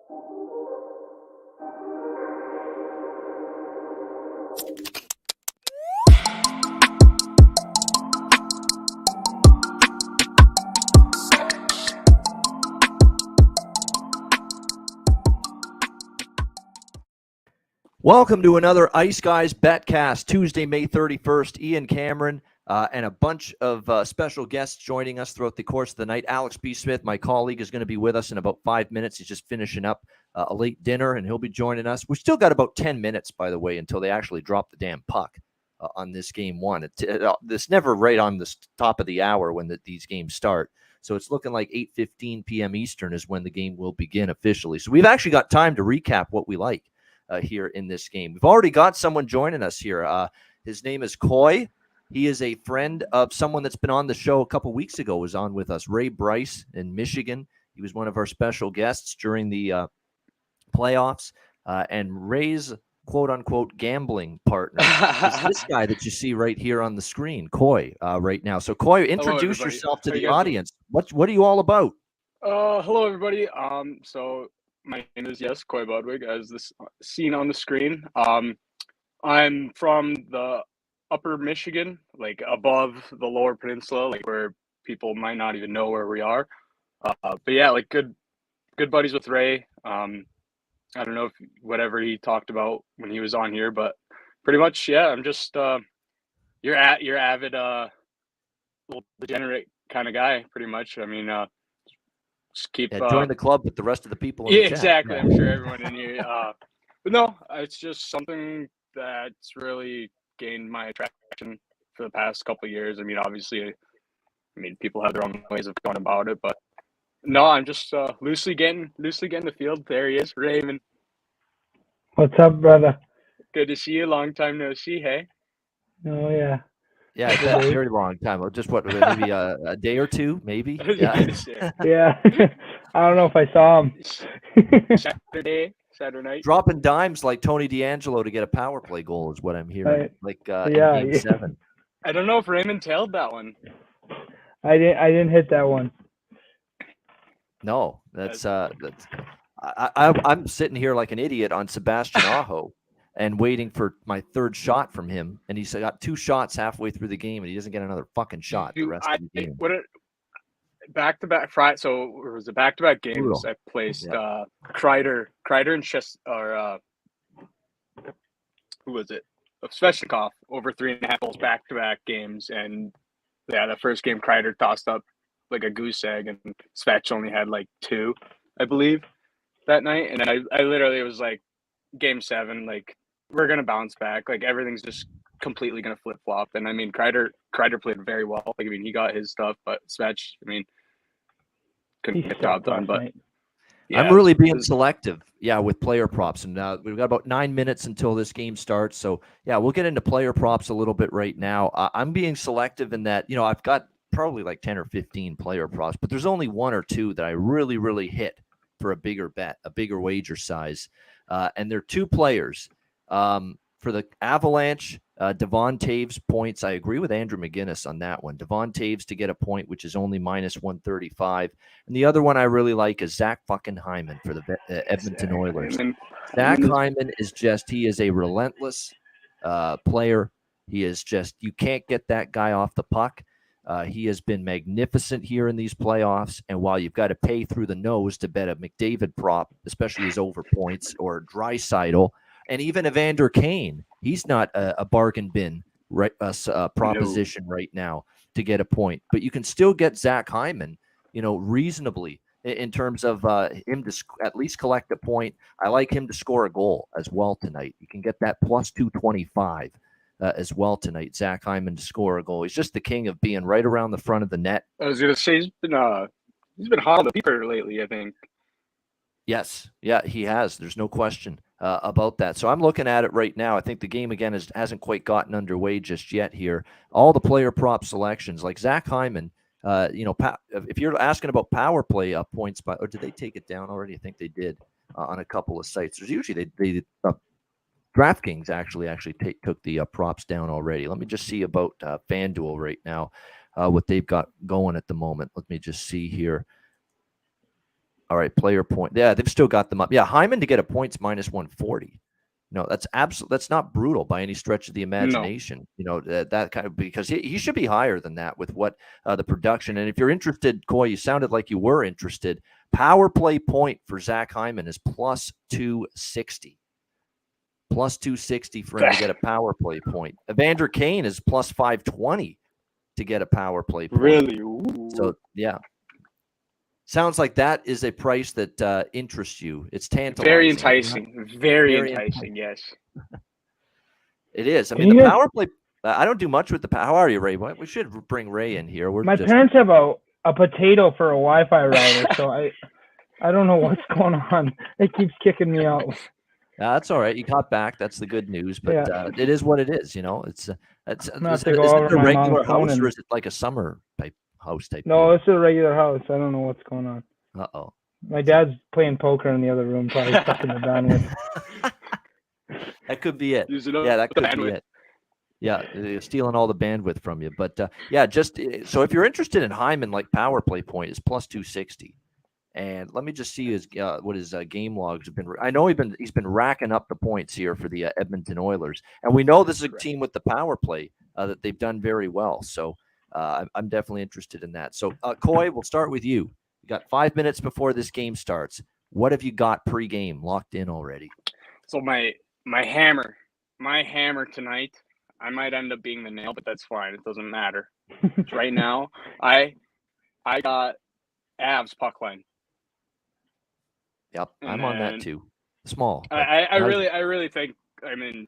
Welcome to another Ice Guys Betcast, Tuesday, May 31st. Ian Cameron and a bunch of special guests joining us throughout the course of the night. Alex B. Smith, my colleague, is going to be with us in about 5 minutes. He's just finishing up a late dinner, and he'll be joining us. We've still got about 10 minutes, by the way, until they actually drop the damn puck on this game one. It's never right on the top of the hour when these games start. So it's looking like 8:15 p.m. Eastern is when the game will begin officially. So we've actually got time to recap what we like here in this game. We've already got someone joining us here. His name is Coy. He is a friend of someone that's been on the show a couple weeks ago, was on with us, Ray Bryce in Michigan. He was one of our special guests during the playoffs. And Ray's quote-unquote gambling partner is this guy that you see right here on the screen, Coy, right now. So, Coy, introduce yourself to the audience. What are you all about? Hello, everybody. So my name is, Coy Budwig, as this seen on the screen. I'm from the upper Michigan, like above the lower peninsula, like where people might not even know where we are. But yeah, like good buddies with Ray. I don't know if whatever he talked about when he was on here, but pretty much, yeah, I'm just your avid little degenerate kind of guy, pretty much. I mean, just keep join the club with the rest of the people in the chat. Exactly. I'm sure everyone in here. But no, it's just something that's really gained my attraction for the past couple of years. I mean, obviously, people have their own ways of going about it, but no, I'm just loosely getting the field. There he is, Raymond. What's up, brother? Good to see you. Long time no see. Hey. Oh yeah. Yeah, it's been a very long time. Just maybe a day or two, maybe. Yeah. Yeah. I don't know if I saw him. Saturday night. Dropping dimes like Tony D'Angelo to get a power play goal is what I'm hearing. In Game 7. I don't know if Raymond tailed that one. I didn't hit that one. No, I'm sitting here like an idiot on Sebastian Aho and waiting for my third shot from him, and he's got 2 shots halfway through the game, and he doesn't get another fucking shot the rest of the game. Back-to-back Friday, so it was a back-to-back games. Brutal. I placed Kreider and who was it? Svechnikov over 3.5 goals back-to-back games, and the first game Kreider tossed up like a goose egg, and Svech only had like 2, I believe, that night. And then I literally was like, Game 7, like, we're gonna bounce back. Like, everything's just completely gonna flip flop. And I mean, Kreider played very well. Like, he got his stuff, but Svech, couldn't get the job done. But yeah, I'm really being selective, with player props. And we've got about 9 minutes until this game starts. So we'll get into player props a little bit right now. I'm being selective in that, I've got probably like 10 or 15 player props, but there's only 1 or 2 that I really, really hit for a bigger bet, a bigger wager size. And they're 2 players. For the Avalanche, Devon Toews points. I agree with Andrew McInnis on that one. Devon Toews to get a point, which is only -135. And the other one I really like is Zach fucking Hyman for the Edmonton Oilers. Zach Hyman he is a relentless player. He is you can't get that guy off the puck. He has been magnificent here in these playoffs, and while you've got to pay through the nose to bet a McDavid prop, especially his over points, or Draisaitl, and even Evander Kane, he's not a bargain bin proposition right now to get a point. But you can still get Zach Hyman, reasonably in terms of him to at least collect a point. I like him to score a goal as well tonight. You can get that +225. As well tonight, Zach Hyman to score a goal. He's just the king of being right around the front of the net. I was going to say he's been hot on the beeper lately, I think. Yes, he has. There's no question about that. So I'm looking at it right now. I think the game again hasn't quite gotten underway just yet here. All the player prop selections, like Zach Hyman. If you're asking about power play points, or did they take it down already? I think they did on a couple of sites. There's usually they DraftKings actually took the props down already. Let me just see about FanDuel right now, what they've got going at the moment. Let me just see here. All right, player point. Yeah, they've still got them up. Yeah, Hyman to get a points minus 140. No, that's not brutal by any stretch of the imagination. No. That kind of, because he should be higher than that with what the production. And if you're interested, Coy, you sounded like you were interested. Power play point for Zach Hyman is plus 260. Plus 260 for him to get a power play point. Evander Kane is plus 520 to get a power play point. Really? Ooh. So, yeah. Sounds like that is a price that interests you. It's tantalizing. Very enticing. Very enticing, yes. It is. I mean, the power play, I don't do much with the power. How are you, Ray? We should bring Ray in here. My parents have a potato for a Wi-Fi router, so I don't know what's going on. It keeps kicking me out. That's all right. You got back. That's the good news. But it is what it is. Is it a regular house or is it like a summer type house type? No, it's a regular house. I don't know what's going on. Uh-oh. My dad's playing poker in the other room, probably sucking the bandwidth. That could be it. Yeah, that could be it. Yeah, stealing all the bandwidth from you. But just so if you're interested in Hyman, like power play point is plus 260. And let me just see what his game logs have been. I know he's been racking up the points here for the Edmonton Oilers, and we know this is a team with the power play that they've done very well. So I'm definitely interested in that. So Coy, we'll start with you. You got 5 minutes before this game starts. What have you got pregame locked in already? So my hammer tonight. I might end up being the nail, but that's fine. It doesn't matter. Right now, I got Avs puck line. Yep, I'm on that too. Small. I really think. I mean,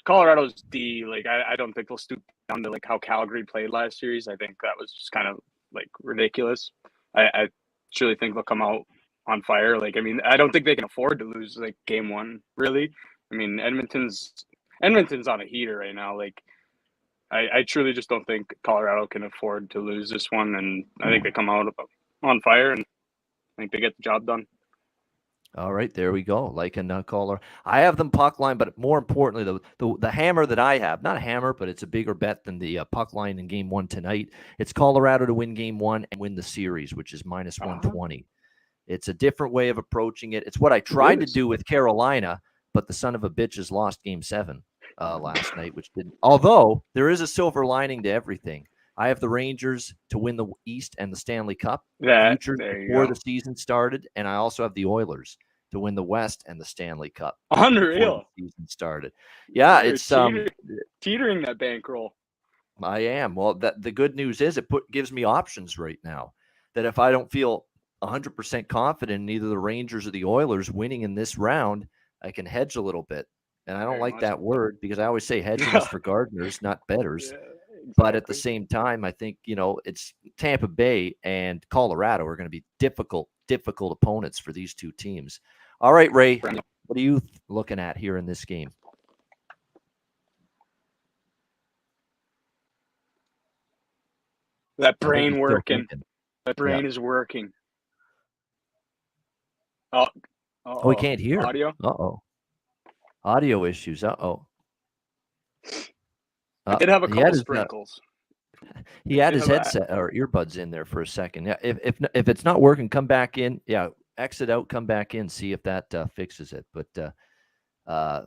Colorado's D. Like, I don't think they'll stoop down to like how Calgary played last series. I think that was just kind of like ridiculous. I truly think they'll come out on fire. Like, I mean, I don't think they can afford to lose like game one. Really, I mean, Edmonton's on a heater right now. Like, I truly just don't think Colorado can afford to lose this one, and I think they come out on fire, and I think they get the job done. All right, there we go. Like a caller, I have them puck line, but more importantly, the hammer that I have, not a hammer, but it's a bigger bet than the puck line in game one tonight. It's Colorado to win game one and win the series, which is minus 120. It's a different way of approaching it. It's what I tried to do with Carolina, but the son of a bitch has lost game 7 last night, which didn't. Although there is a silver lining to everything. I have the Rangers to win the East and the Stanley Cup futures before the season started, and I also have the Oilers to win the West and the Stanley Cup. Unreal. The season started. Yeah, You're it's teetering that bankroll. I am. Well, the good news is it gives me options right now. That if I don't feel 100% confident in either the Rangers or the Oilers winning in this round, I can hedge a little bit. And I don't like that word because I always say hedging is for gardeners, not bettors. Yeah. Exactly. But at the same time, I think, it's Tampa Bay and Colorado are going to be difficult opponents for these two teams. All right, Ray, what are you looking at here in this game? That brain working. That brain is working. Oh, we can't hear. Audio? Audio issues. I did have a couple sprinkles. He had his headset or earbuds in there for a second. Yeah, if it's not working, come back in. Yeah, exit out, come back in, see if that fixes it. But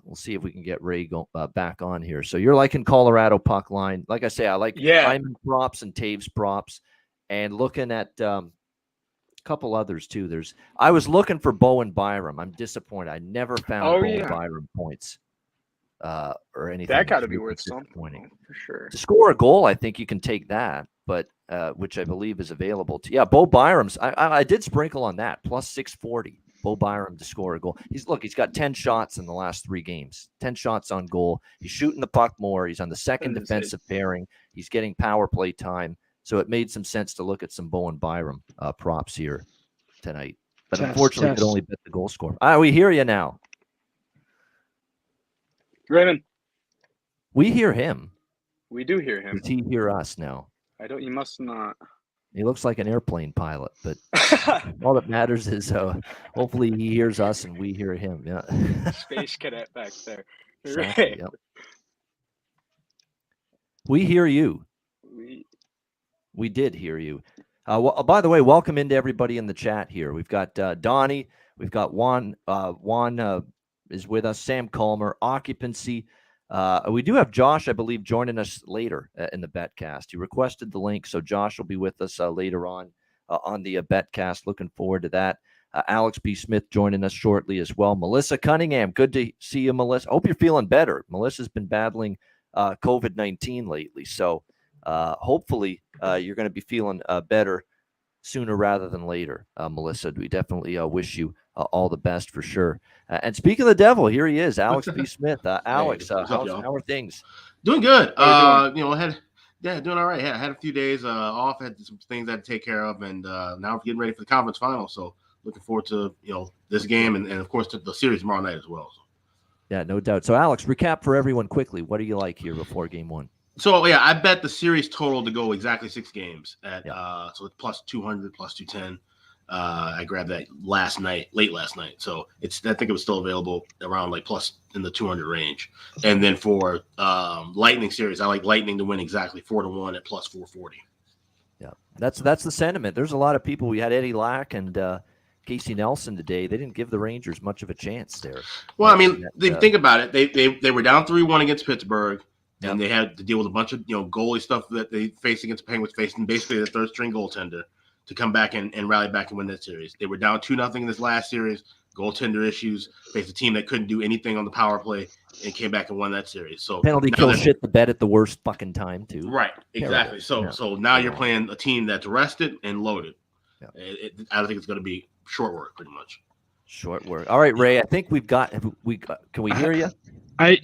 we'll see if we can get Ray back on here. So you're liking Colorado puck line. Like I say, I like Hyman props and Taves props, and looking at a couple others too. I was looking for Bowen Byram. I'm disappointed. I never found Bowen Byram points. Or anything. That got to be worth something for sure. To score a goal, I think you can take that, but which I believe is available to. Yeah, Bo Byram's. I did sprinkle on that plus 640. Bo Byram to score a goal. He's got 10 shots in the last 3 games. 10 shots on goal. He's shooting the puck more. He's on the second defensive pairing. He's getting power play time. So it made some sense to look at some Bowen Byram props here tonight. But unfortunately, you could only bet the goal score. We hear you now. Raymond. We hear him. We do hear him. Does he hear us now? You must not. He looks like an airplane pilot, but all that matters is hopefully he hears us and we hear him. Yeah. Space cadet back there. Exactly, right. Yep. We hear you. We did hear you. By the way, welcome into everybody in the chat here. We've got Donnie. We've got Juan. Juan is with us. Sam Calmer, Occupancy. We do have Josh, I believe, joining us later in the Betcast. He requested the link, so Josh will be with us later on the Betcast. Looking forward to that. Alex B. Smith joining us shortly as well. Melissa Cunningham, good to see you, Melissa. Hope you're feeling better. Melissa's been battling COVID-19 lately, so hopefully you're going to be feeling better sooner rather than later, Melissa. We definitely wish you all the best for sure. And speaking of the devil, here he is, Alex B. Smith. Alex, Hey, how are things? Doing good. How you Doing all right. Yeah, I had a few days off, had some things I had to take care of, and now we're getting ready for the conference final. So looking forward to this game and of course to the series tomorrow night as well. So. Yeah, no doubt. So Alex, recap for everyone quickly. What do you like here before game one? So yeah, I bet the series total to go exactly 6 games at so it's plus 200, plus 210. I grabbed that late last night. So I think it was still available around like plus in the 200 range. And then for Lightning series, I like Lightning to win exactly 4-1 at plus 440. Yeah, that's the sentiment. There's a lot of people. We had Eddie Lack and Casey Nelson today. They didn't give the Rangers much of a chance there. Well, I mean, think about it. They were down 3-1 against Pittsburgh. Yep. And they had to deal with a bunch of goalie stuff that they faced against the Penguins, facing basically the third string goaltender to come back and rally back and win that series. They were down 2-0 in this last series, goaltender issues, faced a team that couldn't do anything on the power play and came back and won that series. So penalty kill shit the bed at the worst fucking time too. Right, exactly. So now you're playing a team that's rested and loaded. Yeah. I think it's going to be short work pretty much. Short work. All right, Ray. I think can we hear you? I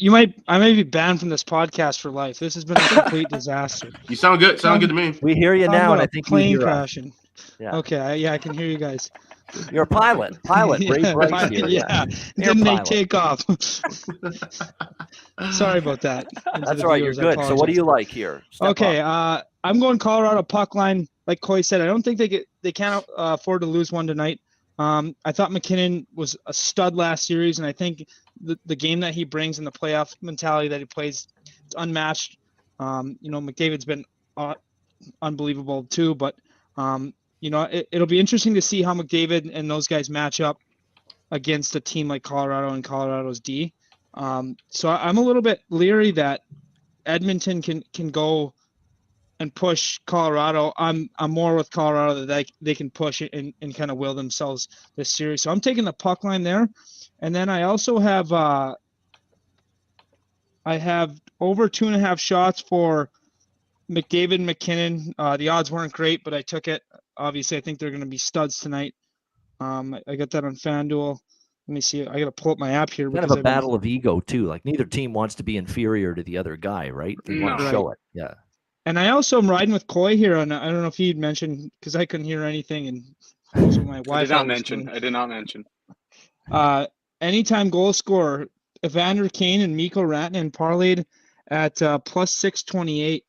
may be banned from this podcast for life. This has been a complete disaster. You sound good. Sound good to me. We hear you now, and I think plane crashing. Yeah. Okay. I can hear you guys. You're a pilot. Ray Bryce here. Yeah. Didn't make takeoff. Sorry about that. That's all right. You're good. So what do you like here? Okay. I'm going Colorado puck line. Like Coy said, I don't think they can't afford to lose one tonight. I thought McKinnon was a stud last series, and I think the game that he brings and the playoff mentality that he plays, it's unmatched. McDavid's been unbelievable too, but it'll be interesting to see how McDavid and those guys match up against a team like Colorado and Colorado's D. So I'm a little bit leery that Edmonton can go and push Colorado. I'm more with Colorado that they can push it and kind of will themselves this series. So I'm taking the puck line there. And then I also have over 2.5 shots for McDavid and McKinnon. The odds weren't great, but I took it. Obviously, I think they're going to be studs tonight. I got that on FanDuel. Let me see. I got to pull up my app here. Kind of a battle of ego too. Like neither team wants to be inferior to the other guy, right? They want to show it. Yeah. And I also am riding with Coy here. And I don't know if he'd mentioned because I couldn't hear anything and my Wi-Fi. I did not mention. Anytime goal scorer, Evander Kane and Mikko Rantanen parlayed at plus 628.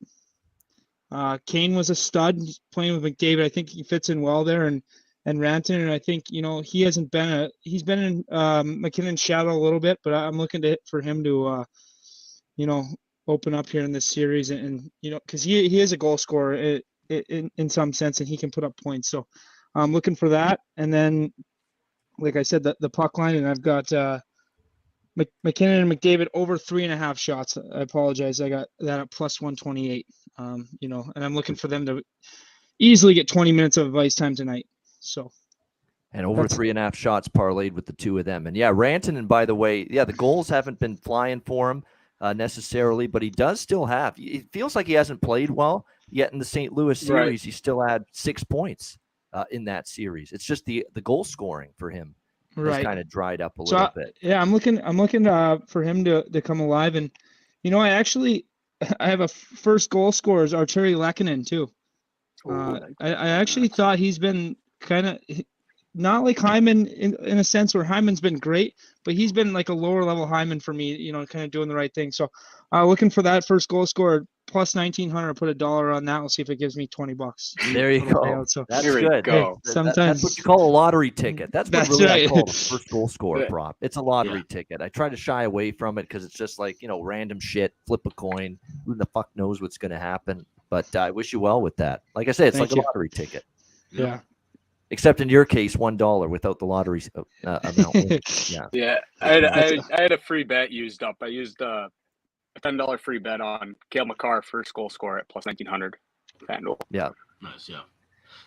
Kane was a stud playing with McDavid. I think he fits in well there, and Rantanen. I think he's been in McKinnon's shadow a little bit, but I'm looking for him to open up here in this series, and because he is a goal scorer in some sense, and he can put up points. So I'm looking for that, and then. Like I said, the puck line, and I've got McKinnon and McDavid over 3.5 shots. I apologize. I got that at plus 128. And I'm looking for them to easily get 20 minutes of ice time tonight. So. And over 3.5 shots parlayed with the two of them. And yeah, Rantanen, by the way, the goals haven't been flying for him necessarily, but he does still have. It feels like he hasn't played well yet in the St. Louis series. Right. He still had 6 points. In that series, it's just the goal scoring for him has kind of dried up a little bit. Yeah, I'm looking for him to come alive, and I have a first goal scorer is Arturi Lehkonen too. I actually thought he's been kind of not like Hyman in a sense where Hyman's been great, but he's been like a lower level Hyman for me, kind of doing the right thing. So looking for that first goal scorer plus 1,900. Put $1 on that. We'll see if it gives me $20. There you go. So that's good. Hey, sometimes that's what you call a lottery ticket. That's really right. I call the first goal scorer prop. It's a lottery ticket. I try to shy away from it because it's just like random shit. Flip a coin. Who the fuck knows what's going to happen? But I wish you well with that. Like I said, it's like a lottery ticket. Yeah. Except in your case, $1 without the lottery amount. Yeah. Yeah, I had a free bet used up. I used a $10 free bet on Cale Makar first goal scorer at plus 1900 FanDuel. Yeah. Nice, yeah.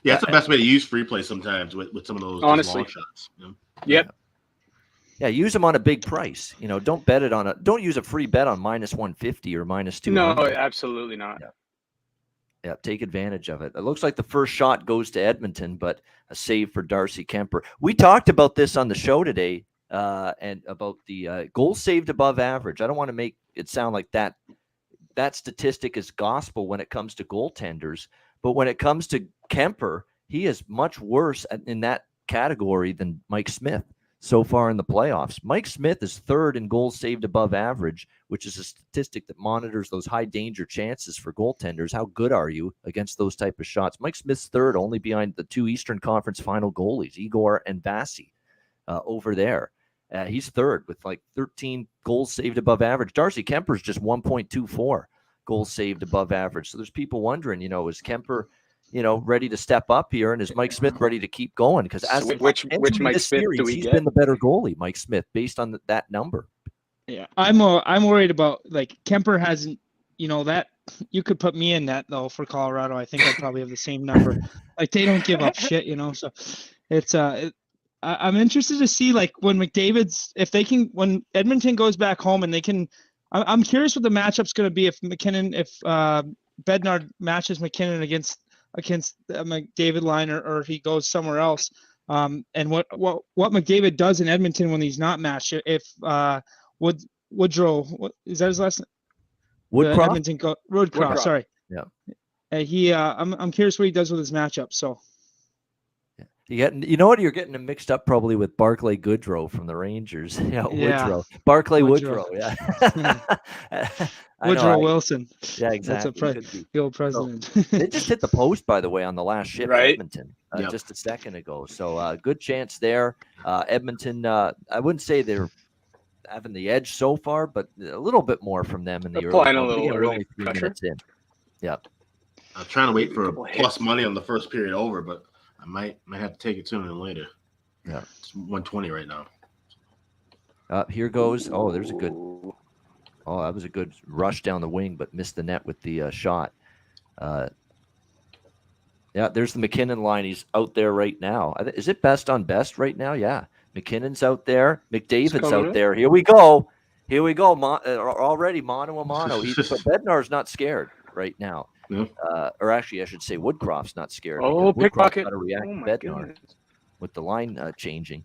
Yeah, that's the best way to use free play sometimes with some of those Honestly. long shots. You know? Yep. Yeah, use them on a big price. Don't bet it on don't use a free bet on minus 150 or minus 200. No, absolutely not. Yeah, take advantage of it. It looks like the first shot goes to Edmonton, but a save for Darcy Kemper. We talked about this on the show today, and about the goals saved above average. I don't want to make it sound like that statistic is gospel when it comes to goaltenders, but when it comes to Kemper, he is much worse in that category than Mike Smith so far in the playoffs. Mike Smith is third in goals saved above average, which is a statistic that monitors those high danger chances for goaltenders. How good are you against those type of shots? Mike Smith's third, only behind the two Eastern Conference final goalies, Igor and Vasi, over there. He's third with like 13 goals saved above average. Darcy Kemper's just 1.24 goals saved above average. So there's people wondering, is Kemper, ready to step up here, and is Mike Smith ready to keep going? Because as which Mike Smith series, do we he's get? been the better goalie, Mike Smith, based on that number. Yeah, I'm worried about, like, Kemper hasn't, that you could put me in that though for Colorado. I think I'd probably have the same number. Like, they don't give up shit, So it's I'm interested to see, like, when McDavid's, when Edmonton goes back home and they can. I'm curious what the matchup's going to be if Bednar matches McKinnon against McDavid line, or if he goes somewhere else. And what McDavid does in Edmonton when he's not matched. If Woodrow, is that his last name? Woodcroft, sorry. Yeah. I'm curious what he does with his matchup. So. You're getting him mixed up probably with Barclay Goodrow from the Rangers. Yeah, Woodrow. Barclay Woodrow. Yeah. Woodrow Wilson. Yeah, exactly. That's the old president. So, they just hit the post, by the way, on the last shift Right. in Edmonton just a second ago. So good chance there. Edmonton, I wouldn't say they're having the edge so far, but a little bit more from them in the Applying early. a little We're early only 3 pressure. minutes in. Yeah. I'm trying to wait for plus money on the first period over, but I might have to take it sooner than later. Yeah. It's 120 right now. Here goes. Oh, there's a good. Oh, that was a good rush down the wing, but missed the net with the shot. Yeah, there's the McKinnon line. He's out there right now. Is it best on best right now? Yeah. McKinnon's out there. McDavid's out there. Here we go. Already mano a mano. But Bednar's not scared right now. Yeah. Or actually, I should say Woodcroft's not scared. Oh, pickpocket. Got to react to Bednar with the line changing.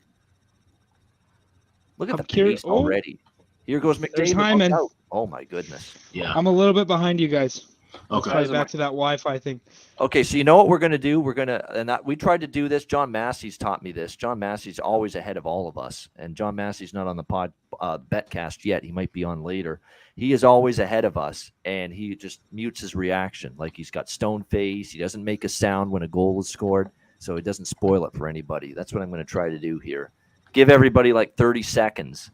Look at the pace already. Here goes McDavid. Oh, my goodness. Yeah. I'm a little bit behind you guys. Okay. Let's back to that Wi-Fi thing. Okay, so you know what we're going to do? We tried to do this. John Massey's taught me this. John Massey's always ahead of all of us. And John Massey's not on the Betcast yet. He might be on later. He is always ahead of us, and he just mutes his reaction. Like, he's got stone face. He doesn't make a sound when a goal is scored, so it doesn't spoil it for anybody. That's what I'm going to try to do here. Give everybody like 30 seconds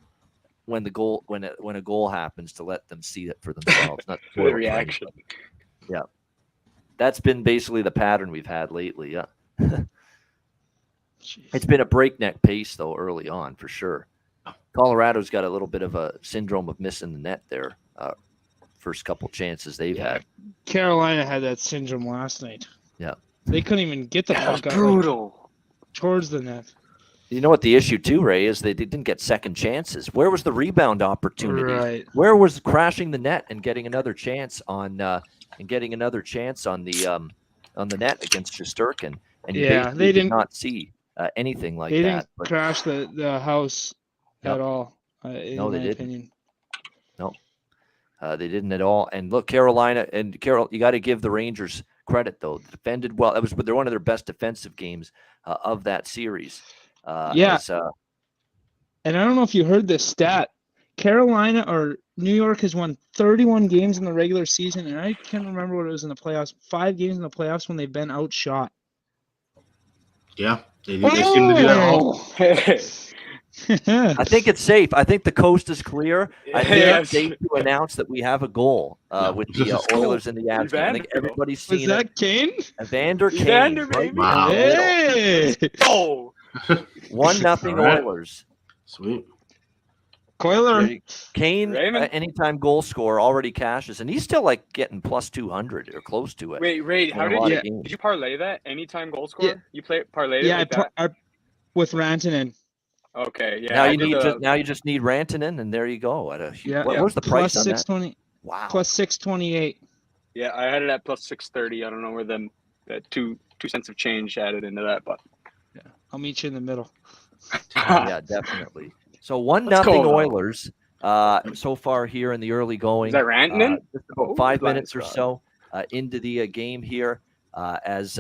when a goal happens to let them see it for themselves. Not for the reaction. Yeah. That's been basically the pattern we've had lately. Yeah. It's been a breakneck pace, though, early on, for sure. Colorado's got a little bit of a syndrome of missing the net there. First couple chances they've had. Carolina had that syndrome last night. Yeah. They couldn't even get the puck out brutal towards the net. You know what the issue, too, Ray, is they didn't get second chances. Where was the rebound opportunity? Right. Where was crashing the net and getting another chance on the net against Shesterkin? And they did not see anything like that. They didn't crash the house at all. No, they didn't. Opinion. No, they didn't at all. And look, Carolina and Carol, you got to give the Rangers credit though. They defended well. They're one of their best defensive games of that series. And I don't know if you heard this stat. Carolina or New York has won 31 games in the regular season, and I can't remember what it was in the playoffs. 5 games in the playoffs when they've been outshot. Yeah, they seem to do that all. I think it's safe. I think the coast is clear. I think Yes. it's safe to announce that we have a goal with the Oilers and the Avs. I think everybody's seen Was that Kane? Evander Kane. Evander, Right baby. Wow. in the middle. Hey, Oh, 1-0 All right. Oilers. Sweet. Coiler. Kane, Raymond? anytime goal scorer, already cashes, and he's still like getting plus 200 or close to it. wait. How in a did lot you? of games. Did you parlay that? Anytime goal scorer? Yeah. You parlayed it Yeah, like that? I with Rantanen. Okay, yeah. Now I you did need the- now you just need Rantanen, and there you go. At a Yeah. what was the Plus price on that? 620. Wow. Plus 628. Yeah, I had it at plus 630. I don't know where the two cents of change added into that, but Yeah, I'll meet you in the middle. Yeah, definitely. So 1-0 Let's go, though. Oilers. So far here in the early going. Is that Rantanen? Just about Oh, 5 glad minutes or it's so into the game here. As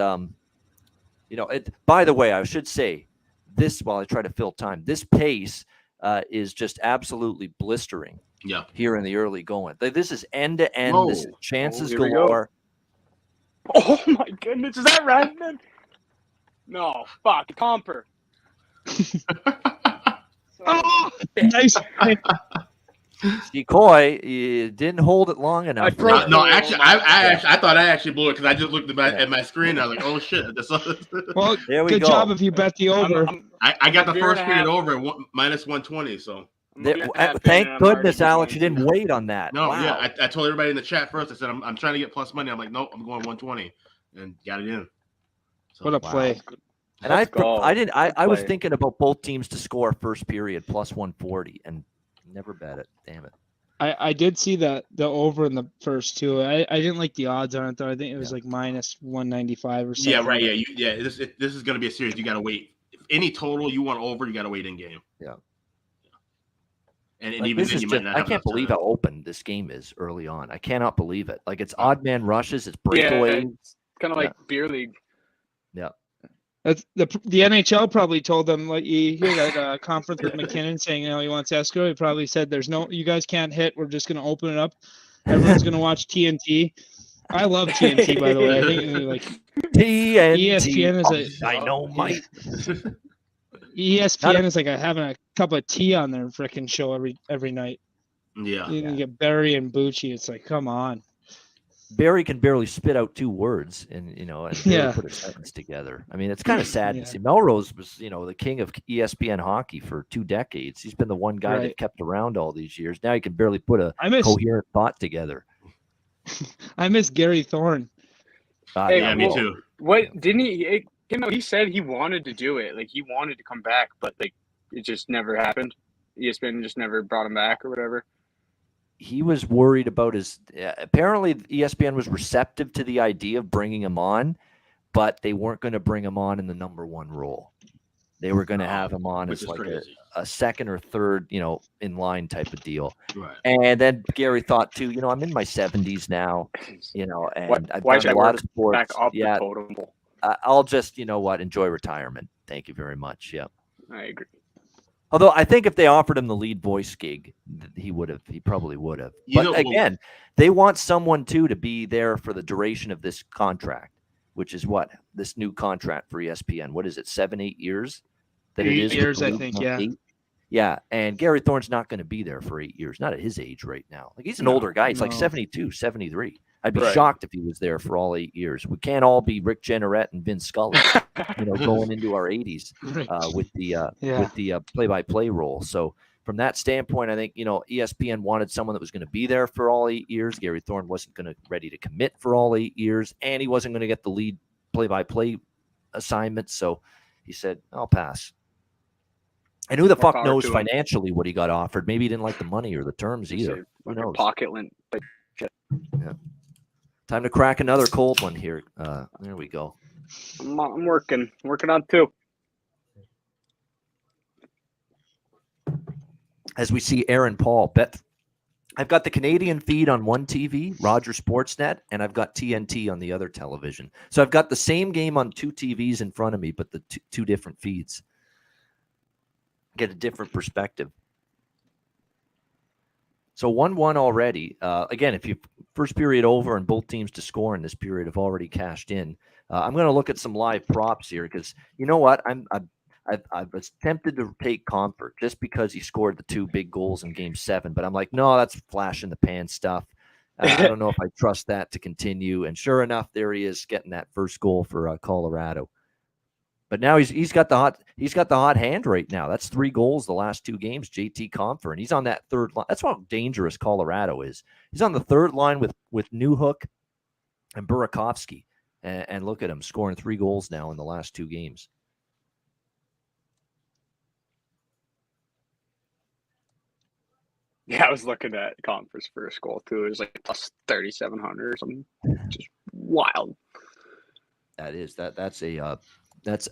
it. By the way, I should say this while I try to fill time. This pace is just absolutely blistering. Yeah. Here in the early going. This is end to end. Whoa. This is chances here we go. galore. Oh my goodness, is that Rantanen? No, fuck, Comper. Oh, nice. Decoy, you didn't hold it long enough. I broke- No, Oh, actually, my I thought I actually blew it because I just looked at my screen. And I was like, "Oh shit!" Well, There we good go. job if you bet the over. I got the Beer first and a period half. over at minus 120. So Thank goodness, Alex, you didn't wait on that. no, Wow. yeah, I told everybody in the chat first. I said I'm trying to get plus money. I'm like, nope, I'm going 120, and got it in. So, What a play. And Let's go. I was play. thinking about both teams to score first period plus 140 and never bet it. Damn it. I did see the over in the first two. I didn't like the odds on it though. I think it was like minus 195 or something. yeah, right. Yeah, This is going to be a series. You got to wait. If any total you want over, you got to wait in game. Yeah. And Like, even this then, is you might just, not. I have can't enough believe time. how open this game is early on. I cannot believe it. Like, it's odd man rushes, it's breakaways. Yeah, it's kind of like beer league. Yeah. That's the NHL probably told them, like, you hear that conference with McInnis saying, he wants escrow. He probably said, you guys can't hit. We're just going to open it up. Everyone's going to watch TNT. I love TNT, by the way. I think like TNT. ESPN is I know, Mike. ESPN is like having a cup of tea on their freaking show every night. Yeah. You get Barry and Bucci. It's like, come on. Barry can barely spit out two words and barely Yeah. put a sentence together. I mean, it's kind of sad Yeah. to see. Melrose was, the king of ESPN hockey for 2 decades. He's been the one guy Right. that kept around all these years. Now he can barely put a I miss coherent thought together. Gary Thorne. Hey, Yeah, me too. What didn't he? He said he wanted to do it. Like he wanted to come back, but like it just never happened. ESPN just never brought him back or whatever. He was worried about his. Apparently, ESPN was receptive to the idea of bringing him on, but they weren't going to bring him on in the number 1 role. They were going to have him on Which as is like crazy. a second or third, in line type of deal. Right. And then Gary thought too, I'm in my 70s now, and I've why done should I a lot work of sports. Back up Yeah, the totem pole. I'll just, enjoy retirement. Thank you very much. Yeah. I agree. Although I think if they offered him the lead voice gig, he probably would have. But again, they want someone too to be there for the duration of this contract, which is what this new contract for ESPN. What is it? 7-8 years? That 8 it is with years, the I league, think. not Yeah. 8? Yeah, and Gary Thorne's not going to be there for 8 years, not at his age right now. Like he's an older guy. He's like no. 72, 73. I'd be Right. shocked if he was there for all 8 years. We can't all be Rick Jenneret and Vince Scully, going into our 80s with the play-by-play role. So from that standpoint, I think, ESPN wanted someone that was going to be there for all 8 years. Gary Thorne wasn't ready to commit for all 8 years, and he wasn't going to get the lead play-by-play assignment. So he said, I'll pass. And who the More fuck power knows to him. financially what he got offered? Maybe he didn't like the money or the terms either. Who Like a knows? pocket lint. Like, Time to crack another cold one here. There we go. I'm working on 2. As we see Aaron Paul bet. I've got the Canadian feed on one TV, Rogers Sportsnet, and I've got TNT on the other television. So I've got the same game on 2 TVs in front of me, but the two different feeds. Get a different perspective. So 1-1 already. Again, if you first period over and both teams to score in this period have already cashed in. I'm going to look at some live props here because you know what? I was tempted to take Comfort just because he scored the 2 big goals in Game 7, but I'm like, no, that's flash in the pan stuff. I don't know if I trust that to continue. And sure enough, there he is getting that first goal for Colorado. But now he's got the hot hand right now. That's 3 goals the last 2 games. JT Compher, and he's on that third line. That's how dangerous Colorado is. He's on the third line with Newhook and Burakovsky, and look at him scoring 3 goals now in the last 2 games. Yeah, I was looking at Confer's first goal too. It was like plus 3,700 or something. Just wild. That's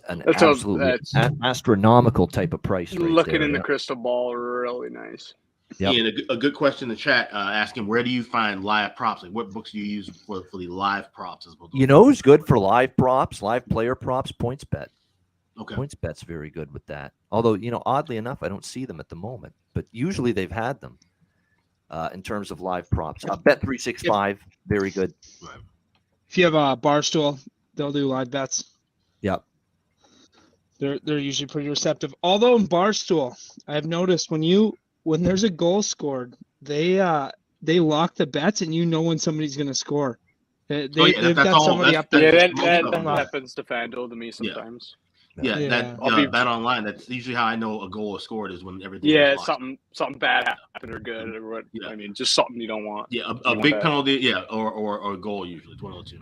an absolutely astronomical type of price. Right looking there, in the crystal ball, really nice. Yep. And a good question in the chat asking, where do you find live props? Like, what books do you use for the live props? You know who's good for live props, live player props? PointsBet. Okay. PointsBet's very good with that. Although, oddly enough, I don't see them at the moment, but usually they've had them in terms of live props. Bet365, very good. Right. If you have a Barstool, they'll do live bets. Yep. They're usually pretty receptive. Although in Barstool, I've noticed when there's a goal scored, they lock the bets and when somebody's going to score. They've got somebody up there. Yeah, that happens to FanDuel to me sometimes. Yeah. Bet online. That's usually how I know a goal is scored is when everything. Yeah, something bad happened or good or what. Yeah. I mean, just something you don't want. Yeah, a big penalty. Yeah, or a goal usually. It's one of the two.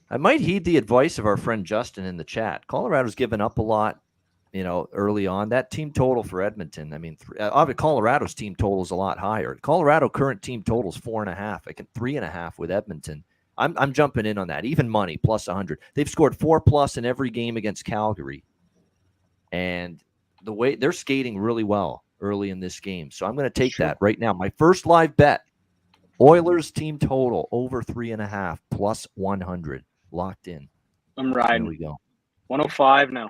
I might heed the advice of our friend Justin in the chat. Colorado's given up a lot, early on. That team total for Edmonton, I mean, Colorado's team total is a lot higher. Colorado current team total is 4.5. I can 3.5 with Edmonton. I'm jumping in on that. Even money, plus 100. They've scored 4+ in every game against Calgary. And the way they're skating really well early in this game. So I'm going to take that right now. My first live bet, Oilers team total over 3.5 plus 100. Locked in. I'm riding. There we go. 105 now.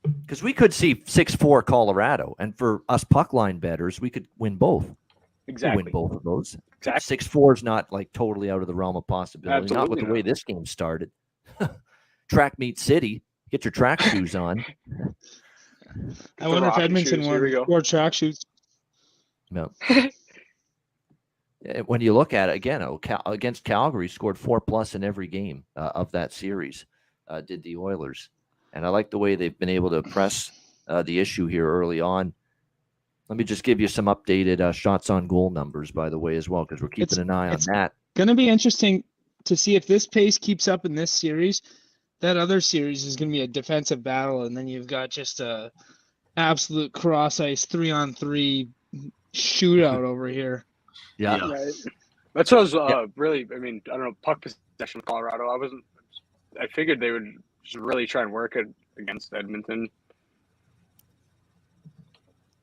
Because we could see 6-4 Colorado. And for us puck line bettors, we could win both. Exactly. Win both of those. Exactly. 6-4 is not like totally out of the realm of possibility. Absolutely not with the way this game started. Track meet city. Get your track shoes on. I wonder if Edmonton wore track shoes. No. When you look at it again, against Calgary, scored 4+ in every game of that series. Did the Oilers, and I like the way they've been able to press the issue here early on. Let me just give you some updated shots on goal numbers, by the way, as well, because we're keeping an eye on that. Going to be interesting to see if this pace keeps up in this series. That other series is going to be a defensive battle, and then you've got just a absolute cross ice 3-on-3 shootout over here. Yeah. Right. That's what I was really. I mean, I don't know, puck possession of Colorado. I figured they would just really try and work it against Edmonton.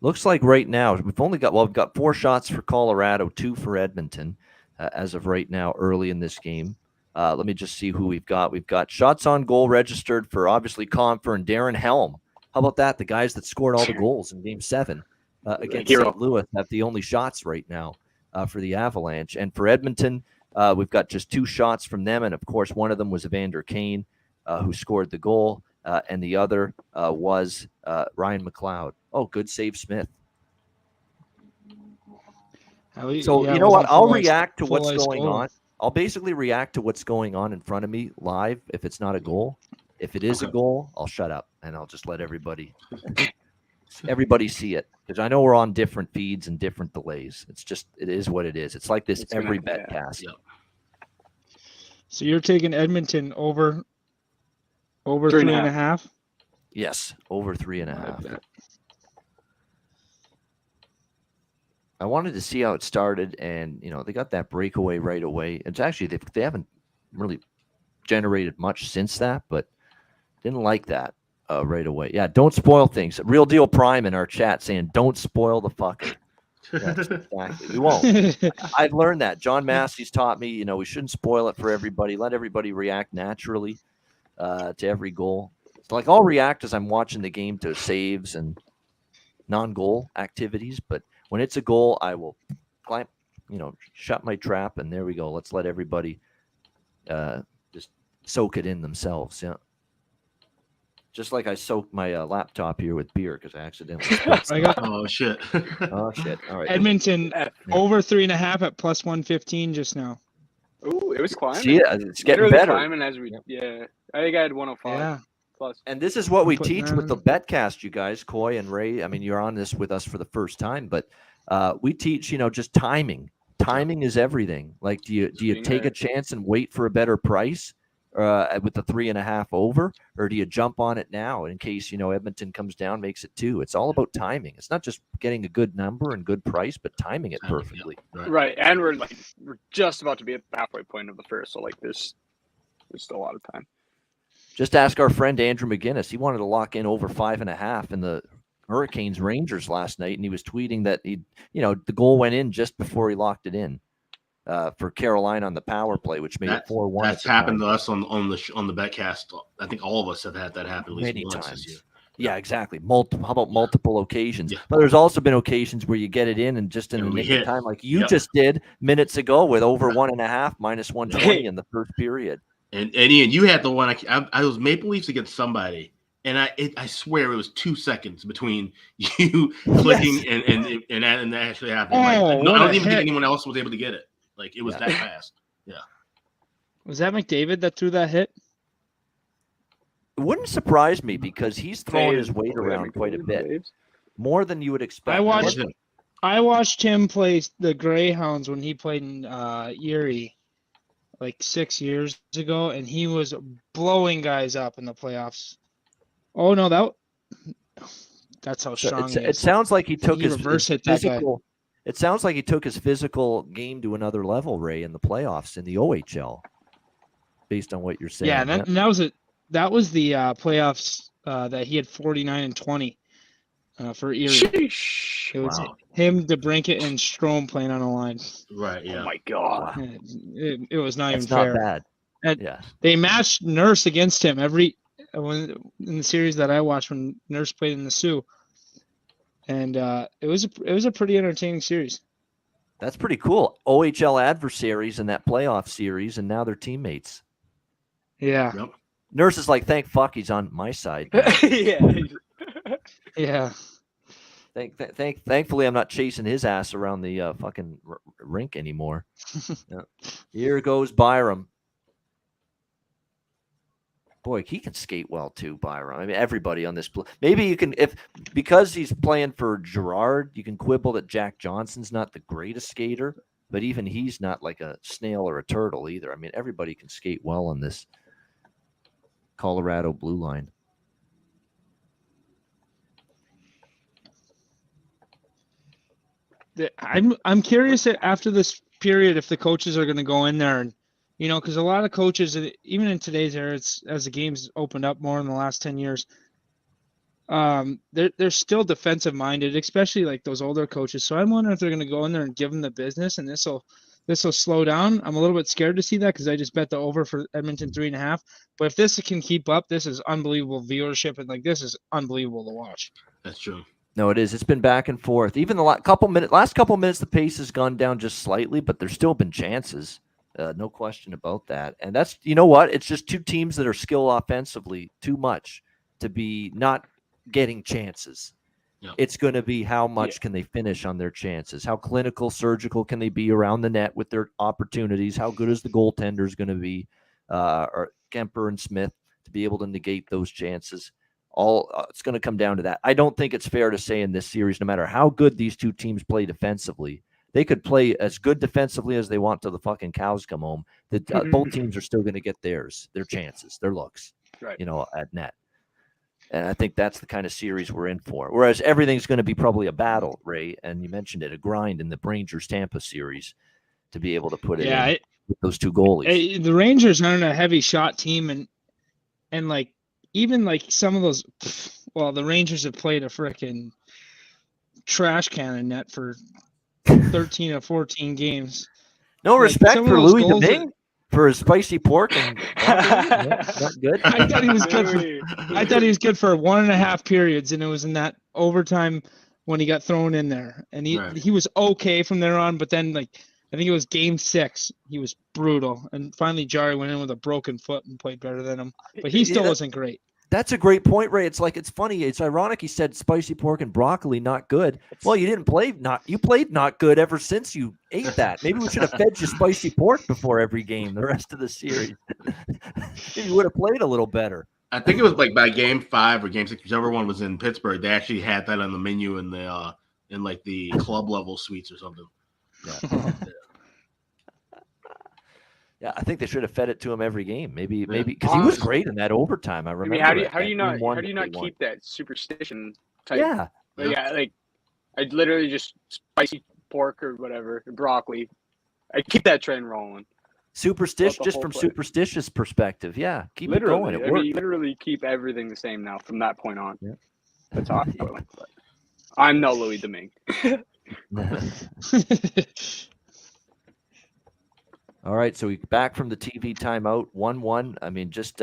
Looks like right now we've got 4 shots for Colorado, 2 for Edmonton as of right now early in this game. Let me just see who we've got. We've got shots on goal registered for obviously Compher and Darren Helm. How about that? The guys that scored all the goals in Game 7 against St. Louis have the only shots right now for the Avalanche. And for Edmonton, we've got just 2 shots from them. And, of course, one of them was Evander Kane, who scored the goal. And the other was Ryan McLeod. Oh, good save, Smith. So, you know what? I'll react to what's going on. I'll basically react to what's going on in front of me live if it's not a goal. If it is a goal, I'll shut up and I'll just let everybody see it. Because I know we're on different feeds and different delays. It is what it is. It's like this every betcast. Yeah. So you're taking Edmonton over 3.5? Yes, over 3.5. I wanted to see how it started, and they got that breakaway right away. It's actually they haven't really generated much since that, but didn't like that right away. Yeah, don't spoil things. Real Deal Prime in our chat saying don't spoil the fucker. Yes, exactly. We won't. I've learned that. John Massey's taught me. We shouldn't spoil it for everybody. Let everybody react naturally to every goal. It's like I'll react as I'm watching the game to saves and non-goal activities, but when it's a goal, I will climb, shut my trap, and there we go. Let's let everybody just soak it in themselves. Yeah. Just like I soaked my laptop here with beer because I accidentally spilled some. I got Oh shit. Oh shit! All right. Edmonton Yeah. over 3.5 at plus 115 just now. Ooh, it was climbing. See, it's getting Literally better. climbing as we. Yeah, I think I had 105 Yeah. plus. And this is what we Putting teach that with the in. Betcast, you guys, Coy and Ray. I mean, you're on this with us for the first time, but we teach, just timing. Timing is everything. Like, do you Being take a there. chance and wait for a better price with the 3.5 over, or do you jump on it now in case Edmonton comes down, makes it 2? It's all about timing. It's not just getting a good number and good price, but timing it perfectly. Yeah. Right, and we're just about to be at the halfway point of the first, so there's still a lot of time. Just ask our friend Andrew McInnis. He wanted to lock in over 5.5 in the Hurricanes Rangers last night, and he was tweeting that the goal went in just before he locked it in for Carolina on the power play, which made it 4-1. That's happened to us on the Betcast. I think all of us have had that happen at least Many once times. this year. Yeah, exactly. How about multiple occasions? Yeah. But there's also been occasions where you get it in and just in And the we nick of hit. time, like you Yep. just did minutes ago with over 1.5 minus 120 in the first period. And Ian, you had the one. I was Maple Leafs against somebody, and I swear it was 2 seconds between you clicking and that actually happening. Oh, I what don't a even think hit. anyone else was able to get it. Like it was that fast. Was that McDavid that threw that hit? It wouldn't surprise me because he's throwing his weight around quite a bit, more than you would expect. I watched him play the Greyhounds when he played in Erie like 6 years ago, and he was blowing guys up in the playoffs. Oh no, that's how strong he is. It sounds like he took his reverse hit that guy. physical. It sounds like he took his physical game to another level, Ray, in the playoffs in the OHL. Based on what you're saying, Yeah, and that was it. That was the playoffs that he had 49 and 20 for Erie. Sheesh. It was Wow. him, DeBrincat, and Strome playing on a line. Right. Yeah. Oh my god. It was not That's even not fair. bad. And Yeah, they matched Nurse against him in the series that I watched when Nurse played in the Sioux, and it was a pretty entertaining series. that's pretty cool. OHL adversaries in that playoff series, and now they're teammates. Yeah, Yep. Nurse is like, thank fuck he's on my side. Yeah. yeah. Thankfully, I'm not chasing his ass around the fucking rink anymore. Yeah. Here goes Byram. Boy, he can skate well too, Byram. I mean, everybody on this. Maybe you can, because he's playing for Girard, you can quibble that Jack Johnson's not the greatest skater, but even he's not like a snail or a turtle either. I mean, everybody can skate well on this Colorado blue line. I'm curious after this period if the coaches are going to go in there and, because a lot of coaches, even in today's era, as the game's opened up more in the last 10 years, they're still defensive minded, especially like those older coaches. So I'm wondering if they're going to go in there and give them the business, and this will slow down. I'm a little bit scared to see that because I just bet the over for Edmonton 3.5. But if this can keep up, this is unbelievable viewership, and this is unbelievable to watch. That's true. No, it is. It's been back and forth. Even the last couple minutes, the pace has gone down just slightly, but there's still been chances. No question about that. And that's, you know what? It's just two teams that are skilled offensively too much to be not getting chances. Yep. It's going to be how much can they finish on their chances? How clinical, surgical can they be around the net with their opportunities? How good is the goaltenders going to be, or Kemper and Smith, to be able to negate those chances? It's going to come down to that. I don't think it's fair to say in this series, no matter how good these two teams play defensively, they could play as good defensively as they want till the fucking cows come home. Both teams are still going to get their chances, their looks, Right. At net. And I think that's the kind of series we're in for. Whereas everything's going to be probably a battle, Ray, and you mentioned it, a grind in the Rangers-Tampa series to be able to put it in with those two goalies. The Rangers aren't a heavy shot team, and like even like some of those, the Rangers have played a freaking trash can in net for 13 or 14 games. No respect for Louis Domingue for his spicy pork and not good. I thought he was good for 1.5 periods, and it was in that overtime when he got thrown in there, and he was okay from there on. But then, like, I think it was game 6, he was brutal, and finally Jari went in with a broken foot and played better than him, but he still wasn't great. That's a great point, Ray. It's funny. It's ironic. He said spicy pork and broccoli not good. Well, you played not good ever since you ate that. Maybe we should have fed you spicy pork before every game, the rest of the series. Maybe you would have played a little better. I think it was like by game 5 or game 6, whichever one was in Pittsburgh. They actually had that on the menu in the the club level suites or something. Yeah. Yeah, I think they should have fed it to him every game. Maybe because he was great in that overtime. I remember. I mean, how do you not keep that superstition type? Yeah. Like I literally just spicy pork or whatever, broccoli. I keep that trend rolling. Superstitious perspective. Yeah, keep it going. It works. You literally keep everything the same now from that point on. Yeah. That's how I went. I'm no Louis Domingue. All right, so we back from the TV timeout, 1-1. I mean, just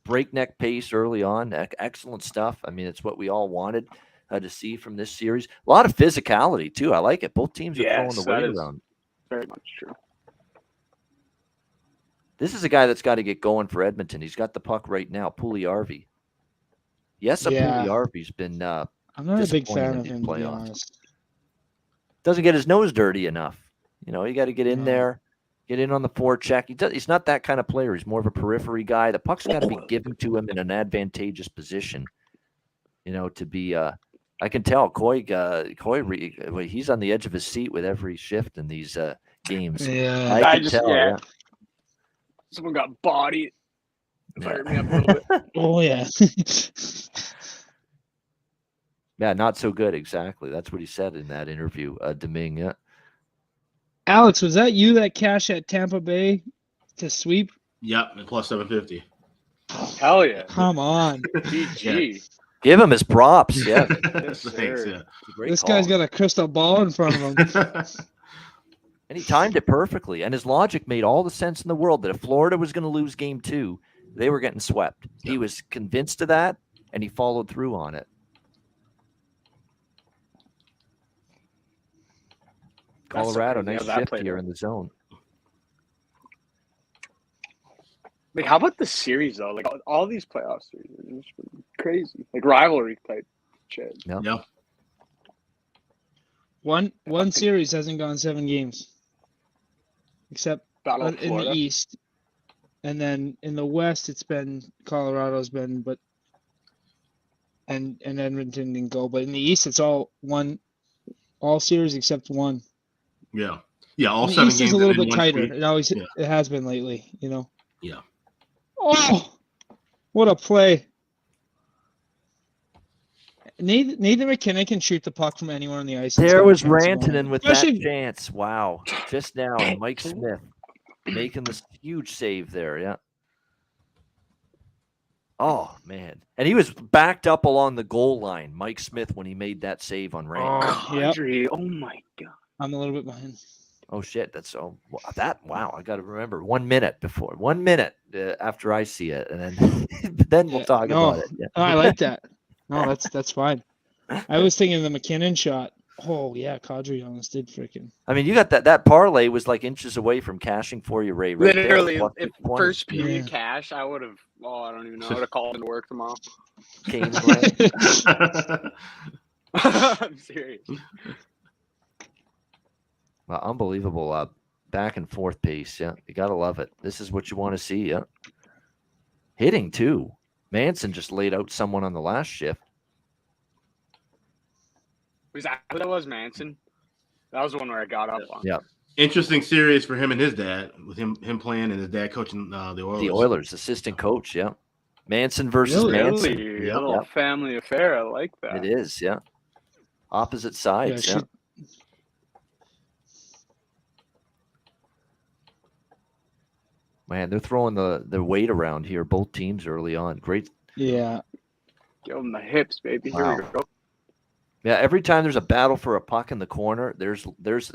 breakneck pace early on. Excellent stuff. I mean, it's what we all wanted to see from this series. A lot of physicality, too. I like it. Both teams are throwing the weight around. Very much true. This is a guy that's got to get going for Edmonton. He's got the puck right now, Puljujärvi. Yes, Puljujärvi's been I'm not a big fan of him, to be honest. Doesn't get his nose dirty enough. You know, you got to get in there. Get in on the forecheck. He's not that kind of player. He's more of a periphery guy. The puck's got to be given to him in an advantageous position, you know, to be I can tell Coy, he's on the edge of his seat with every shift in these games. Yeah. I can tell. Yeah. Someone got bodied. Fired me up a little bit. Oh, yeah. Yeah, not so good. Exactly. That's what he said in that interview, Domingue. Yeah. Alex, was that you that cashed at Tampa Bay to sweep? Yep, and plus 750. Hell yeah. Come on. GG. Give him his props. Yeah. Thanks, yeah. This guy's got a crystal ball in front of him. And he timed it perfectly. And his logic made all the sense in the world that if Florida was going to lose game 2, they were getting swept. He was convinced of that, and he followed through on it. Colorado, nice shift here in the zone. Like, how about the series though? Like all these playoff series are just crazy. Like rivalry type shit. Yeah. One series hasn't gone 7 games, except in the East, and then in the West it's been Colorado's been, but and Edmonton didn't go. But in the East it's all series except one. Yeah, all the 7 East games is a little bit tighter. Week. It has been lately, you know. Yeah. Oh, what a play! Nathan McInnis can shoot the puck from anywhere on the ice. There was Rantanen with that chance. Wow, just now, and Mike Smith making this huge save there. Yeah. Oh man, and he was backed up along the goal line, Mike Smith, when he made that save on Rantanen. Oh my god. I'm a little bit behind. Oh shit! Wow! I got to remember 1 minute after I see it, and then we'll talk about it. Yeah. Oh, I like that. No, that's fine. I was thinking of the McKinnon shot. Oh yeah, Kadri almost did freaking. I mean, you got that parlay was like inches away from cashing for you, Ray. Right literally, there, if first period cash, I would have. Oh, I don't even know. I would have called into work tomorrow. I'm serious. Well, unbelievable back and forth pace. Yeah, you gotta love it. This is what you want to see. Yeah, hitting too. Manson just laid out someone on the last shift. Was that who that was, Manson? That was the one where I got up on. Yeah. Interesting series for him and his dad, with him playing and his dad coaching the Oilers. The Oilers, assistant coach. Yeah. Manson versus Manson. Really? A little family affair. I like that. It is. Yeah. Opposite sides. Yeah. Man, they're throwing the weight around here. Both teams early on. Great. Yeah. Give them the hips, baby. Wow. Here we go. Yeah, every time there's a battle for a puck in the corner, there's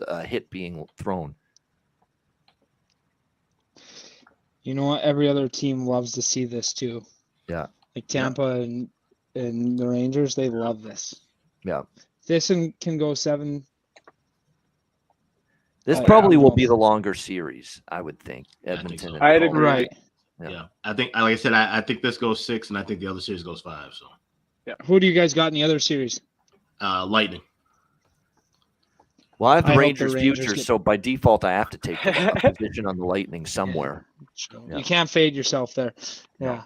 a hit being thrown. You know what? Every other team loves to see this too. Yeah. Like Tampa and the Rangers, they love this. Yeah. This can go 7. This probably will be the longer series, I would think. Edmonton. I'd agree. Right. Yeah. I think, like I said, I think this goes 6, and I think the other series goes 5. So, Who do you guys got in the other series? Lightning. Well, I have the I hope the Rangers Rangers future, get- so by default, I have to take a position on the Lightning somewhere. Yeah. You can't fade yourself there. Yeah.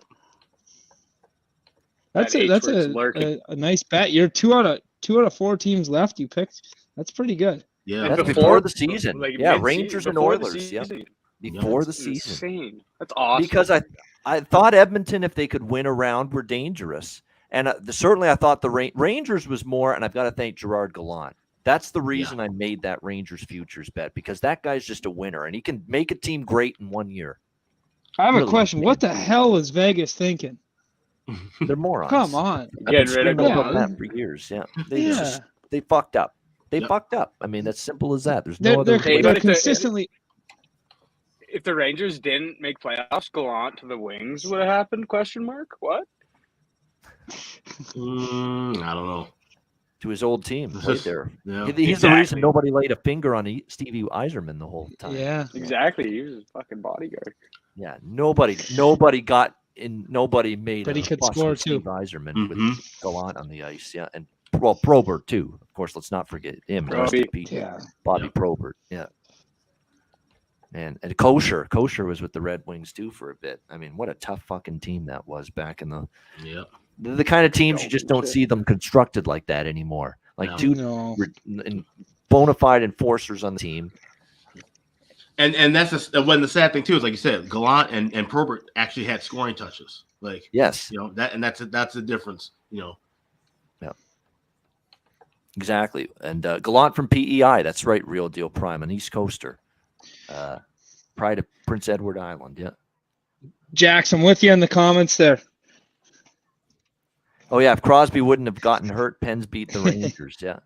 That That's H-word's lurking. a nice bet. You're two out of 4 teams left you picked. That's pretty good. Yeah. And That's before the season. Yeah, mid-season, Rangers and before the Oilers. Yeah, season. before the That's season. insane. That's awesome. Because I thought Edmonton, if they could win a round, were dangerous. And certainly I thought the Rangers was more, and I've got to thank Gerard Gallant. That's the reason I made that Rangers futures bet, because that guy's just a winner, and he can make a team great in 1 year. I have Really a question. What the hell is Vegas thinking? They're morons. Come on. I've been Getting rid of screaming about Gallant. that for years. Yeah, Yeah. they fucked up. They Yep. fucked up. I mean, that's simple as that. There's no They're, other. they're, Hey, they're but if they're- consistently. if the Rangers didn't make playoffs, Gallant to the Wings would have happened? Question mark. What? I don't know. To his old team right there. Yeah. He's the Exactly. reason nobody laid a finger on Stevie Eiserman the whole time. Yeah. Exactly. He was a fucking bodyguard. Yeah, nobody got in. Nobody made. But he could fuss score, with too. Steve Eiserman with Mhm. Gallant on the ice. Yeah, and Probert too. Of course, let's not forget him. Rest in peace. Yeah. Bobby Yeah. Probert. Yeah. And Kosher was with the Red Wings too for a bit. I mean, what a tough fucking team that was back in Yeah. the kind of teams you just don't Shit. see them constructed like that anymore. Like No. two No. bona fide enforcers on the team. And that's when the sad thing too is, like you said, Gallant and Probert actually had scoring touches. Like, Yes, you know, that's the difference. You know. exactly. And Gallant from PEI. That's right, Real Deal Prime, an East Coaster. Pride of Prince Edward Island. Yeah. Jax, I'm with you in the comments there. Oh yeah, if Crosby wouldn't have gotten hurt, Pens beat the Rangers. Yeah.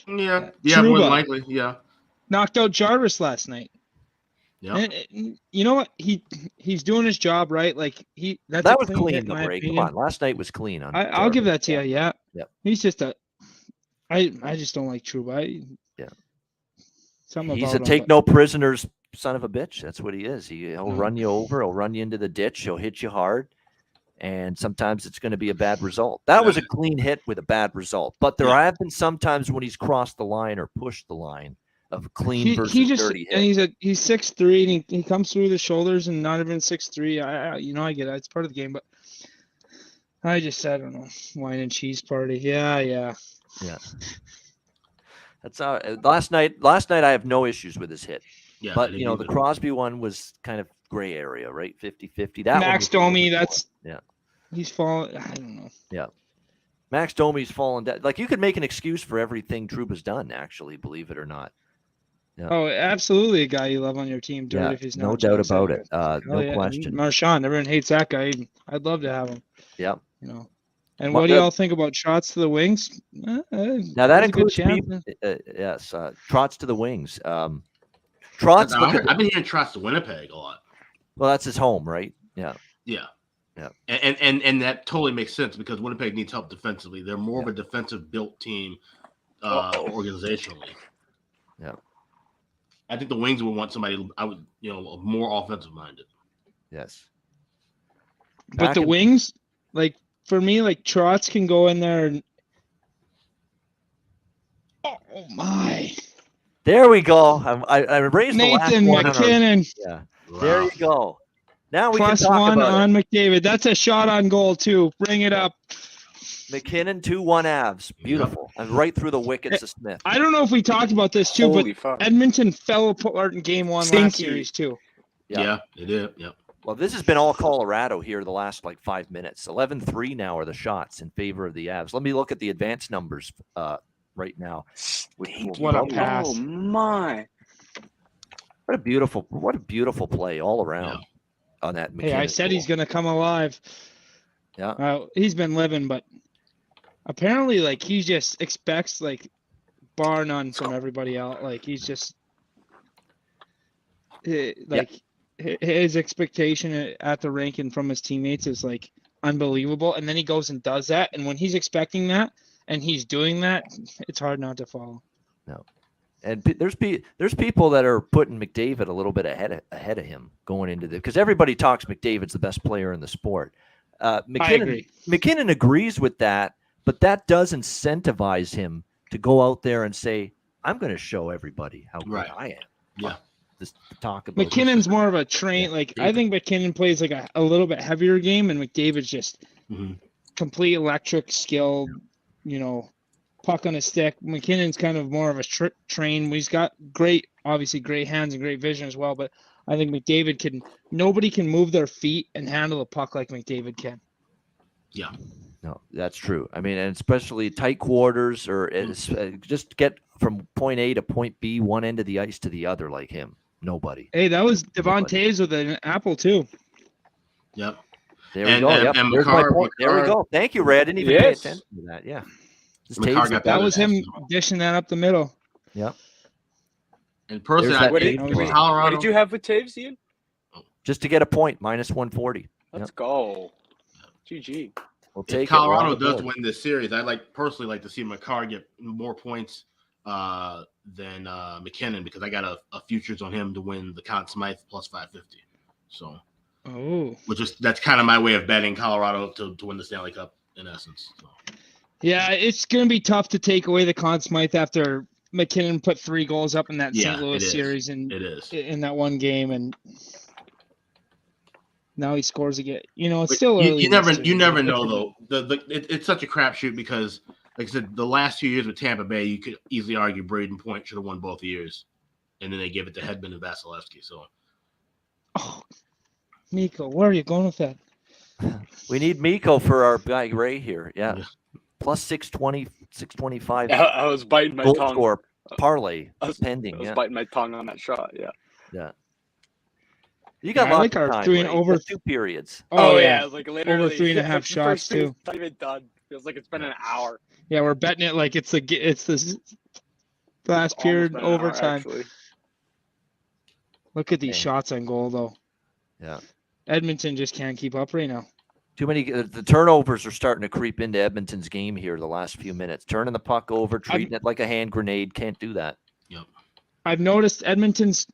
Yeah. Trouba. More than likely. Yeah. Knocked out Jarvis last night. Yeah. And you know what? He's doing his job right. Like that's That a was hit, clean, in though, my Ray. Come opinion. on. Last night was clean. I'll give that to you. Yeah. Yep. He's just I just don't like Trouba. Yeah. Something He's about a him, take but- no prisoners son of a bitch. That's what he is. He'll Mm. run you over. He'll run you into the ditch. He'll hit you hard. And sometimes it's going to be a bad result. That was a clean hit with a bad result. But there have been some times when he's crossed the line or pushed the line of clean versus he just dirty and hit. he's 6'3" and he comes through the shoulders and not even 6'3". I get it. It's part of the game, but I don't know. Wine and cheese party. Yeah. That's last night I have no issues with his hit. Yeah. But I you know, the didn't Crosby one was kind of gray area, right? 50-50. That Max one was Domi, more. that's Yeah. he's falling. I don't know. Max Domi's fallen down. Like, you could make an excuse for everything Trouba's done, actually, believe it or not. Oh, absolutely, a guy you love on your team. Dirty Yeah, if he's no not. doubt Jack about Sanford. it. Hell No yeah. question. Marchand, everyone hates that guy. I'd love to have him. Yeah. You know. And Well, what do y'all think about shots to the wings? Now that there's a good includes chance. people. Yes, trots to the wings. Trots. I've been hearing Trotz to Winnipeg a lot. Well, that's his home, right? Yeah. Yeah. Yeah. And that totally makes sense because Winnipeg needs help defensively. They're more of a defensive built team organizationally. Yeah. I think the Wings would want somebody more offensive minded. Yes. But Back the in- wings, like for me, like Trotz can go in there and oh my, There we go. I raised the last Nathan one on our- McKinnon Yeah. There you go. Now we plus can talk one about on McDavid. That's a shot on goal too. Bring it up. it. McKinnon 2-1 Avs. Beautiful. And right through the wickets of Smith. I don't know if we talked about this too, Holy but fuck. Edmonton fell apart in game one last Stinky. series too. Yeah. They did. Yeah. Well, this has been all Colorado here the last 5 minutes. 11-3 now are the shots in favor of the Avs. Let me look at the advanced numbers right now. What a pass. Oh my. What a beautiful play all around on that McKinnon. Hey, I said he's goal. gonna come alive. Yeah. He's been living, but apparently, he just expects bar none from everybody else. He's just his expectation at the rink and from his teammates is unbelievable. And then he goes and does that, and when he's expecting that and he's doing that, it's hard not to follow. And there's people that are putting McDavid a little bit ahead of him going into the, because everybody talks McDavid's the best player in the sport. McKinnon agrees with that, but that does incentivize him to go out there and say, "I'm going to show everybody how good I am." Yeah. Just talk about McKinnon's more of a train. I think McKinnon plays like a little bit heavier game, and McDavid's just complete electric skill. Puck on a stick. McKinnon's kind of more of a train. He's got obviously great hands and great vision as well. But I think nobody can move their feet and handle a puck like McDavid can. Yeah. No, that's true. I mean, and especially tight quarters or just get from point A to point B, one end of the ice to the other like him. Nobody. Hey, that was Devon Toews with an apple too. Yep. There we go. Yep. There's my point. There we go. Thank you, Ray. I didn't even pay attention to that. Yeah. That was him dishing that up the middle. Yep. And personally, what did you have with Taves, Ian? Just to get a point, -140. Let's go. GG. We'll take Colorado does win this series, I'd personally like to see McCarr get more points than McKinnon, because I got a futures on him to win the Conn Smythe plus 550. So, that's kind of my way of betting Colorado to win the Stanley Cup in essence. So. Yeah, it's going to be tough to take away the Conn Smythe after McKinnon put 3 goals up in that St. Louis series in that one game, and now he scores again. It's still early. You never know though. It's such a crapshoot because, like I said, the last 2 years with Tampa Bay, you could easily argue Braden Point should have won both years, and then they gave it to Hedman and Vasilevsky. So, Mikko, where are you going with that? We need Mikko for our guy Ray here. Yeah. Plus 620, 625. I was biting my tongue. Score parlay pending. I was biting my tongue on that shot. Yeah. Yeah. You got lots of time, doing over 2 periods. Oh yeah, like literally over 3.5 shots too. Not even done. Feels like it's been an hour. Yeah, we're betting it like it's the last period overtime. Look at these shots on goal though. Yeah. Edmonton just can't keep up right now. Too many. The turnovers are starting to creep into Edmonton's game here the last few minutes. Turning the puck over, treating it like a hand grenade. Can't do that. Yep. I've noticed Edmonton's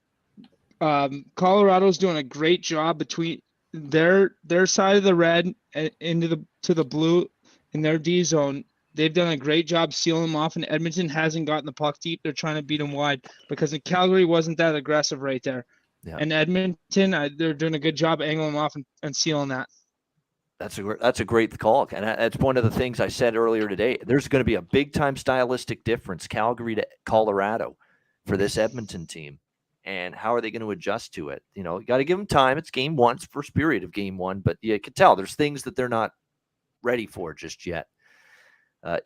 Colorado's doing a great job between their side of the red and to the blue in their D zone. They've done a great job sealing them off, and Edmonton hasn't gotten the puck deep. They're trying to beat them wide because Calgary wasn't that aggressive right there. Yeah. And Edmonton, they're doing a good job angling them off and sealing that. That's a great call, and that's one of the things I said earlier today. There's going to be a big-time stylistic difference, Calgary to Colorado, for this Edmonton team, and how are they going to adjust to it? You got to give them time. It's game 1, it's first period of game 1, but you can tell there's things that they're not ready for just yet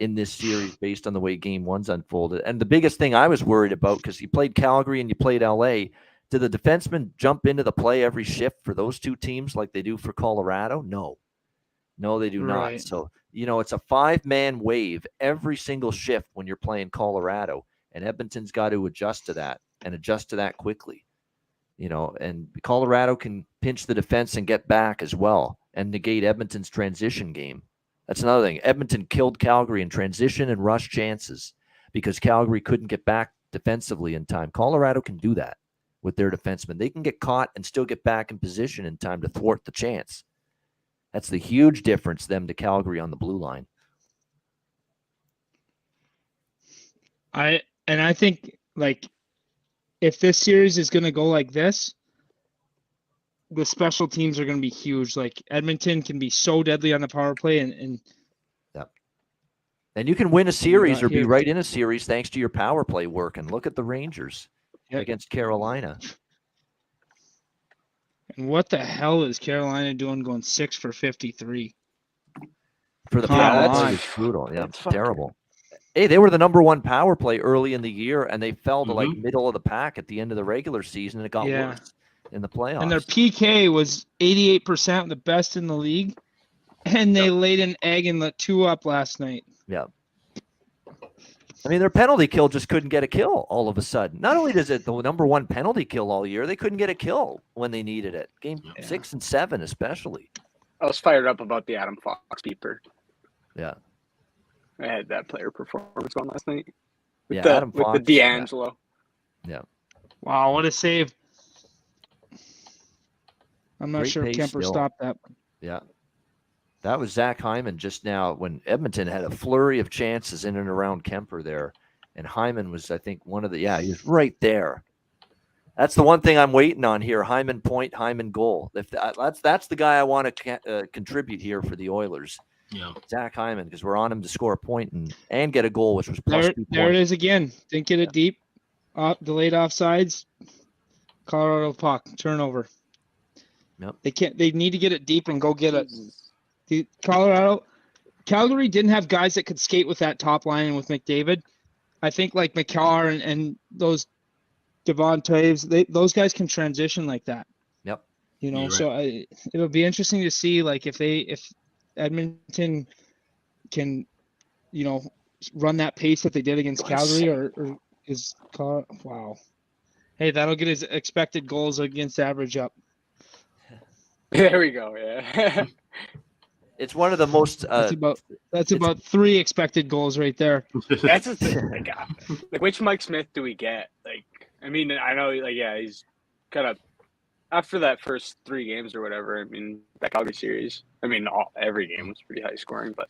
in this series based on the way game 1's unfolded. And the biggest thing I was worried about, because you played Calgary and you played LA, did the defensemen jump into the play every shift for those 2 teams like they do for Colorado? No, they do not. So, it's a 5-man wave every single shift when you're playing Colorado, and Edmonton's got to adjust to that and adjust to that quickly. And Colorado can pinch the defense and get back as well and negate Edmonton's transition game. That's another thing. Edmonton killed Calgary in transition and rush chances because Calgary couldn't get back defensively in time. Colorado can do that with their defensemen. They can get caught and still get back in position in time to thwart the chance. That's the huge difference, them to Calgary on the blue line. I think, if this series is going to go like this, the special teams are going to be huge. Edmonton can be so deadly on the power play, and you can win a series or be right in a series thanks to your power play work. And look at the Rangers against Carolina. And what the hell is Carolina doing going 6 for 53? For the power play, it's brutal. Yeah, it's terrible. Hey, they were the number 1 power play early in the year, and they fell to middle of the pack at the end of the regular season, and it got worse in the playoffs. And their PK was 88%, the best in the league, and they laid an egg and let 2 up last night. Yeah. I mean, their penalty kill just couldn't get a kill all of a sudden. Not only is it the number 1 penalty kill all year, they couldn't get a kill when they needed it. Game 6 and 7 especially. I was fired up about the Adam Fox beeper. Yeah. I had that player performance on last night. Adam Fox, with the D'Angelo. Yeah. Wow, what a save. I'm not Great sure if pace Kemper still. stopped that. Yeah. That was Zach Hyman just now when Edmonton had a flurry of chances in and around Kemper there. And Hyman was, I think, one of the, he was right there. That's the one thing I'm waiting on here. Hyman point, Hyman goal. If that's the guy I want to contribute here for the Oilers. Yeah. Zach Hyman, because we're on him to score a point and get a goal, which was plus 2 points. There it is again. Didn't get it deep. Delayed offsides. Colorado puck. Turnover. Yep. They need to get it deep and go get it. Calgary didn't have guys that could skate with that top line and with McDavid. I think like McCarr and those Devon Toews, those guys can transition like that. Yep. You know, Right. so it'll be interesting to see like if Edmonton can, you know, run that pace that they did against Calgary or is wow. Hey, that'll get his expected goals against average up. There we go. Yeah. It's one of the most. That's about 3 expected goals right there. That's the thing. Like, which Mike Smith do we get? Like, I mean, I know, like, yeah, he's kind of after that first 3 games or whatever. I mean, that Calgary series. I mean, every game was pretty high scoring, but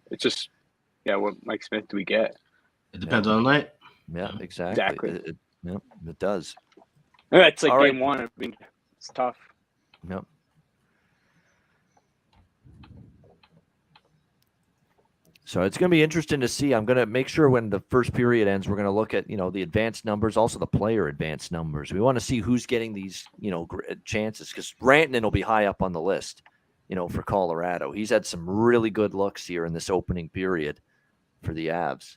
it's just, what Mike Smith do we get? It depends on the night. Yeah, exactly. It does. That's like All game right. 1. I mean, it's tough. Yep. So it's going to be interesting to see. I'm going to make sure when the first period ends, we're going to look at, the advanced numbers, also the player advanced numbers. We want to see who's getting these, chances because Rantanen will be high up on the list, for Colorado. He's had some really good looks here in this opening period for the Avs.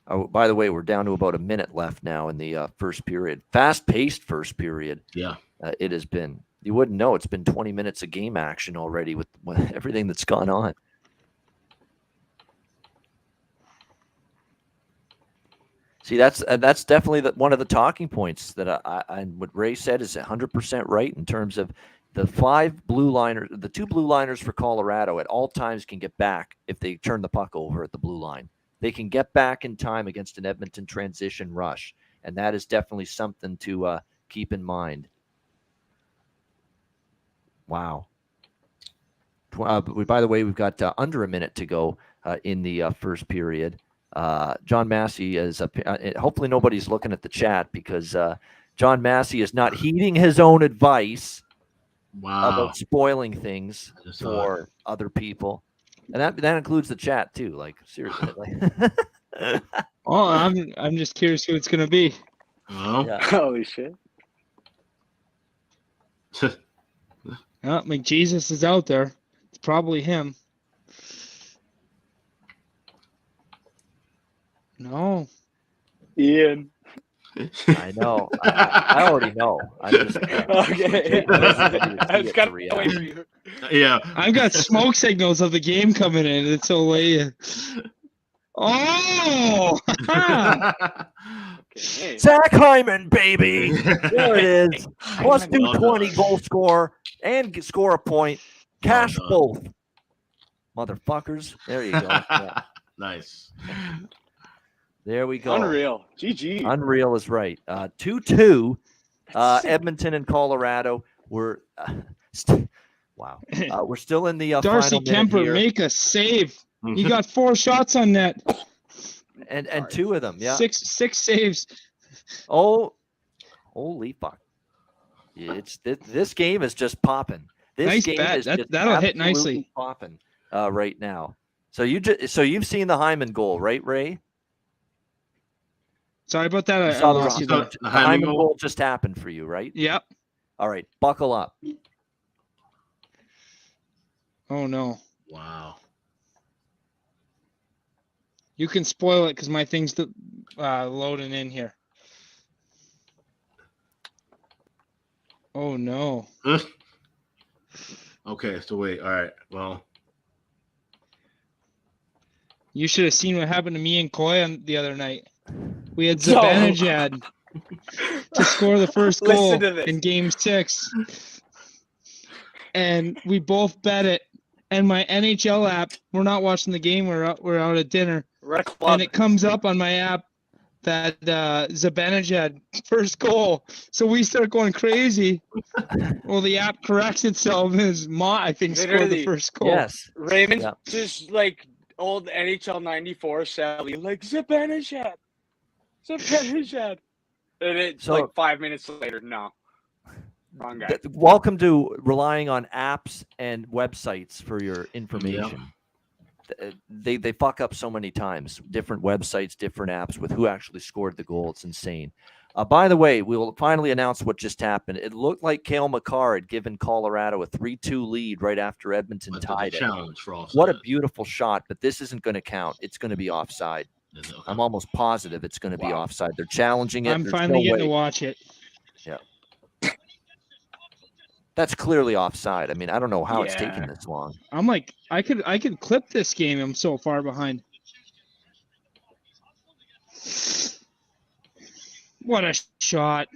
Oh, by the way, we're down to about a minute left now in the first period. Fast-paced first period. Yeah. It has been. You wouldn't know. It's been 20 minutes of game action already with everything that's gone on. See, that's definitely one of the talking points that I what Ray said is 100% right in terms of the 5 blue liners, the 2 blue liners for Colorado at all times can get back if they turn the puck over at the blue line. They can get back in time against an Edmonton transition rush, and that is definitely something to keep in mind. Wow. By the way, we've got under a minute to go in the first period. John Massey is hopefully nobody's looking at the chat because John Massey is not heeding his own advice about spoiling things for other people, and that includes the chat too. Like seriously, Oh, I'm just curious who it's gonna be. Oh. Yeah. Holy shit. McJesus is out there. It's probably him. No. Ian. I know. I already know. I'm just Okay. I was kind of waiting for you. Yeah. I've got smoke signals of the game coming in. It's so late. Oh! Okay. Zach Hyman, baby. There it is. Plus 220 goal score and score a point. Cash both. Motherfuckers. There you go. Yeah. Nice. There we go. Unreal. GG. Unreal is right. 2-2. Edmonton and Colorado. We're wow. We're still in the Darcy final minute Kemper, here. make a save. He got 4 shots on net. And 2 of them, yeah. Six saves. Oh, holy fuck! It's this game is just popping. This Nice game bet. is just That'll hit absolutely nicely. popping right now. So you've seen the Hyman goal, right, Ray? Sorry about that. You I saw lost you there. the Hyman goal just happened for you, right? Yep. All right, buckle up. Oh no. Wow. You can spoil it because my thing's loading in here. Oh no. Okay, so wait. All right. Well. You should have seen what happened to me and Koy the other night. We had Zibanejad to score the first goal in Game 6, and we both bet it. And my NHL app, we're not watching the game. We're out at dinner, We're at a club. and it comes up on my app Zibanejad first goal. So we start going crazy. Well, the app corrects itself and I think scored the Literally, first goal. Yes. Raymond Yeah. just like old NHL 94 Sally, like Zibanejad. And it's So- like 5 minutes later, no. Wrong guy. Welcome to relying on apps and websites for your information. They fuck up so many times. Different websites, different apps with who actually scored the goal. It's insane. By the way, we will finally announce what just happened. It looked like Cale Makar had given Colorado a 3-2 lead right after Edmonton But tied it. challenge for offside. What a beautiful shot, but this isn't going to count. It's going to be offside. Okay. I'm almost positive it's going to be Wow. offside. They're challenging it. I'm There's finally no getting way. to watch it. That's clearly offside. I mean, I don't know how it's Yeah. taking this long. I'm like, I could clip this game. I'm so far behind. What a shot.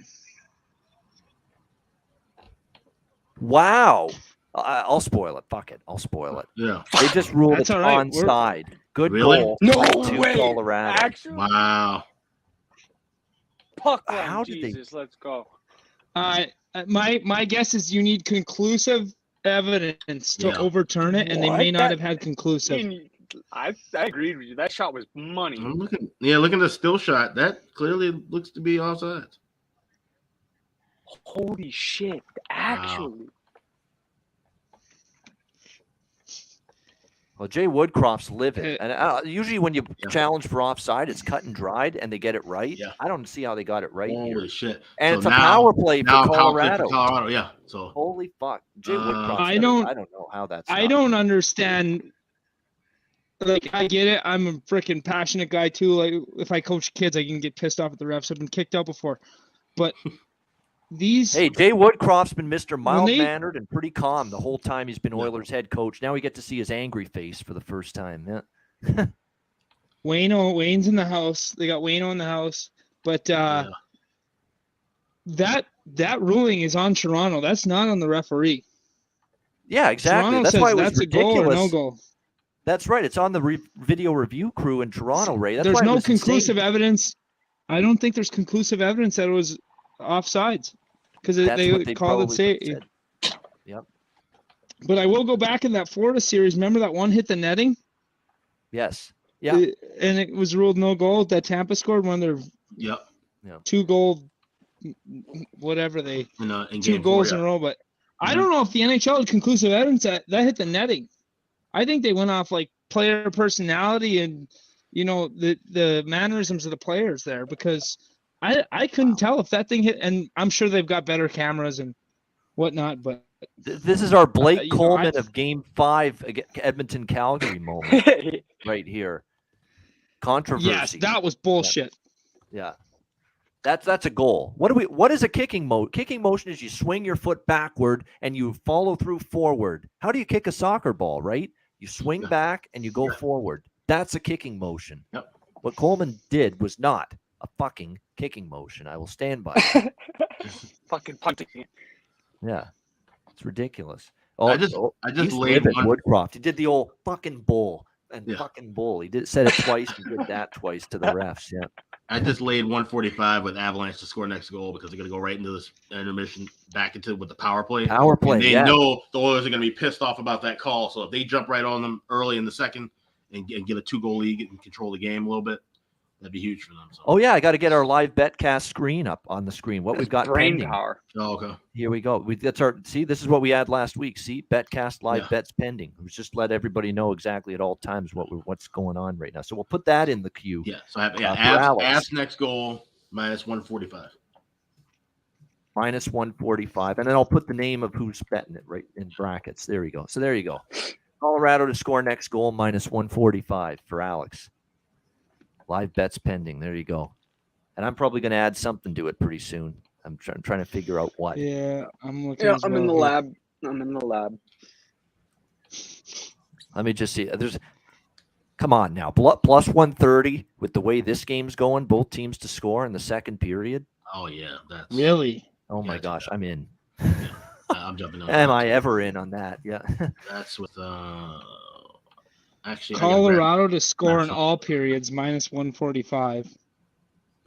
Wow. I'll spoil it. Fuck it. I'll spoil it. Yeah. They just ruled That's it's all right. We're- onside. Good Really? goal. No 3-2 way. Colorado. Actually, Wow. puck How line, did they- Jesus, let's go. My guess is you need conclusive evidence to Yeah. overturn it, and they may What? not have had conclusive. I agreed with you. That shot was money. I'm looking. Yeah, looking at the still shot. That clearly looks to be offside. Holy shit! Actually, Well, Jay Woodcroft's livid. And usually when you Yeah. challenge for offside, it's cut and dried and they get it right. Yeah. I don't see how they got it right Holy here. shit! And So it's a now- power play for Now power play Colorado. for Colorado. Yeah. So Holy fuck. Jay Uh, Woodcroft. I don't know how that's I not. don't understand. Like, I get it. I'm a freaking passionate guy too. Like, if I coach kids, I can get pissed off at the refs. I've been kicked out before, but these. Hey, Jay Woodcroft's been Mr. When Mild they- mannered and pretty calm the whole time he's been Yeah. Oilers head coach. Now we get to see his angry face for the first time. Yeah. Wayne's in the house. They got Wayno in the house, but yeah. that ruling is on Toronto. That's not on the referee. Yeah, exactly. Toronto That's says why it was that's ridiculous. a goal or no goal. That's right. It's on the video review crew in Toronto, Ray. That's There's why it no was conclusive insane. evidence. I don't think there's conclusive evidence that it was offsides because That's they what they called it probably say. said. Yep. But I will go back in that Florida series. Remember that one hit the netting? Yes. Yeah. And it was ruled no goal. That Tampa scored one of their Yep. 2-goal, whatever they In 2 game goals 4, in a row. But I Mhm. don't know if the NHL had conclusive evidence that hit the netting. I think they went off like player personality and the mannerisms of the players there, because I couldn't tell if that thing hit. And I'm sure they've got better cameras and whatnot, but This is our Blake you know, Coleman of Game 5 Edmonton Calgary moment right here. Controversy. yes, that was bullshit. Yeah. That's a goal. What is a kicking motion? Kicking motion is you swing your foot backward and you follow through forward. How do you kick a soccer ball, right? You swing back and you go forward. That's a kicking motion. Yep. What Coleman did was not a fucking kicking motion. I will stand by it. fucking punting. Yeah. It's ridiculous. Oh, I just he's laid livid, one. Woodcroft. He did the old fucking bull and Yeah. fucking bull. He said it twice. He did that twice to the refs. Yeah. I just laid 145 with Avalanche to score next goal because they're going to go right into this intermission back into with the power play. Power play. And they Yeah. know the Oilers are going to be pissed off about that call. So if they jump right on them early in the second and get a 2-goal lead and control the game a little bit, that'd be huge for them. So. Oh yeah, I got to get our live betcast screen up on the screen. What we've got brain pending. power. Oh, okay. Here we go. That's our see. This is what we had last week. See, betcast live Yeah. bets pending. We just let everybody know exactly at all times what's going on right now. So we'll put that in the queue. Yeah. So I have for Avs Alex. next goal minus 145. Minus 145, and then I'll put the name of who's betting it right in brackets. There you go. So there you go. Colorado to score next goal minus 145 for Alex. Live bets pending. There you go. And I'm probably going to add something to it pretty soon. I'm trying to figure out what. Yeah, I'm looking. Yeah, as I'm well in the here. lab. I'm in the lab. Let me just see. Come on now. Plus 130 with the way this game's going. Both teams to score in the second period. Oh, yeah. That's Really? Oh my Yeah, gosh, I'm in. I'm jumping on. Am I ever in on that? Yeah. That's with actually I gotta grab- Colorado to score in That's- all periods minus 145.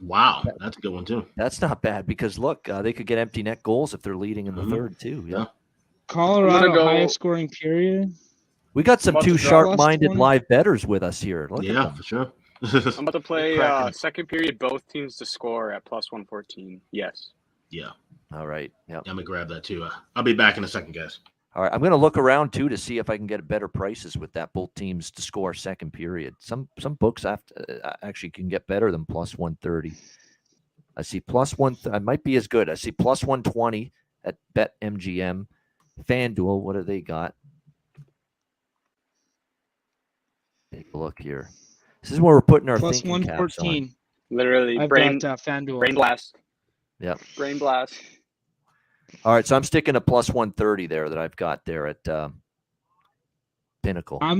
Wow, that's a good one too. That's not bad because look, they could get empty net goals if they're leading in the third too. Yeah. Colorado go- highest scoring period. We got some About two to drop sharp-minded +20. live bettors with us here. Look at Yeah, them. for sure. I'm about to play Cracking. second period, both teams to score at +114. Yes. Yeah, All right. Yeah. I'm gonna grab that too. I'll be back in a second, guys. All right. I'm going to look around too to see if I can get better prices with that. Both teams to score second period. Some books actually can get better than +130. I see +1. I might be as good. I see +120 at BetMGM. FanDuel. What do they got? Take a look here. This is where we're putting our Plus thinking caps on. 114. Literally, I've brain got FanDuel. blast. Yep. Brain blast. All right, so I'm sticking to +130 there that I've got there at Pinnacle. I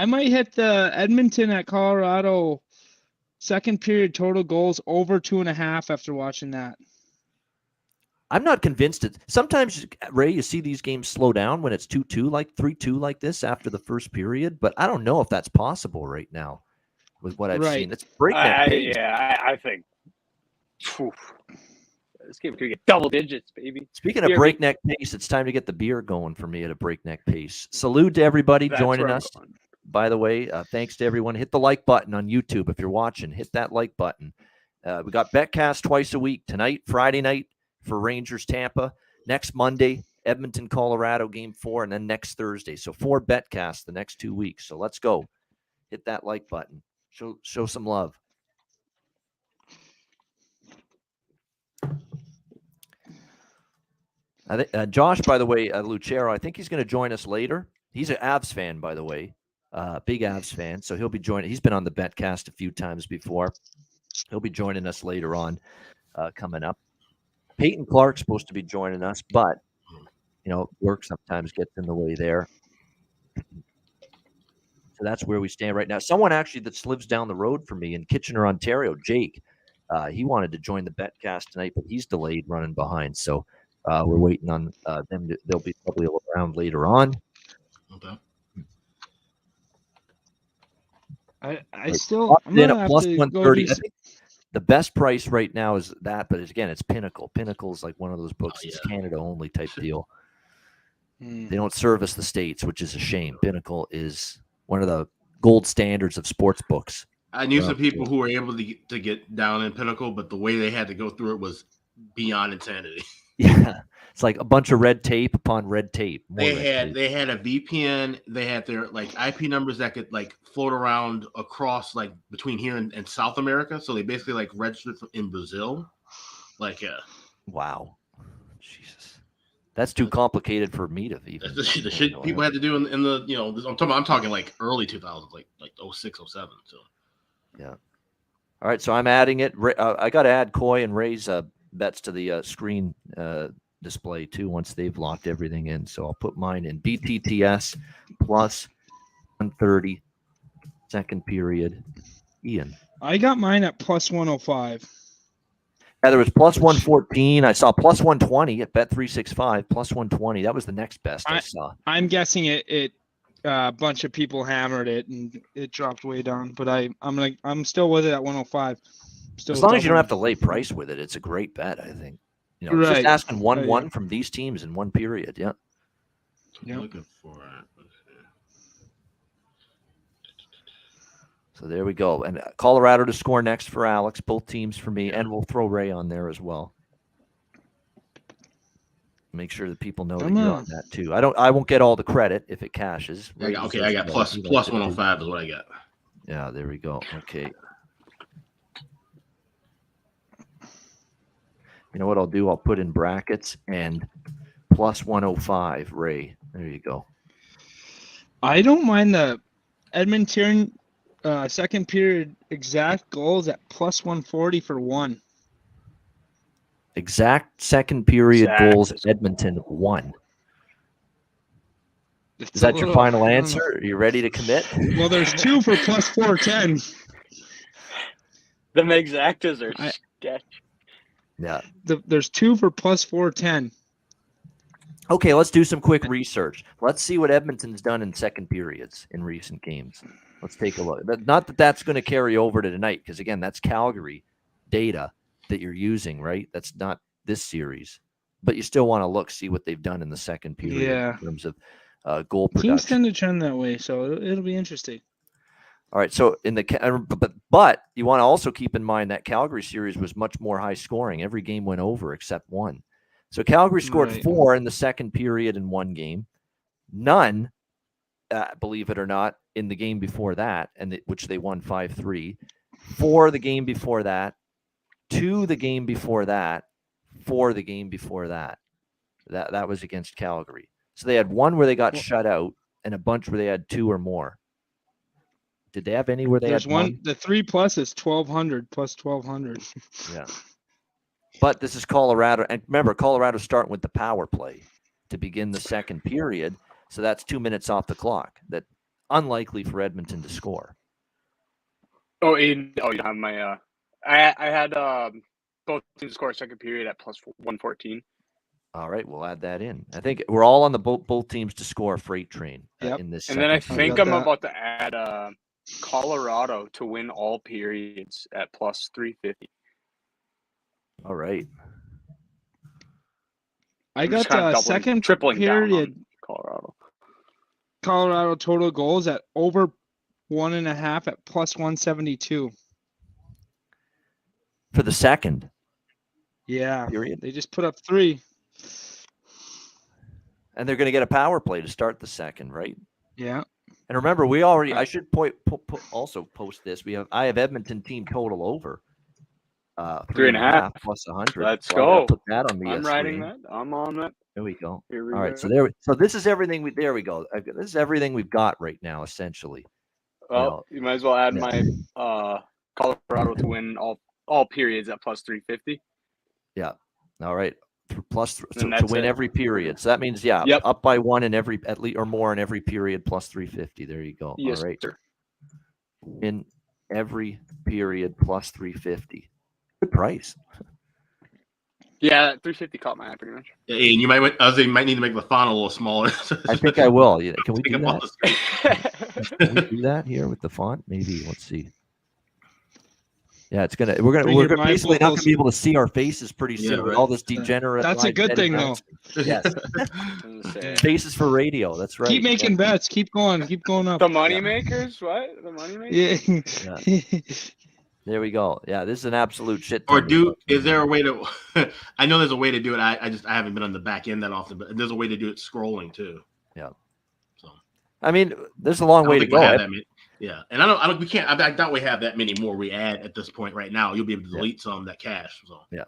might hit the Edmonton at Colorado second period total goals over 2.5 after watching that. I'm not convinced. Sometimes, Ray, you see these games slow down when it's 2-2, like 3-2 like this after the first period, but I don't know if that's possible right now with what I've seen. It's breakneck pace. I think. Phew. This game could get double digits, baby. Speaking of breakneck pace, it's time to get the beer going for me at a breakneck pace. Salute to everybody joining us. By the way, thanks to everyone. Hit the like button on YouTube if you're watching. Hit that like button. We got Betcast twice a week. Tonight, Friday night for Rangers Tampa. Next Monday, Edmonton, Colorado, Game 4, and then next Thursday. So 4 Betcasts the next 2 weeks. So let's go. Hit that like button. Show some love. I think Josh, by the way, Lucero, I think he's going to join us later. He's an Avs fan, by the way, big Avs fan. So he'll be joining. He's been on the Betcast a few times before. He'll be joining us later on, coming up. Peyton Clark's supposed to be joining us, but work sometimes gets in the way there. So that's where we stand right now. Someone actually that lives down the road from me in Kitchener, Ontario, Jake. He wanted to join the Betcast tonight, but he's delayed running behind. So. We're waiting on them. They'll be probably around later on. Okay. I still I'm then gonna at have plus to 130. go I think the best price right now is that, but again, it's Pinnacle. Pinnacle is like one of those books. It's Canada only type deal. They don't service the States, which is a shame. Pinnacle is one of the gold standards of sports books. I knew some people who were able to get down in Pinnacle, but the way they had to go through it was beyond insanity. Yeah, it's like a bunch of red tape upon red tape. They had a VPN. They had their IP numbers that could float around across between here and South America. So they basically registered in Brazil. Wow, Jesus, that's too complicated for me to even. The shit people had to do in the I'm talking early 2000s, like 06, 07. So yeah. All right, so I'm adding it. I got to add Coy and Ray's bets to the screen display too once they've locked everything in. So I'll put mine in BTTS plus 130 second period. Ian, I got mine at plus 105. Yeah, there was plus 114. I saw plus 120 at Bet365. Plus 120. That was the next best I saw. I'm guessing it a bunch of people hammered it and it dropped way down. But I'm still with it at 105. As long as you don't have to lay price with it, it's a great bet, I think. Right. Just asking 1-1 from these teams in one period. Yeah. Looking for it. So there we go. And Colorado to score next for Alex, both teams for me, and we'll throw Ray on there as well. Make sure that people know that you're on that too. I won't get all the credit if it cashes. I got plus 105 is what I got. Yeah, there we go. Okay. You know what I'll do? I'll put in brackets and plus 105, Ray. There you go. I don't mind the Edmonton second period exact goals at plus 140 for one. Exact second period goals, Edmonton 1. Is that your final answer? Are you ready to commit? Well, there's 2 for plus 410. The exactas are sketch. Yeah. There's 2 for plus 410. Okay, let's do some quick research. Let's see what Edmonton's done in second periods in recent games. Let's take a look. Not that that's going to carry over to tonight, because, again, that's Calgary data that you're using, right? That's not this series, but you still want to see what they've done in the second period Yeah. in terms of goal Teams production. tend to trend that way, so it'll be interesting. All right, so in the but you want to also keep in mind that Calgary series was much more high scoring. Every game went over except one. So Calgary scored Right. 4 in the second period in one game, none, believe it or not, in the game before that, which they won 5-3. 4 the game before that, 2 the game before that, 4 the game before that. That was against Calgary. So they had one where they got shut out, and a bunch where they had 2 or more. Did they have any where they There's had one. The 3+ is 1,200 plus 1,200. Yeah. But this is Colorado. And remember, Colorado's starting with the power play to begin the second period. So that's 2 minutes off the clock. That unlikely for Edmonton to score. Oh, you have my I had both teams score second period at plus 114. All right, we'll add that in. I think we're all on the both teams to score a freight train in this. And then I second think period. I'm about to add Colorado to win all periods at plus 350. All right. I I'm just got kinda second tripling down period on Colorado. Colorado total goals at over 1.5 at plus 172. For the second Yeah, period. they just put up 3. And they're going to get a power play to start the second, right? Yeah. And remember, we already. I should also post this. I have Edmonton team total over 3.5 plus 100. Let's So I gotta go. put that on the I'm riding screen. that. I'm on that. There we go. Here we All right. go. So this is everything. There we go. This is everything we've got right now, essentially. Well, you might as well add yeah. my Colorado to win all periods at plus 350. Yeah. All right. Plus And to win every period. So that means up by 1 in every at least or more in every period plus 350. There you go. Yes, all right. sir. In every period plus 350. Good price. Yeah, 350 caught my eye pretty much. Yeah, and you might need to make the font a little smaller. I think I will. Yeah, can we do Take that? Can we do that here with the font? Maybe. Let's see. Yeah, we're basically not gonna be able to see our faces pretty soon with all this degenerate. That's a good thing, though. Yes. Faces for radio. That's right. Keep making bets. Keep going up. The money makers? What? The money makers? Yeah. There we go. Yeah, this is an absolute shit. Or is there a way to? I know there's a way to do it. I haven't been on the back end that often, but there's a way to do it scrolling too. Yeah. So, I mean, there's a long way to go. Yeah, and we can't. I doubt we have that many more we add at this point right now. You'll be able to delete some that cache. So yeah.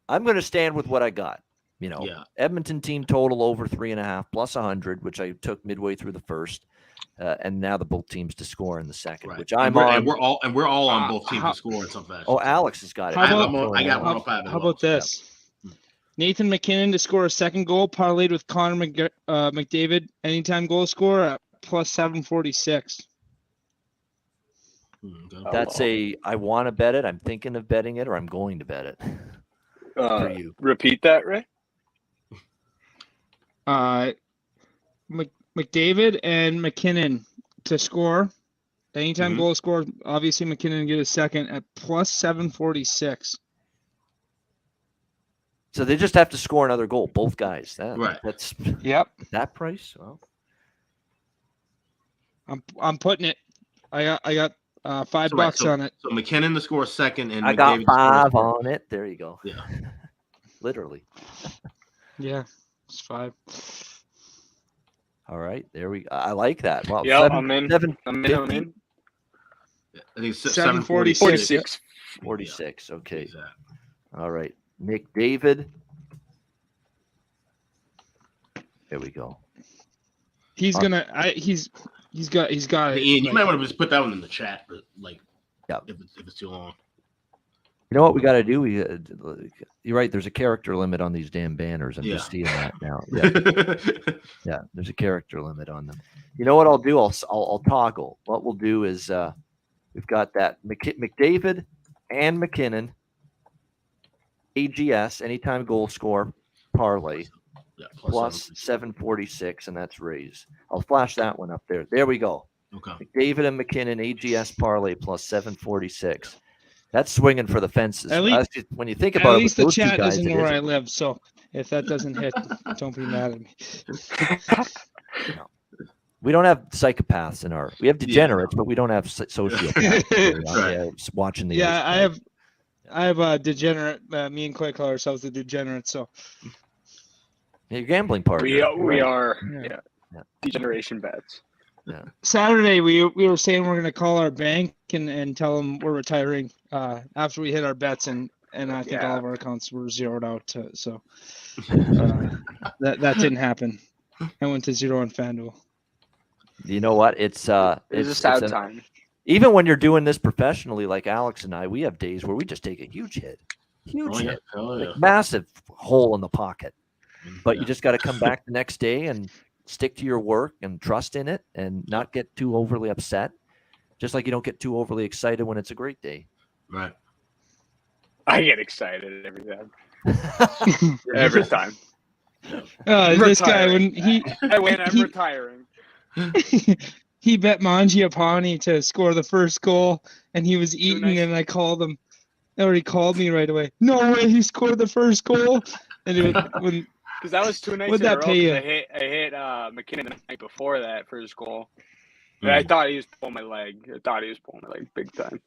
I'm going to stand with what I got. Edmonton team total over 3.5 plus 100, which I took midway through the first, and now the both teams to score in the second, which I'm on. And we're all on both teams to score in some fashion. Oh, Alex has got it. I got 105. How about this? Yeah. Nathan McKinnon to score a second goal, parlayed with Connor McDavid, anytime goal scorer at plus 746. That's I want to bet it. I'm thinking of betting it, or I'm going to bet it. For you. Repeat that, Ray. McDavid and McKinnon to score. Anytime goal score, obviously McKinnon get a second at plus 746. So they just have to score another goal, both guys. Right. That's that price. Well, I'm putting it. I got $5 on it. So McKinnon to score second, and I got $5 on it. There you go. Yeah, literally. Yeah, it's 5. All right, there we go. I like that. Well, yeah, I'm in. I'm in. I think 746. 46. Okay. Exactly. All right, McDavid. There we go. He's gonna. He's got it. Ian, you might want to just put that one in the chat, but if it's too long. You know what we got to do? You're right. There's a character limit on these damn banners. I'm just seeing that now. Yeah, yeah. There's a character limit on them. You know what I'll do? I'll toggle. What we'll do is we've got that McDavid and McKinnon, AGS anytime goal score parlay. Yeah, plus 746, and that's raised. I'll flash that one up there. There we go. Okay. McDavid and McKinnon AGS parlay plus 746. That's swinging for the fences. At least- When you think At about least it, the with those two chat guys, doesn't it know where I isn't. live, so if that doesn't hit, don't be mad at me. We don't have psychopaths in our. We have degenerates, but we don't have sociopaths. Right. Watching the. Yeah, Ice Guys. I have a degenerate. Me and Clay call ourselves the degenerates. So Your gambling partner. We are Yeah. degeneration bets. Saturday we were saying we're gonna call our bank and tell them we're retiring after we hit our bets, and I think all of our accounts were zeroed out. So that didn't happen. I went to zero on FanDuel. You know what? It's It was a sad time. even when you're doing this professionally, like Alex and I, we have days where we just take a huge hit, hit. Like massive hole in the pocket. But you just got to come back the next day and stick to your work and trust in it and not get too overly upset. Just like you don't get too overly excited when it's a great day. Right. I get excited every time. Every time. This guy when I win, I'm retiring. he bet Mangiapane to score the first goal, and he was eating, nice. and I called him. Or he called me right away. No way, he scored the first goal. And when Because that was 2 nights What'd in a that row. pay 'Cause you? I hit McKinnon the night before that for his goal. And I thought he was pulling my leg. Big time.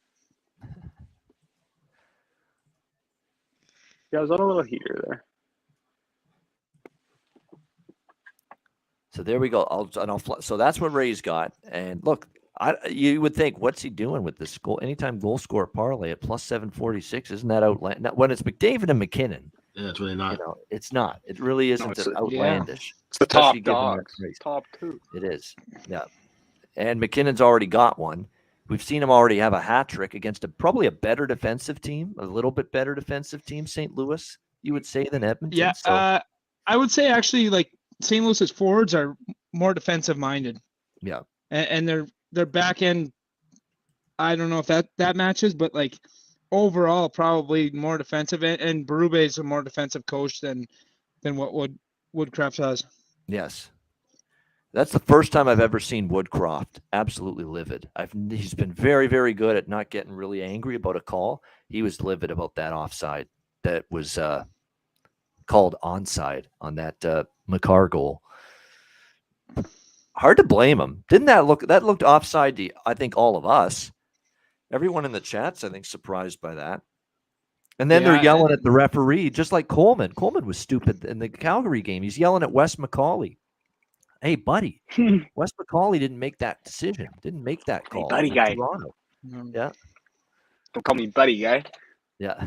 Yeah, I was on a little heater there. So there we go. So that's what Ray's got. And look, you would think, what's he doing with this goal? Anytime goal score parlay at plus 746, isn't that outlandish? When it's McDavid and McKinnon, Yeah, it's really not. it's not. It really isn't it's outlandish. It's the top Especially given that dogs. race. Top two. It is. Yeah. And McKinnon's already got one. We've seen him already have a hat trick against probably a better defensive team, a little bit better defensive team, St. Louis, you would say, than Edmonton. yeah, So, I would say actually like St. Louis's forwards are more defensive minded. yeah. And their back end, I don't know if that matches, but like overall probably more defensive, and Berube is a more defensive coach than what Woodcraft has. Yes. That's the first time I've ever seen Woodcroft absolutely livid. He's been very, very good at not getting really angry about a call. He was livid about that offside that was called onside on that McCarr goal. Hard to blame him. That looked offside to, I think, all of us. Everyone in the chat's, I think, surprised by that. And then they're yelling at the referee, just like Coleman. Coleman was stupid in the Calgary game. He's yelling at Wes McCauley. Hey, buddy, Wes McCauley didn't make that decision. Didn't make that call. Hey, buddy guy. Toronto. Yeah. Don't call me buddy guy. Yeah.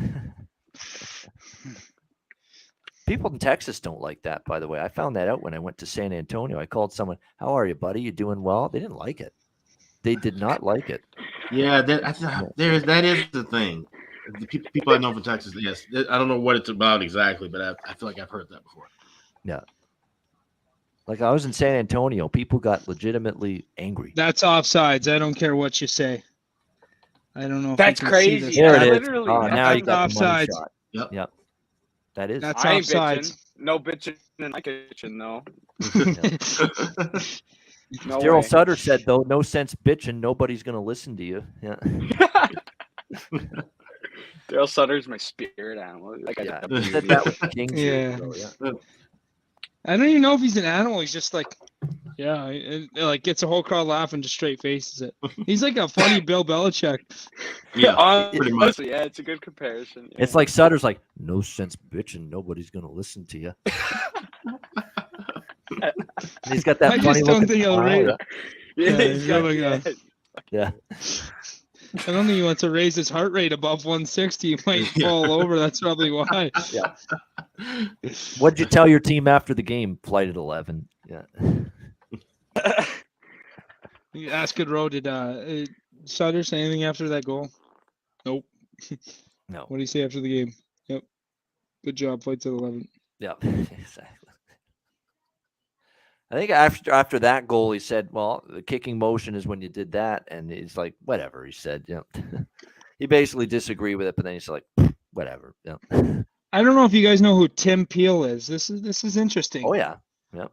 People in Texas don't like that, by the way. I found that out when I went to San Antonio. I called someone, "How are you, buddy? You doing well?" They didn't like it. They did not like it. Yeah, that is the thing. The people I know from Texas, yes. I don't know what it's about exactly, but I feel like I've heard that before. Yeah. Like I was in San Antonio, people got legitimately angry. That's offsides. I don't care what you say. I don't know if That's you can see crazy. this. There it is. Literally, Oh, now you got the money offsides. shot. Yep. That is. That's I ain't offsides. bitching. No bitching in my kitchen, though. No Daryl way. Sutter said, though, no sense bitching. Nobody's going to listen to you. Yeah. Daryl Sutter's my spirit animal. Like Yeah. He said that with the Kings. Yeah. So, I don't even know if he's an animal. He's just like, yeah, it like gets a whole crowd laughing, just straight faces it. He's like a funny Bill Belichick. Yeah, pretty much. Honestly, yeah, it's a good comparison. Yeah. It's like Sutter's like, no sense bitching. Nobody's going to listen to you. And he's got that I funny just don't looking think he'll smile. rate it. yeah, Yeah, he's he's got- really yeah. good. Yeah. I don't think he wants to raise his heart rate above 160. He might fall over. That's probably why. Yeah. What'd you tell your team after the game? Flight at 11. Yeah. Asked Row, did Sutter say anything after that goal? Nope. No. What do you say after the game? Yep. Good job. Flights at 11. Yeah. Exactly. I think after that goal, he said, well, the kicking motion is when you did that. And he's like, whatever. He said, yeah. He basically disagreed with it, but then he's like, whatever. Yeah. I don't know if you guys know who Tim Peel is. This is interesting. Oh, yeah. Yep.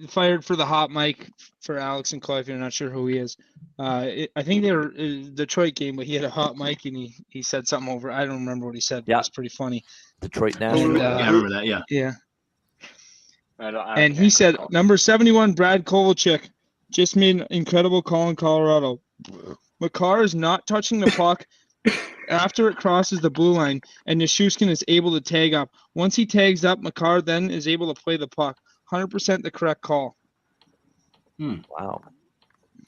Fired for the hot mic for Alex and Clay, if you're not sure who he is. I think they were Detroit game, but he had a hot mic and he said something over. I don't remember what he said, but it was pretty funny. Detroit And, National. Yeah, I remember that. Yeah. Yeah. And He said, number 71, Brad Kovalchuk, just made an incredible call in Colorado. Makar is not touching the puck after it crosses the blue line, and Nichushkin is able to tag up. Once he tags up, Makar then is able to play the puck. 100% the correct call. Wow.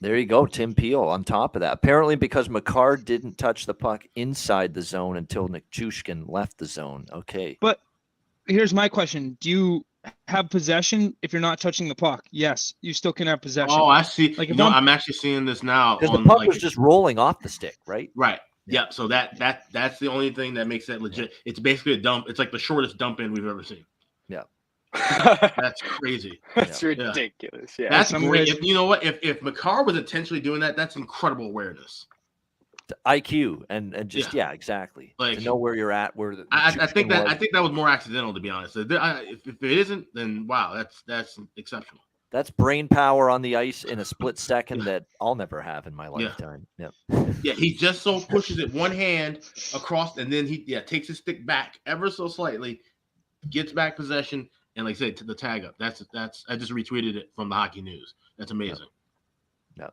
There you go, Tim Peel on top of that. Apparently because Makar didn't touch the puck inside the zone until Nichushkin left the zone. Okay. But here's my question. Do you have possession if you're not touching the puck? Yes, you still can have possession. Oh, I see. Like, You if know, I'm- I'm actually seeing this now. Because the on, puck like, was just rolling off the stick, right? right. Yep. So that's the only thing that makes that legit. It's basically a dump. It's like the shortest dump in we've ever seen. That's crazy. That's Yeah. ridiculous. Yeah. That's some great. guys- You know what? If Makar was intentionally doing that, that's incredible awareness. IQ and just exactly. Like, to know where you're at, where the I think Nichushkin was. that was more accidental, to be honest. If it isn't, then wow, that's exceptional. That's brain power on the ice in a split second that I'll never have in my lifetime. Yeah. Yeah, he just so pushes it one hand across, and then he takes his stick back ever so slightly, gets back possession, and like I said, to the tag up. That's I just retweeted it from the Hockey News. That's amazing. Yeah.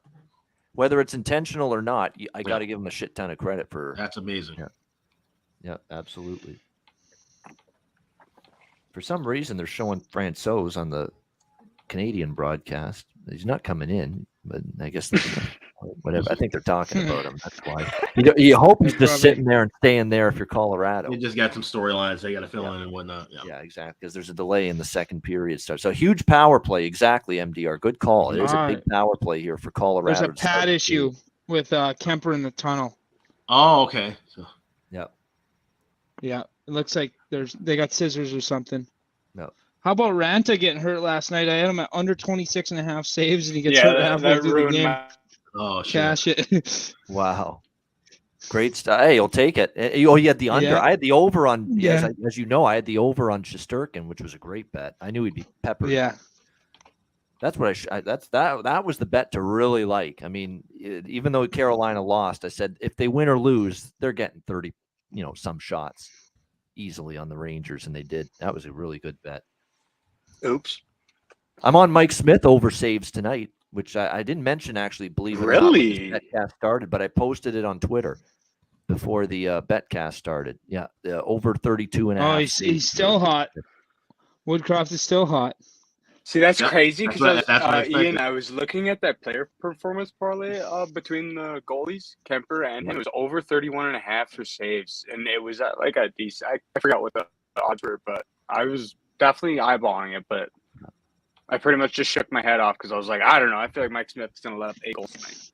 Whether it's intentional or not, I got to give him a shit ton of credit for. That's amazing. Yeah, absolutely. For some reason, they're showing Francouz on the Canadian broadcast. He's not coming in, but I guess that's whatever. I think they're talking about him. That's why. You hope he's just sitting there and staying there if you're Colorado. They just got some storylines they got to fill in and whatnot. Yeah, exactly. Because there's a delay in the second period start. So huge power play. Exactly, MDR. Good call. It is a big power play here for Colorado. There's a pad issue with Kemper in the tunnel. Oh, okay. So, Yeah, it looks like they got scissors or something. No. How about Ranta getting hurt last night? I had him at under 26.5 saves, and he gets Yeah, hurt halfway that through the ruined game. oh shit. Cash it. Wow. Great stuff. Hey, you'll take it. Oh, you had the under. Yeah. I had the over on. Yeah. As you know, I had the over on Shesterkin, which was a great bet. I knew he'd be peppered. Yeah. That's what that was the bet to really like. I mean, even though Carolina lost, I said if they win or lose, they're getting 30, some shots easily on the Rangers, and they did. That was a really good bet. Oops. I'm on Mike Smith over saves tonight, which I didn't mention actually. Believe it or not, when Really? this Betcast started, but I posted it on Twitter before the Betcast started. Yeah, over 32 and a half. Oh, he's still hot. Woodcroft is still hot. See, that's Yep. crazy That's what because I expected. Ian, I was looking at that player performance parlay between the goalies, Kemper and him. It was over 31.5 for saves, and it was at like a decent. I forgot what the odds were, but I was definitely eyeballing it. But I pretty much just shook my head off because I was like, I don't know. I feel like Mike Smith's gonna let up 8 goals tonight.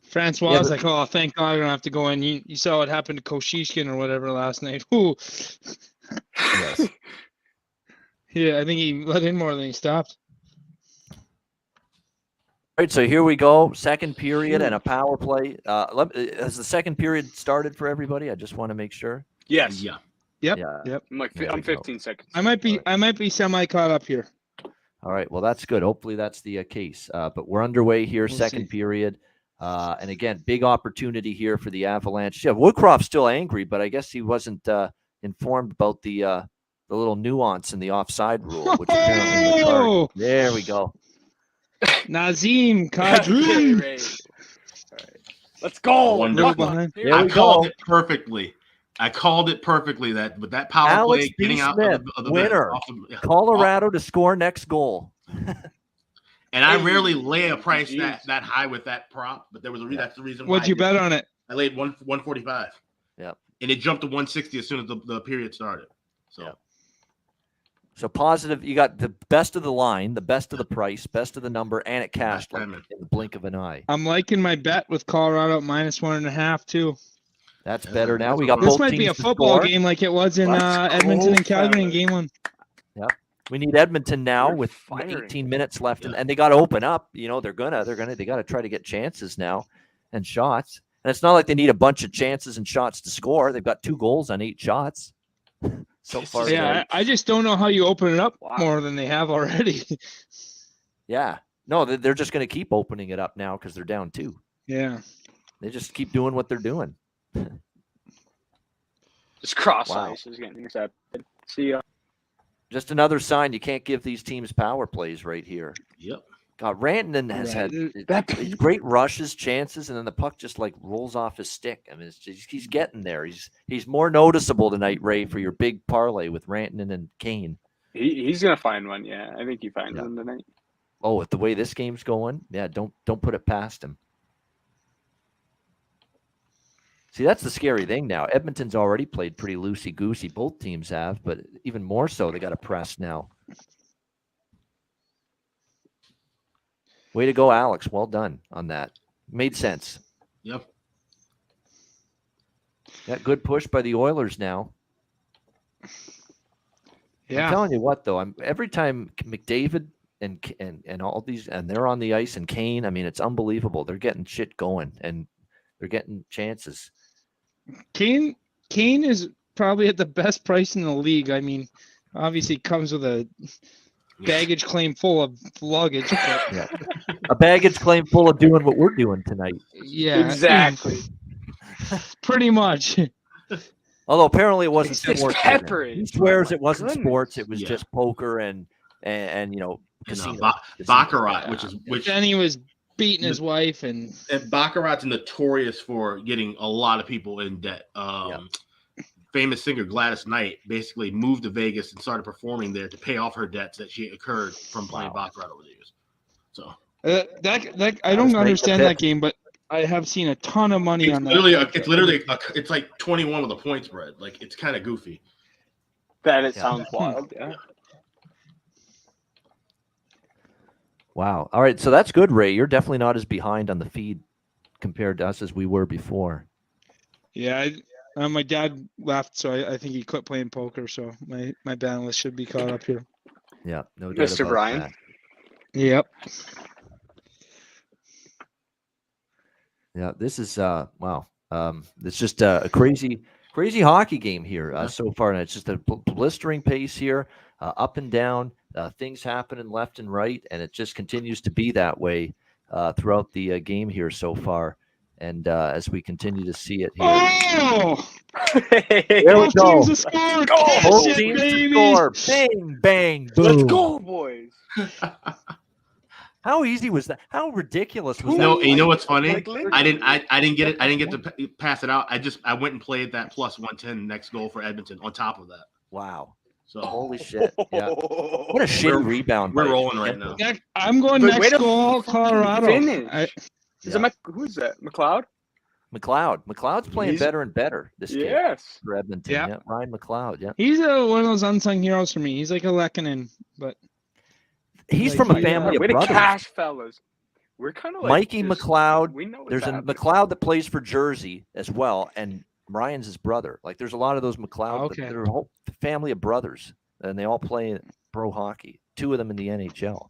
Francois was like, oh, thank God I don't have to go in. You saw what happened to Koshishkin or whatever last night. Ooh. Yes. Yeah, I think he let in more than he stopped. All right, so here we go. Second period and a power play. Has the second period started for everybody? I just want to make sure. Yes. Yeah. Yep. Yeah. Yep. I'm 15 seconds. I might be semi caught up here. All right. Well, that's good. Hopefully that's the case. But we're underway here, We'll second see. period. And again, big opportunity here for the Avalanche. Yeah, Woodcroft's still angry, but I guess he wasn't informed about the little nuance in the offside rule, which apparently Oh! there we go. Nazim Okay, Kadri. Ray. All right. Let's go. Wonderful. Lock on. Behind. Here There I we called go. it perfectly. That with that power Alex play getting B. out Smith, of the winner. off the- yeah. Colorado to score next goal. And I Hey, rarely lay a price geez. that high with that prop, but there was that's the reason why. What'd you bet on it? I laid 145. Yep. And it jumped to 160 as soon as the period started. So Yep. So positive, you got the best of the line, the best of the price, best of the number, and it cashed like timing. in the blink of an eye. I'm liking my bet with Colorado at -1.5 too. That's Yeah, better now. that's We got what This both might teams be a to football score. game like it was in Let's Edmonton go, and Calgary in fellas. game 1. We need Edmonton now You're with firing. 18 minutes left, Yeah. and they got to open up. They got to try to get chances now and shots. And it's not like they need a bunch of chances and shots to score. They've got 2 goals on 8 shots, so far. Yeah, I just don't know how you open it up Wow. more than they have already. Yeah. No, they're just going to keep opening it up now because they're down 2. Yeah. They just keep doing what they're doing. Just cross Wow. ice is getting accepted. See ya. Just another sign you can't give these teams power plays right here. Yep. God, Rantanen has had great rushes, chances, and then the puck just like rolls off his stick. I mean, it's just, he's getting there. He's more noticeable tonight, Ray, for your big parlay with Rantanen and Kane. He's gonna find one. Yeah, I think he finds one tonight. Oh, with the way this game's going, yeah, don't put it past him. See, that's the scary thing now. Edmonton's already played pretty loosey-goosey. Both teams have, but even more so, they got to press now. Way to go, Alex. Well done on that. Made sense. Yep. Yeah, good push by the Oilers now. Yeah. I'm telling you what, though, every time McDavid and all these, and they're on the ice, and Kane, I mean, it's unbelievable. They're getting shit going, and they're getting chances. Kane is probably at the best price in the league. I mean, obviously comes with a baggage claim full of luggage. But Yeah. A baggage claim full of doing what we're doing tonight. yeah, Exactly. pretty much. Although apparently it wasn't It's sports. peppery. He swears it wasn't Goodness. sports. It was Yeah. just poker and casino. Baccarat, which Then he was beating his wife, and Baccarat's notorious for getting a lot of people in debt. Famous singer Gladys Knight basically moved to Vegas and started performing there to pay off her debts that she incurred from playing Baccarat over the years. So that I don't understand that game, but I have seen a ton of money on that. It's like 21 with a point spread. Like, it's kind of goofy. That it sounds wild. Yeah. Wow. All right. So that's good, Ray. You're definitely not as behind on the feed compared to us as we were before. Yeah, my dad left, so I think he quit playing poker. So my ban list should be caught up here. Yeah. No doubt Mr. about Brian. that. Yep. Yeah. This is wow. It's just a crazy hockey game here so far, and it's just a blistering pace here, up and down. Things happening left and right, and it just continues to be that way throughout the game here so far. And as we continue to see it here, Oh! there we go. Teams to score. Both Shit, teams to baby. score. Bang, bang, boom. Let's go, boys. How easy was that? How ridiculous was that? No, you know what's funny? Like, I didn't get it. I didn't get to pass it out. I went and played that plus 110 next goal for Edmonton on top of that. Wow. So Holy shit. Yeah. What a shitty rebound. we're by rolling right Kemper. now. I'm going But way next to goal, Colorado. finish. Is Yeah. it who's that? McLeod? McLeod's playing He's- better and better this game Yes. for Edmonton. Yeah. Yeah. Ryan McLeod. Yeah. He's one of those unsung heroes for me. He's like a Lehkonen, but He's Like, from a yeah, family Way of to brothers. cash, fellas. We're kind of like Mikey just- McLeod. We know what's There's a happening. McLeod that plays for Jersey as well, and Ryan's his brother. Like there's a lot of those McLeod. Okay. They're a whole family of brothers, and they all play pro hockey. 2 of them in the NHL.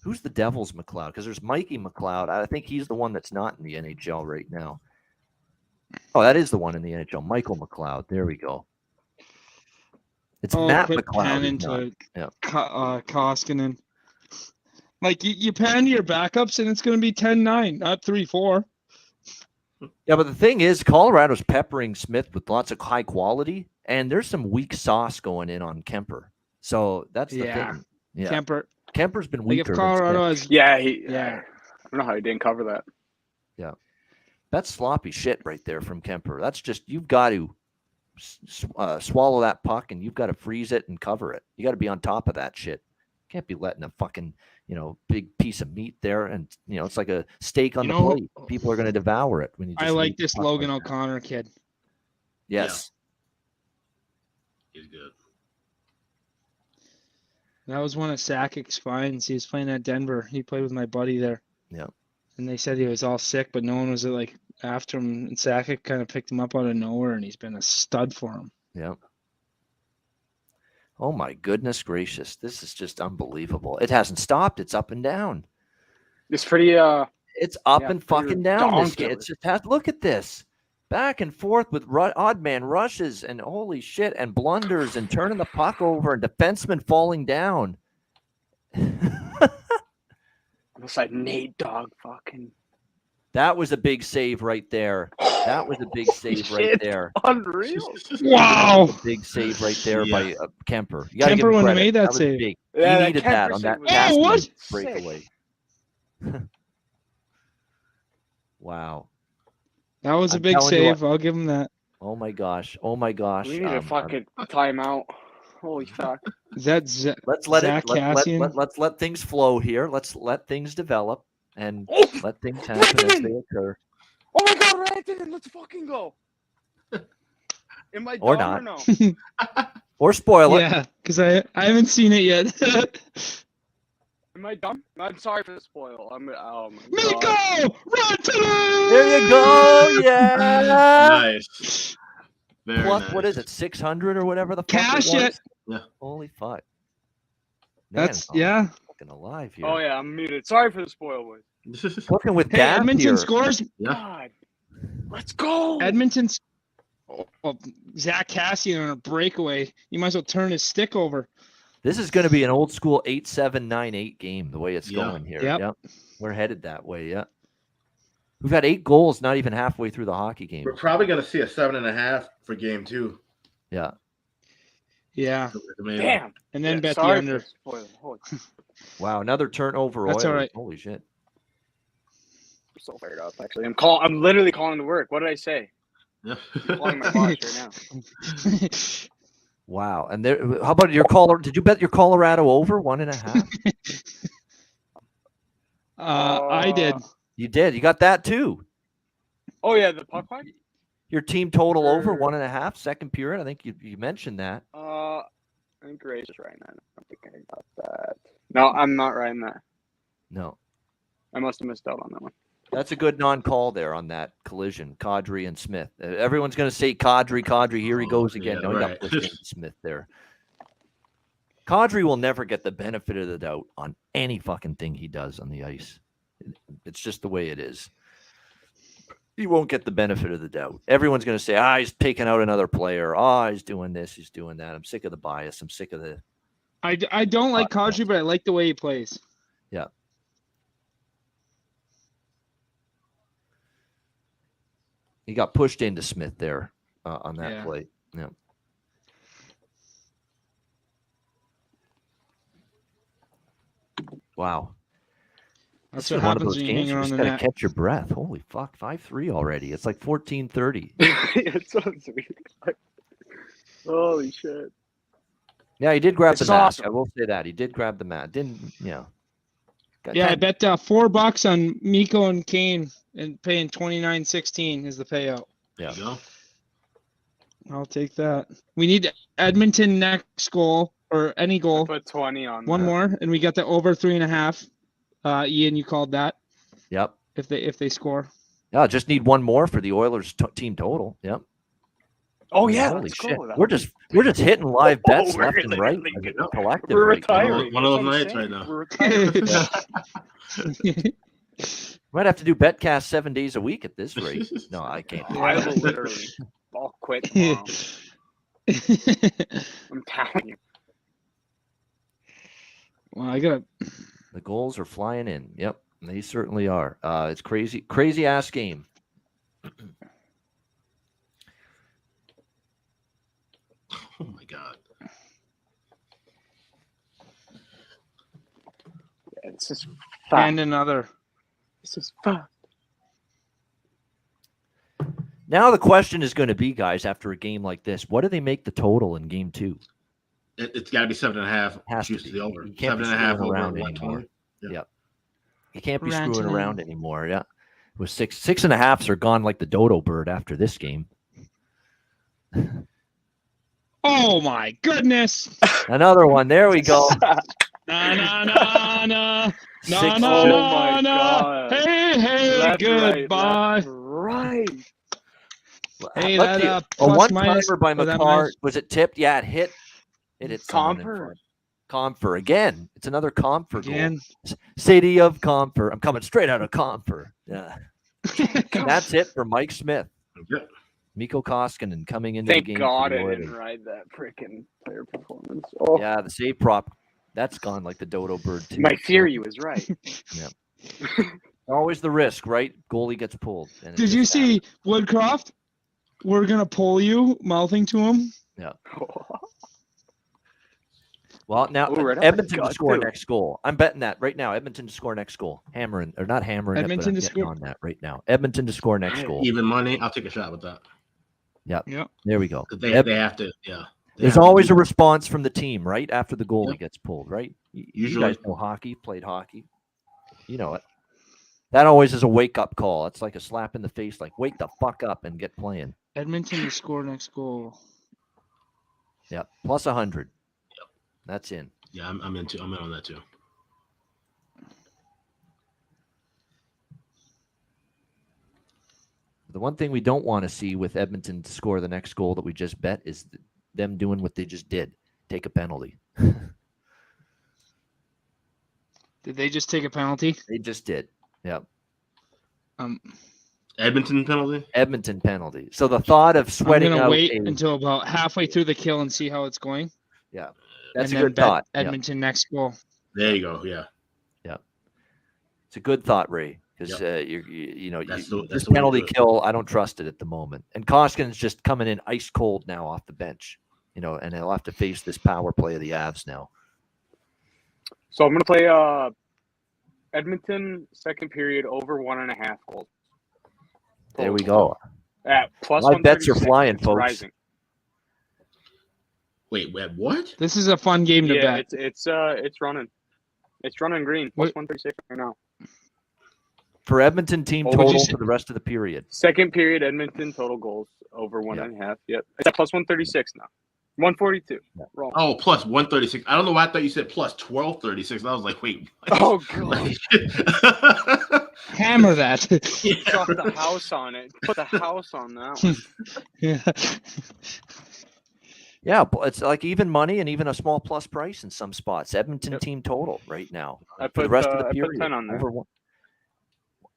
Who's the Devils McLeod? Because there's Mikey McLeod. I think he's the one that's not in the NHL right now. Oh, that is the one in the NHL. Michael McLeod. There we go. It's Matt quit McLeod. panning who's not. to Yeah. Koskinen. Like you pan to your backups, and it's going to be 10-9, not 3-4. Yeah, but the thing is, Colorado's peppering Smith with lots of high quality, and there's some weak sauce going in on Kemper. So that's the thing. Yeah, Kemper. Kemper's been Like weaker. if than Colorado Smith. has Yeah, Yeah. I don't know how he didn't cover that. That's sloppy shit right there from Kemper. That's just you've got to swallow that puck, and you've got to freeze it and cover it. You got to be on top of that shit. Can't be letting a fucking big piece of meat there, and it's like a steak on the plate. People are going to devour it when you. Just I like leave the this puck Logan like that. O'Connor kid. Yes. He's good. That was one of Sakic's finds. He was playing at Denver. He played with my buddy there. Yeah. And they said he was all sick, but no one was like after him. And Sakic kind of picked him up out of nowhere, and he's been a stud for him. Yeah. Oh my goodness gracious! This is just unbelievable. It hasn't stopped. It's up and down. It's pretty. It's up Yeah, and pretty fucking down. This game. ridiculous. It's just look at this. back and forth with odd man rushes and holy shit and blunders and turning the puck over and defensemen falling down. Almost like Nate Dogg fucking. That was a big save right there. That was a big save right Shit. there. Unreal. Wow. Big save right there by Kemper. You Kemper when wouldn't have made that was save. big. Yeah, He that needed Kemper that on save that was Caston what? breakaway. Wow. That was a I'm big telling you save. I'll give him that. Oh my gosh. Oh my gosh. We need a fucking timeout. Holy fuck. Is that let's let Zach it Cassian? let's let things flow here. Let's let things develop and Oh, let things happen as they occur. oh my god, Rantanen, let's fucking go. Am I Or dumb not. or no? Or spoil it. Yeah, because I haven't seen it yet. Am I dumb? I'm sorry for the spoil. Oh my god. Miko! Rantanen! There you go. Yeah. Nice. Very Plus, nice. what is it? 600 or whatever the fuck Cash it was? it. Yeah. Holy fuck. That's I'm yeah. fucking alive here. Oh yeah, I'm muted. Sorry for the spoil, boys. Cooking with Hey, gas Edmonton here. scores. Yeah. God. Let's go. Edmonton's. Oh, Zach Cassian on a breakaway. You might as well turn his stick over. This is going to be an old school 8-7-9-8 game, the way it's Yeah. going here. Yep. We're headed that way, yeah. We've got 8 goals not even halfway through the hockey game. We're probably going to see a 7.5 for game 2. Yeah. Yeah, Damn. and then Yeah, bet the sorry under. for the spoil. Holy, Wow, another turnover. That's all Oilers. right. Holy shit. I'm so fired up. Actually, I'm literally calling to work. What did I say? Yeah. I'm calling my boss right now. Wow. And there, how about your Colorado? Did you bet your Colorado over 1.5? I did. You did. You got that too. Oh yeah, the puck line. Your team total over Sure. 1.5 second period. I think you mentioned that. I think Ray's just writing that. I don't think I got that. No, I'm not writing that. No. I must have missed out on that one. That's a good non-call there on that collision, Kadri and Smith. Everyone's going to say Kadri. Here he goes again. Yeah, No, he got right. pushed into Smith there. Kadri will never get the benefit of the doubt on any fucking thing he does on the ice. It's just the way it is. He won't get the benefit of the doubt. Everyone's going to say, he's taking out another player. He's doing this. He's doing that. I'm sick of the bias. I'm sick of the... I don't like Kadri, but I like the way he plays. Yeah. He got pushed into Smith there on that play. Yeah. Wow. That's This what is one of happens those when you games hang you around just the got to net. catch your breath. Holy fuck, 5-3 already. It's like 14:30. It's so sweet. Holy shit. Yeah, he did grab This the is mask. awesome. I will say that. He did grab the mask. Didn't, Yeah, I bet $4 on Miko and Kane and paying $29.16 is the payout. Yeah. There you go. I'll take that. We need Edmonton next goal or any goal. Put 20 on One that. more, and we got the over 3.5. Ian, you called that Yep. if they score. Yeah, just need one more for the Oilers team total. Yep. Oh yeah, Holy let's shit. go. We're just hitting live bets We're left and right. literally as a getting- collective We're right now. retiring. One of those That's what I'm nights saying. right now. We're retiring. Might have to do Betcast 7 days a week at this rate. No, I can't. do I that. will literally. I'll quit tomorrow. I'm telling you. Well, I got The goals are flying in. Yep, they certainly are. It's crazy ass game. Oh my god. Yeah, this is and another. This is fucked. Now the question is going to be, guys, after a game like this, what do they make the total in game 2? It's got to be 7.5. Has to Juice be. the over. You can't be 7.5 screwing over around 120. anymore. Yeah. Yep. You can't be Rantanen. screwing around anymore. Yeah. With 6.5s are gone like the dodo bird after this game. Oh my goodness! Another one. There we go. Na na na na. Six- Na, na, Oh na, my na. God. Hey, hey, Left, goodbye. Right. Hey, Let's that see. uh, A plus one minus. timer by or that McCarr. minus- Was it tipped? Yeah, it hit. It hit someone in Comfort. front. Comfer again. It's another Comfer goal. Again. City of Comfer. I'm coming straight out of Comfer. Yeah. That's it for Mike Smith. Yep. Mikko Koskinen coming into the Thank game. God for I the didn't Oilers. ride that freaking player performance. Oh, Yeah, the save prop, that's gone like the dodo bird too. my theory was right. Always the risk, right? Goalie gets pulled. And it Did you just see Woodcroft? We're gonna pull you, mouthing to him. Well, now Ooh, right up the Edmonton to gut, score too. next goal. I'm betting that right now. Edmonton to score next goal. Hammering, or not hammering Edmonton it, to but I'm getting score. on that right now. Edmonton to score next goal. Even money. I'll take a shot with that. Yeah. Yep. There we go. 'Cause they have to. Yeah. There's always a response from the team, right? After the goalie gets pulled, right? You Usually. guys know hockey, played hockey. You know it. That always is a wake-up call. It's like a slap in the face, like, wake the fuck up and get playing. Edmonton to score next goal. Yeah. Plus 100. Yep. That's in. Yeah, I'm in on that too. The one thing we don't want to see with Edmonton to score the next goal that we just bet is them doing what they just did. Take a penalty. Did they just take a penalty? They just did. Yeah. Edmonton penalty? Edmonton penalty. So the thought of sweating I'm gonna out wait until about halfway through the kill and see how it's going. Yeah. That's and a then good bet thought. Edmonton next goal. There you go. Yeah. Yeah. It's a good thought, Ray. Because Yep. this the way to penalty do it. kill, I don't trust it at the moment. And Koskinen's just coming in ice cold now off the bench, and he'll have to face this power play of the Avs now. So I'm gonna play Edmonton second period over 1.5 goals. There we go. At plus Live bets are 136, flying, it's folks. rising. Wait, what? This is a fun game to Yeah, bet. it's running. It's running green. Plus What- 136 right now. For Edmonton team What would you total say? for the rest of the period. Second period, Edmonton total goals over 1.5. Yep, it's at plus 136 now. 142. Yeah. Wrong. Oh, plus 136. I don't know why I thought you said plus 1236. I was like, wait. Oh god! Hammer that. Drop the house on it. Put the house on that one. Yeah. Yeah, it's like even money and even a small plus price in some spots. Edmonton Yep. team total right now I for the put, rest of the I put period. 10 on there. Over one.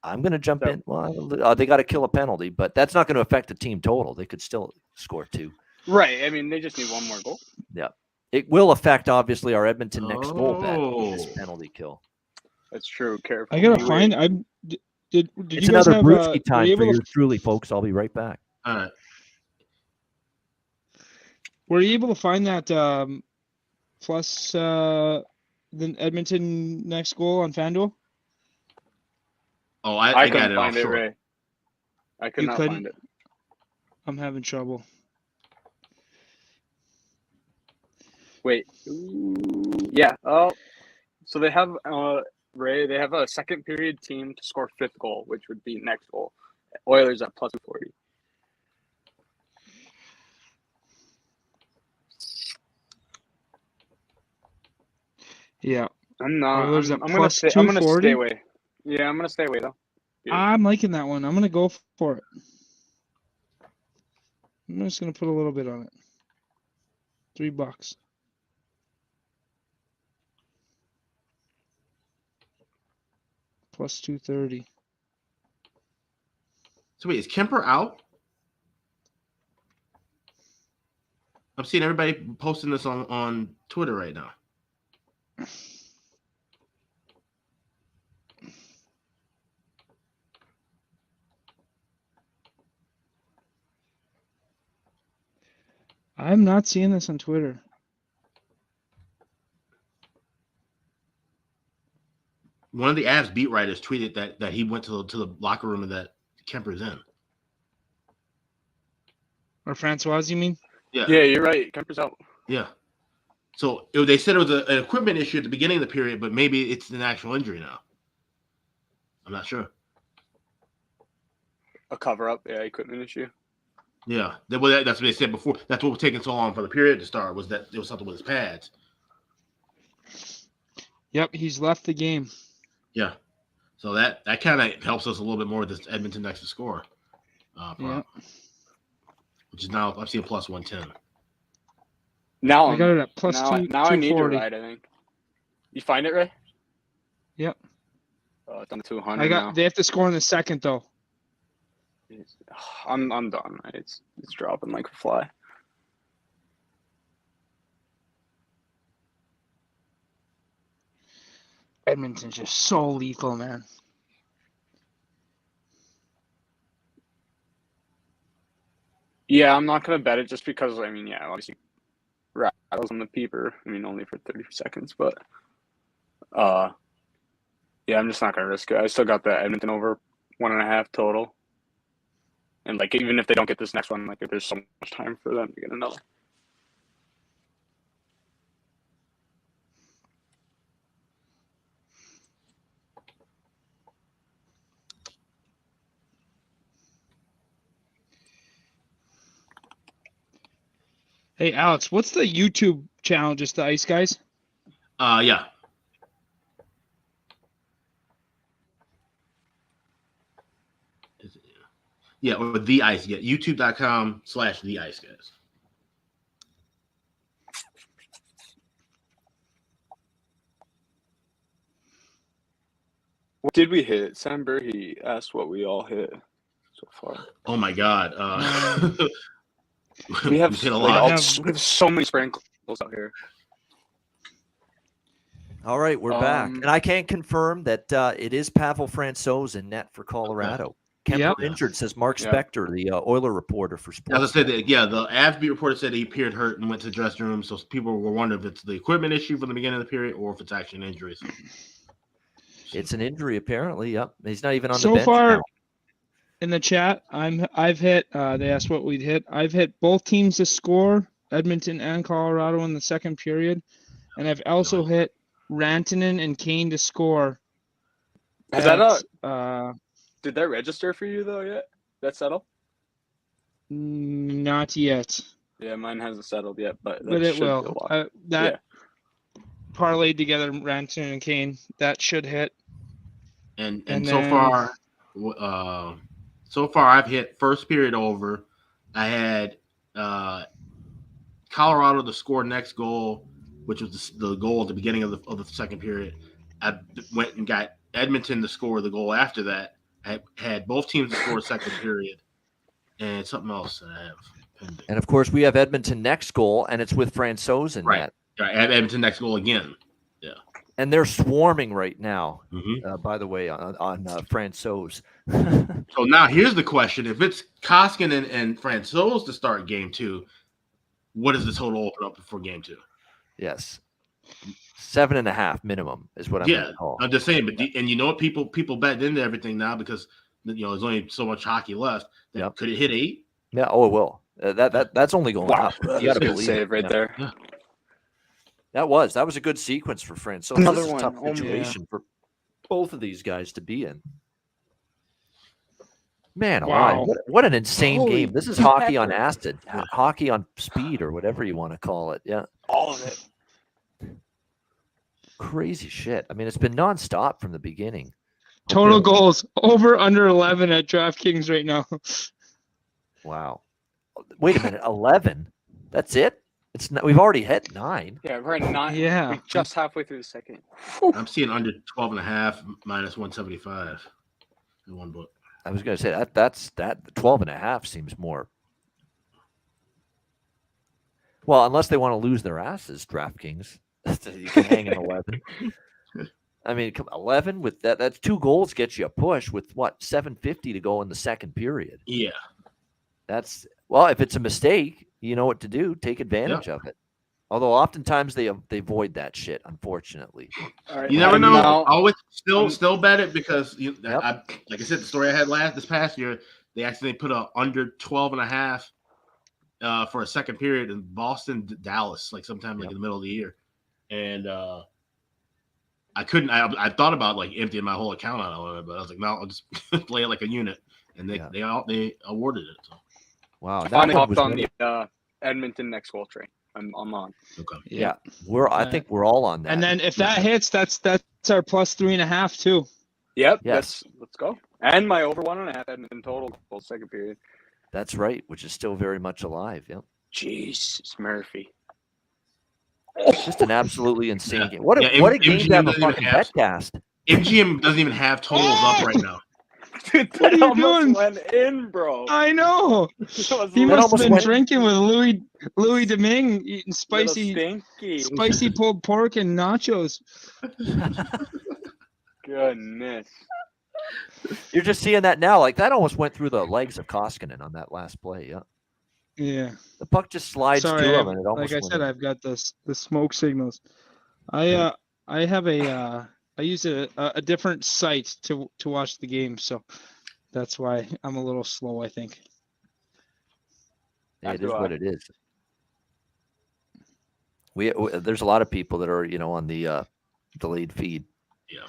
I'm going to jump So- in. Well, they got to kill a penalty, but that's not going to affect the team total. They could still score 2. Right. I mean, they just need one more goal. It will affect obviously our Edmonton next goal bet. Oh. This penalty kill. That's true. Careful. I gotta You find. wait. Did It's you guys another have brewski were time you for able yours to, truly, folks. I'll be right back. All right. were you able to find that plus the Edmonton next goal on FanDuel? Oh, I I got couldn't it find it, offshore. Ray. I could You not couldn't? find it. I'm having trouble. Wait. Ooh, yeah. Oh, so they have Ray. They have a second period team to score 5th goal, which would be next goal. Oilers at plus 240. Yeah, I'm not. Oilers I'm at gonna plus stay. I'm gonna 240? stay away. Yeah, I'm gonna stay away though. Yeah. I'm liking that one. I'm gonna go for it. I'm just gonna put a little bit on it. $3. Plus 230. So wait, is Kemper out? I'm seeing everybody posting this on Twitter right now. I'm not seeing this on Twitter. One of the Avs beat writers tweeted that he went to the locker room and that Kemper's in. Or Francois, you mean? Yeah. Yeah, you're right. Kemper's out. Yeah. So they said it was an equipment issue at the beginning of the period, but maybe it's an actual injury now. I'm not sure. A cover up. Yeah, equipment issue. Yeah. That's what they said before. That's what was taking so long for the period to start, was that there was something with his pads. Yep, he's left the game. Yeah. So that kind of helps us a little bit more with this Edmonton next to score. Yeah. Which is now, I'm seeing plus 110. Now I got it at plus now, two, now I need to 240. ride. I think. You find it, Ray? Yep. Oh, it's on 200 now. They have to score in the second though. I'm done. It's dropping like a fly. Edmonton's just so lethal, man. Yeah, I'm not gonna bet it just because obviously rattles on the peeper. Only for 30 seconds, but yeah, I'm just not gonna risk it. I still got the Edmonton over 1.5 total, and like even if they don't get this next one, like if there's so much time for them to get another. Hey, Alex, what's the YouTube channel? Just the Ice Guys? Yeah. Yeah, or the Ice. Yeah, YouTube.com/the Ice Guys. What did we hit? Sam Burhe asked what we all hit so far. Oh my God. We have hit a like, lot. we have so many sprinkles out here. All right, we're back. And I can confirm that it is Pavel Francouz in net for Colorado. Kemper injured, says Mark Spector, the Oiler reporter for Sports. As I said, the AFB reporter said he appeared hurt and went to the dressing room, so people were wondering if it's the equipment issue from the beginning of the period or if it's actually an injury. So. It's an injury, apparently. Yep, he's not even on the So bench far, now. in the chat, I've hit. They asked what we'd hit. I've hit both teams to score, Edmonton and Colorado, in the second period, and I've also hit Rantanen and Kane to score. Has that did that register for you though yet? That settle? Not yet. Yeah, mine hasn't settled yet, but it will. Parlayed together, Rantanen and Kane, that should hit. And so far I've hit first period over. I had Colorado to score next goal, which was the goal at the beginning of the second period. I went and got Edmonton to score the goal after that. I had both teams to score second period, and something else that I have pending. And of course, we have Edmonton next goal, and it's with Francouz in net. Right, I have Edmonton next goal again. Yeah, and they're swarming right now. By the way, on Francouz. So now here's the question: if it's Koskinen and Francouz to start game 2, what does the total open up for game 2? Yes. 7.5 minimum is what I'm going to call. I'm just saying, but and you know what? People bet into everything now because there's only so much hockey left. Could it hit 8? Yeah. Oh, it will. That's only going up. You got to believe save right there. Yeah. That was a good sequence for Francouz. Another this is one. A tough situation for both of these guys to be in. Man, wow! What an insane game! This is hockey on acid, hockey on speed, or whatever you want to call it. Yeah, all of it. Crazy shit. I mean, it's been nonstop from the beginning. Total goals over under 11 at DraftKings right now. Wow. Wait a minute, 11? That's it? It's not, we've already hit 9. Yeah, we're at 9. Yeah, we're just halfway through the second. I'm seeing under 12.5 minus 175 in one book. I was going to say that's 12.5 seems more. Well, unless they want to lose their asses, DraftKings. You can hang an 11. I mean, 11 with that's 2 goals gets you a push with what, 7:50 to go in the second period. Yeah. That's if it's a mistake, you know what to do. Take advantage of it. Although oftentimes they avoid that shit, unfortunately. You never know. Always still bet it because like I said, the story I had this past year, they accidentally put a under 12.5 for a second period in Boston, Dallas, like sometime in the middle of the year. And I couldn't. I thought about like emptying my whole account out of it, but I was like, no, I'll just play it like a unit. And they awarded it. So. Wow, that I hopped on the Edmonton next goal train. I'm on. Okay. Yeah, I think we're all on that. And then if that hits, that's our plus 3.5 too. Yep. Yes. Let's go. And my over 1.5 Edmonton total goal second period. That's right, which is still very much alive. Yep. Jesus, Murphy. Just an absolutely insane game. What a game to have a fucking betcast. MGM doesn't even have totals up right now. Dude, What are that you almost doing? went in, bro. I know. That was He little must have been almost went- drinking with Louis Domingue, eating little spicy stinky. pulled pork and nachos. Goodness. You're just seeing that now. Like that almost went through the legs of Koskinen on that last play. Yeah. Yeah. The puck just slides Sorry, to him, and it almost like I went said, in. I've got the smoke signals. I have I use a different site to watch the game, so that's why I'm a little slow, I think. Yeah, it That's is what why. it is. There's a lot of people that are on the delayed feed. Yeah.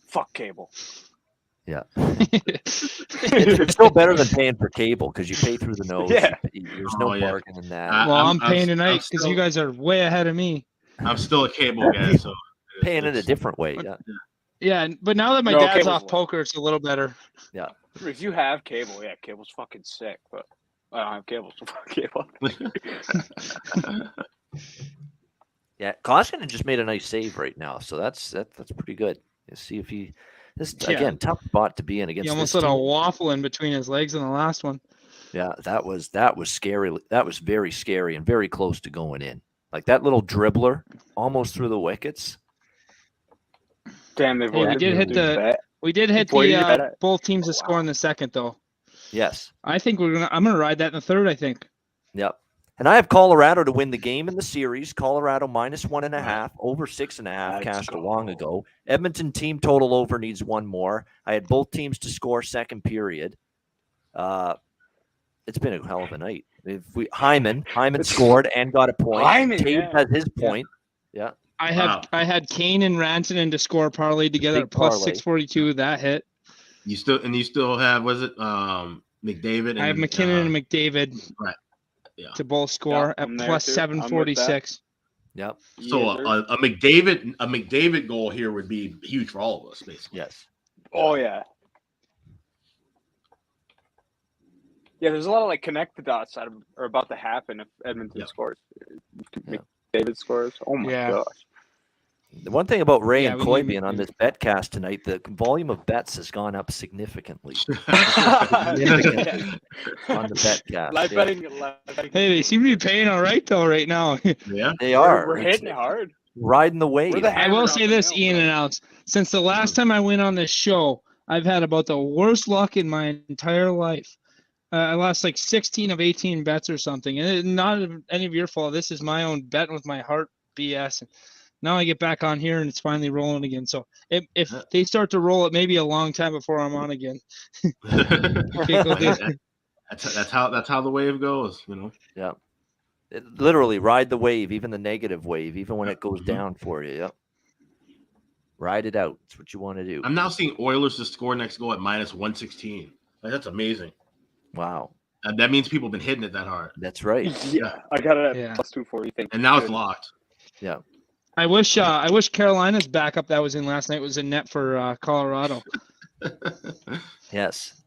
Fuck cable. Yeah, it's still better than paying for cable because you pay through the nose. Yeah. There's no Oh, yeah. bargain in that. Well, I'm paying I'm tonight because you still- guys are way ahead of me. I'm still a cable guy, so Paying in a it's- different way. Yeah. Yeah, but now that my No, dad's cable's off low. poker, it's a little better. If you have cable, yeah, cable's fucking sick. But I don't have cable, so fuck cable. Yeah, Koskinen just made a nice save right now, so that's pretty good. Let's see if Yeah. again tough spot to be in against. He almost this let a team. waffle in between his legs in the last one. Yeah, that was scary. That was very scary and very close to going in. Like that little dribbler almost through the wickets. Damn, they've Hey, we avoided did hit the the- bet. We did hit Boy, you the had it. both teams to Oh, score wow. in the second, though. Yes. I think I'm gonna ride that in the third. I think. Yep. And I have Colorado to win the game in the series. Colorado -1.5, over 6.5 Let's cashed go. a long ago. Edmonton team total over needs one more. I had both teams to score second period. It's been a hell of a night. Hyman scored and got a point. Hyman, Taves yeah. has his point. Yeah. I Wow. had Kane and Rantanen to score parlay together big at plus parlay. 642. That hit. You still have McDavid and I have McKinnon and McDavid right. Yeah. to both score Yeah, I'm at there plus too. I'm with that. 746. Yep. So Yes, sir. a McDavid goal here would be huge for all of us, basically. Yes. Oh yeah. Yeah, there's a lot of like connect the dots that are about to happen if Edmonton Yeah. scores. Yeah. David scores. Oh my Yeah. gosh. The one thing about Ray Yeah, and we Coy need being on this betcast tonight, the volume of bets has gone up significantly Significant. on the betcast. Live Yeah. betting. Hey, they seem to be paying all right though right now. Yeah. They are. We're It's hitting it hard. riding the wave. We're the I hammer will off say the this, nail, Ian bro. and Alex. Since the last time I went on this show, I've had about the worst luck in my entire life. I lost like 16 of 18 bets or something, and it's not any of your fault. This is my own betting with my heart BS. And now I get back on here and it's finally rolling again. So if they start to roll, it may be a long time before I'm on again. Okay, go do it. that's how the wave goes, Yeah. Literally ride the wave, even the negative wave, even when it goes Mhm. down for you. Yep. Ride it out. That's what you want to do. I'm now seeing Oilers to score next goal at -116. Like that's amazing. Wow. And that means people have been hitting it that hard. That's right. Yeah, I got it at Yeah. plus 240. Thank And now it's you. locked. Yeah. I wish Carolina's backup that was in last night was in net for Colorado. Yes.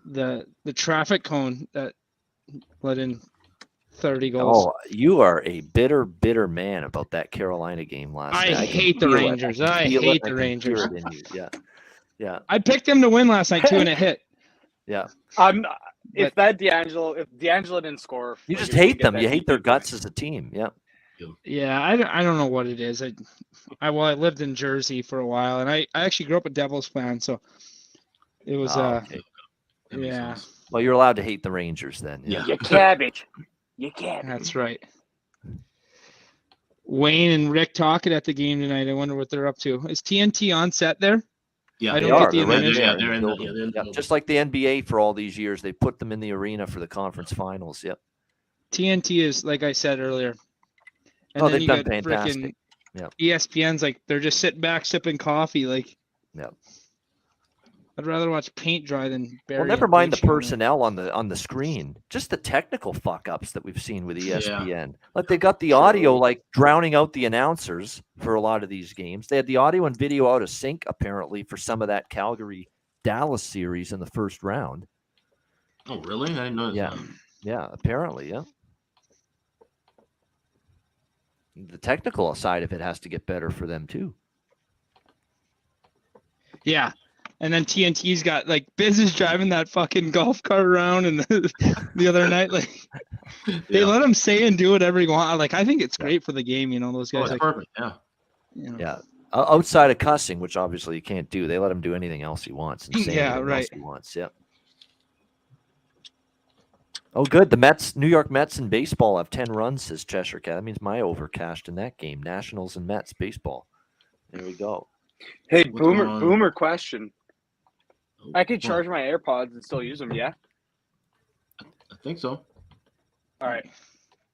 The traffic cone that let in 30 goals. Oh, you are a bitter man about that Carolina game last I night. can hate the feel it. Rangers. can I feel it. hate the can Rangers. hear it in you. Yeah. Yeah. I picked them to win last night too, and it hit. Yeah. If D'Angelo didn't score, You like, just if we hate get them. that You hate their DP guts point. as a team. Yeah. Yeah, I don't know what it is. I lived in Jersey for a while, and I actually grew up a Devils fan, so it was Oh, okay. That makes yeah, sense. Well, you're allowed to hate the Rangers then. Yeah. You cabbage. You cabbage. that's right. Wayne and Rick talking at the game tonight. I wonder what they're up to. Is TNT on set there? Yeah, I They don't are. get the They're right advantage. there Yeah, they're in the building. building. Yep. Just like the NBA for all these years, they put them in the arena for the conference finals. Yep. TNT is like I said earlier. And Oh, then they've you done got fantastic. frickin' Yep. ESPN's like they're just sitting back sipping coffee. Like, Yep. I'd rather watch paint dry than bury. Well, never a mind the bleaching on it. personnel on the screen. Just the technical fuck ups that we've seen with Yeah. ESPN. Like they got the audio like drowning out the announcers for a lot of these games. They had the audio and video out of sync apparently for some of that Calgary Dallas series in the first round. Oh, really? I didn't know Yeah. that. Yeah, apparently, yeah. The technical side of it has to get better for them too. Yeah. And then TNT's got like Biz is driving that fucking golf cart around, and the other night, like they let him say and do whatever he wants. Like I think it's great for the game, you know. Those guys, it's like, perfect. Yeah. you know. Yeah. Outside of cussing, which obviously you can't do, they let him do anything else he wants and say anything else he wants. Yep. Oh, good. The New York Mets in baseball have 10 runs, says Cheshire Cat. That means my over cashed in that game. Nationals and Mets baseball. There we go. Hey, boomer question. I could charge my AirPods and still use them, yeah? I think so. All right.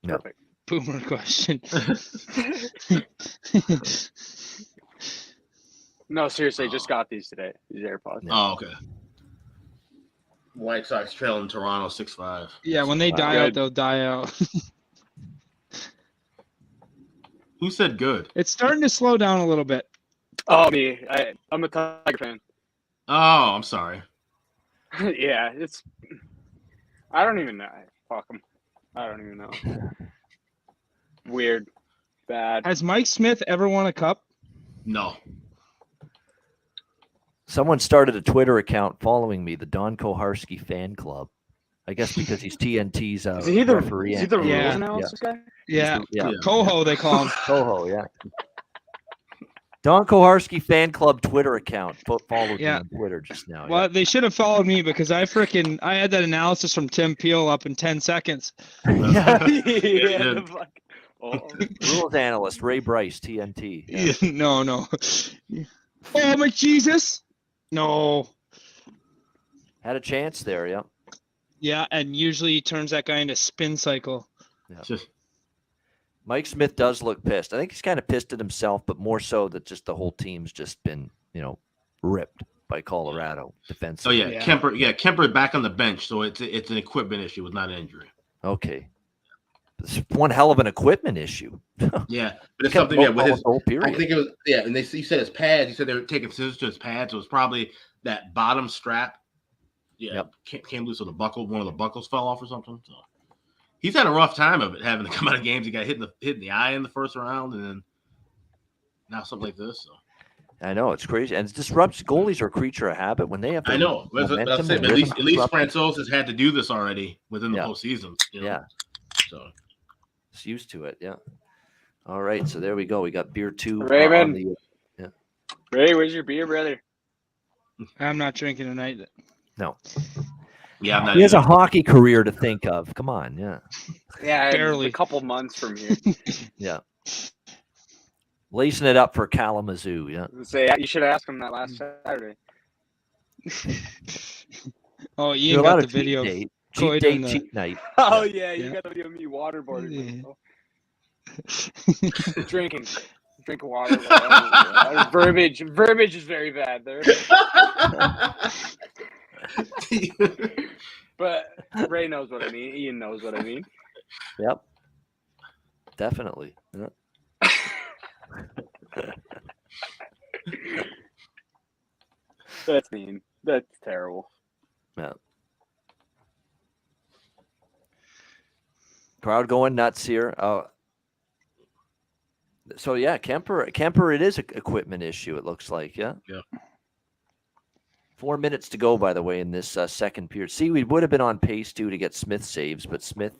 No. Perfect. Boomer question. No, seriously, just got these today. These AirPods. Oh, okay. White Sox trailing Toronto 6-5. Yeah, when they die out, they'll die out. Who said good? It's starting to slow down a little bit. Oh, me. I'm a Tiger fan. Oh, I'm sorry. Yeah, it's. I don't even know. Fuck them. I don't even know. Weird. Bad. Has Mike Smith ever won a cup? No. Someone started a Twitter account following me, the Don Koharski fan club. I guess because he's TNT's is he the referee. Is he the rules analysis guy? Yeah. Yeah. Coho, they call him. Coho, yeah. Don Koharski fan club Twitter account. Followed me on Twitter just now. Well, they should have followed me because I had that analysis from Tim Peel up in 10 seconds. Rules analyst Ray Bryce, TNT. Yeah. No. Oh my Jesus! No. Had a chance there, yeah. Yeah, and usually he turns that guy into spin cycle. Yeah. Mike Smith does look pissed. I think he's kind of pissed at himself, but more so that just the whole team's just been, ripped by Colorado defensively. Oh yeah, Kemper back on the bench, so it's an equipment issue, it's not an injury. Okay. It's one hell of an equipment issue. Yeah, but it's something with his whole period. I think it was and he said his pads. He said they were taking scissors to his pads. So it was probably that bottom strap. Yeah, came loose with a buckle. One of the buckles fell off or something. So he's had a rough time of it, having to come out of games. He got hit in the eye in the first round, and then now something like this. So. I know it's crazy, and it disrupts. Goalies are a creature of habit when they have. I know. At least Francouz has had to do this already within the postseason. Yeah. So. It's used to it, yeah. All right, so there we go. We got beer 2. Raymond. Ray, where's your beer, brother? I'm not drinking tonight. No. Yeah, I'm not. He has a hockey career to think of. Come on, yeah. Yeah, barely. A couple months from here. Yeah. Lacing it up for Kalamazoo, yeah. You should ask him that last Saturday. Oh, Ian got the video. Cheat day, cheat night. Oh, yeah, you got the video of me waterboarding. Yeah. Drinking water. Verbiage is very bad there. But Ray knows what I mean. Ian knows what I mean. Yep. Definitely. Yeah. That's mean. That's terrible. Yeah. Crowd going nuts here. So yeah, Kemper, it is an equipment issue. It looks like, yeah. 4 minutes to go, by the way, in this second period. See, we would have been on pace to get Smith saves, but Smith,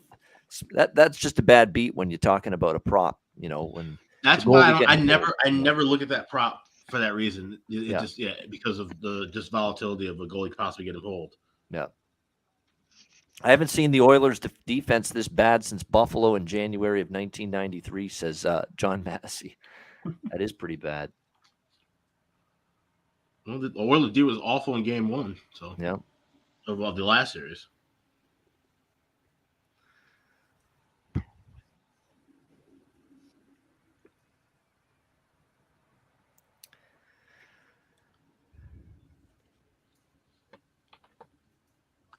that's just a bad beat when you're talking about a prop. When that's why I never look at that prop for that reason. Because of the just volatility of a goalie possibly getting hold. Yeah. I haven't seen the Oilers' defense this bad since Buffalo in January of 1993, says John Massey. That is pretty bad. Well, the Oilers D was awful in Game 1. So yeah, of the last series.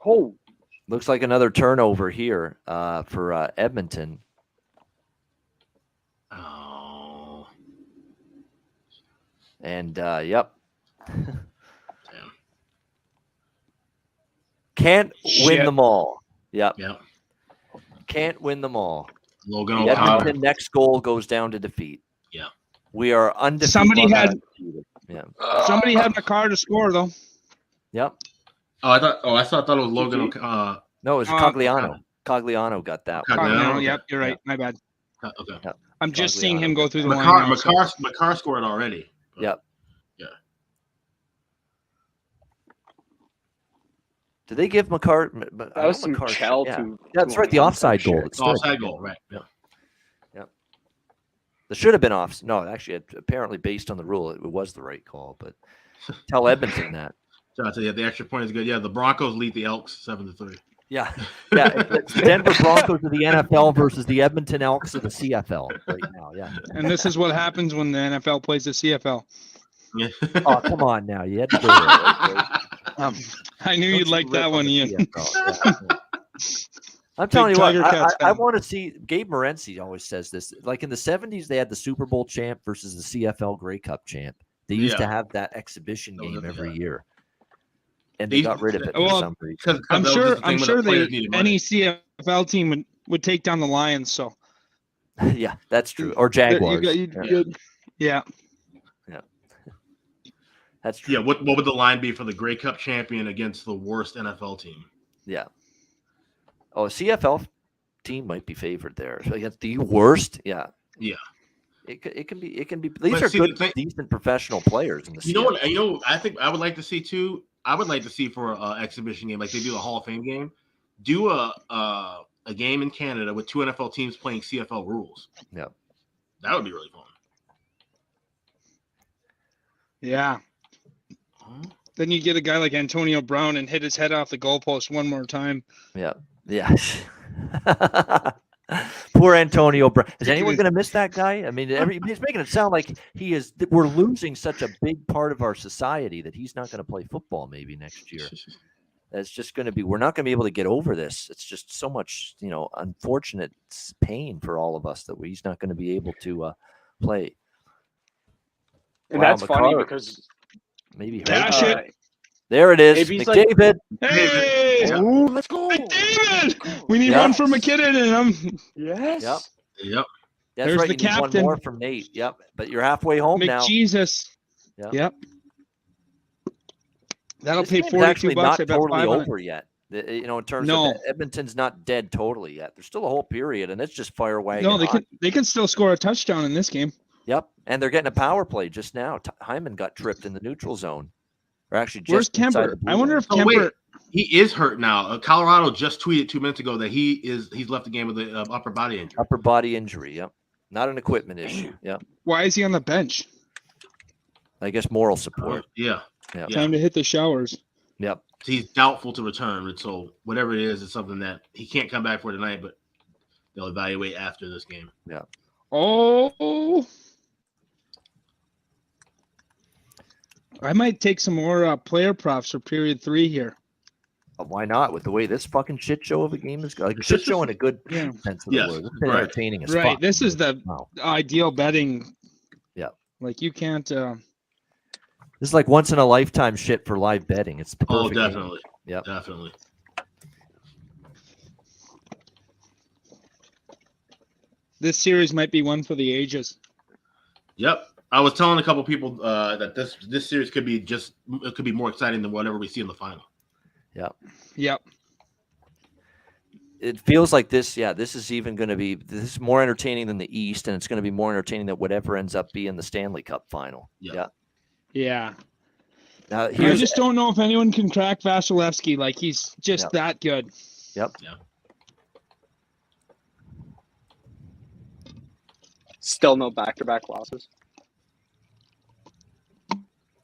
Oh. Looks like another turnover here for Edmonton. Oh. And, yep. Can't win them all. Yep. Can't win them all. Logan O'Connor. O'Connor. Next goal goes down to defeat. Yeah. We are undefeated. Somebody had yeah. Somebody had McCarr to score, though. Yep. Oh, I thought it was Logan. No, it was Cogliano. Cogliano got that one. Cogliano, yep, you're right. My bad. Okay. Yep. I'm just Cogliano seeing him go through the line. McCarr scored already. Yep. Yeah. Did they give McCarr? That was some Chell to. That's right. The offside goal. The offside goal, right? Yeah. Yep. There should have been off. No, actually, apparently, based on the rule, it was the right call. But tell Edmonton that. So I'll tell you, the extra point is good. Yeah, the Broncos lead the Elks 7-3. Yeah. It's Denver Broncos of the NFL versus the Edmonton Elks of the CFL right now. Yeah. And this is what happens when the NFL plays the CFL. Yeah. Oh, come on now. You had to go there. Right? I knew you'd like that one, Ian. I'm telling you what, Cats I fan. want to see. Gabe Morency always says this. Like in the 70s, they had the Super Bowl champ versus the CFL Grey Cup champ. They used to have that exhibition game every year. And they got rid of it for some reason. I'm sure any CFL team would take down the Lions. So yeah, that's true. Or Jaguars. Yeah. That's true. Yeah, what would the line be for the Grey Cup champion against the worst NFL team? Yeah. Oh, a CFL team might be favored there. So against the worst, yeah. Yeah. It can be. These are good, decent professional players in the CFL. You know, I think I would like to see too. I would like to see for an exhibition game, like they do a Hall of Fame game, do a game in Canada with two NFL teams playing CFL rules. Yeah. That would be really fun. Yeah. Then you get a guy like Antonio Brown and hit his head off the goalpost one more time. Yeah. Yeah. Poor Antonio Brown. Is anyone going to miss that guy? I mean, he's making it sound like we're losing such a big part of our society that he's not going to play football maybe next year. That's just going to be, we're not going to be able to get over this. It's just so much, unfortunate pain for all of us that he's not going to be able to play. And that's funny because maybe dash it. There it is. McDavid. Hey! Ooh, let's go. McDavid! We need one for McKinnon and him. Yes. Yep. That's There's right. the you need captain. one more from Nate. Yep. But you're halfway home now. McJesus. Yep. That'll pay $42. Actually not I bet totally 500. over yet. In terms of Edmonton's not dead totally yet. There's still a whole period, and it's just fire wagon. No, they can still score a touchdown in this game. Yep, and they're getting a power play just now. Hyman got tripped in the neutral zone. Or actually, just where's Kemper? I wonder if Kemper. Wait, he is hurt now. Colorado just tweeted 2 minutes ago that he's left the game with an upper body injury. Upper body injury. Yep, not an equipment issue. Yep. Why is he on the bench? I guess moral support. Yeah. Time to hit the showers. Yep. He's doubtful to return, so whatever it is, it's something that he can't come back for tonight, but they'll evaluate after this game. Yeah. Oh. I might take some more player props for period 3 here. Why not? With the way this fucking shit show of a game is going, like a shit show in a good sense of the word. It's been entertaining as fuck. Right. This is the ideal betting. Yeah. Like you can't. This is like once in a lifetime shit for live betting. It's the perfect definitely. Yeah, definitely. This series might be one for the ages. Yep. I was telling a couple people that this series could be more exciting than whatever we see in the final. Yep. It feels like this. Yeah, this is even going to be more entertaining than the East, and it's going to be more entertaining than whatever ends up being the Stanley Cup final. Yeah. Now, I just don't know if anyone can crack Vasilevsky. Like he's just that good. Yep. Yeah. Still no back-to-back losses.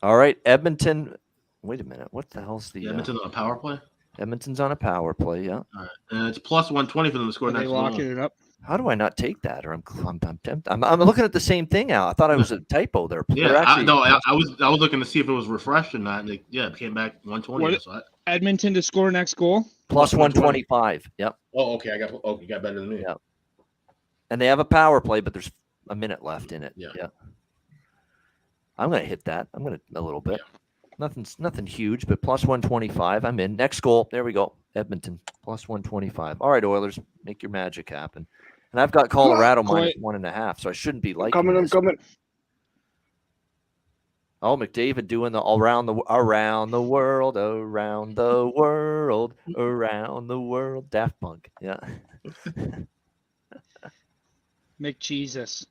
All right, Edmonton. Wait a minute. What the hell's the Edmonton on a power play? Edmonton's on a power play. Yeah. All right. And it's plus 120 for them to score. They locking it up. How do I not take that? Or I'm tempted. I'm looking at the same thing now. I thought I was a typo there. Yeah, I was looking to see if it was refreshed or not. And it came back 120. Edmonton to score next goal. Plus 125. Yep. Oh, okay. You got better than me. Yep. And they have a power play, but there's a minute left in it. Yeah. I'm gonna hit that. I'm gonna a little bit. Yeah. Nothing huge, but plus 125. I'm in. Next goal. There we go. Edmonton plus 125. All right, Oilers, make your magic happen. And I've got Colorado minus 1.5, so I shouldn't be liking I'm coming. Oh, McDavid doing the around the world, around the world, around the world. Daft Punk. Yeah. McJesus.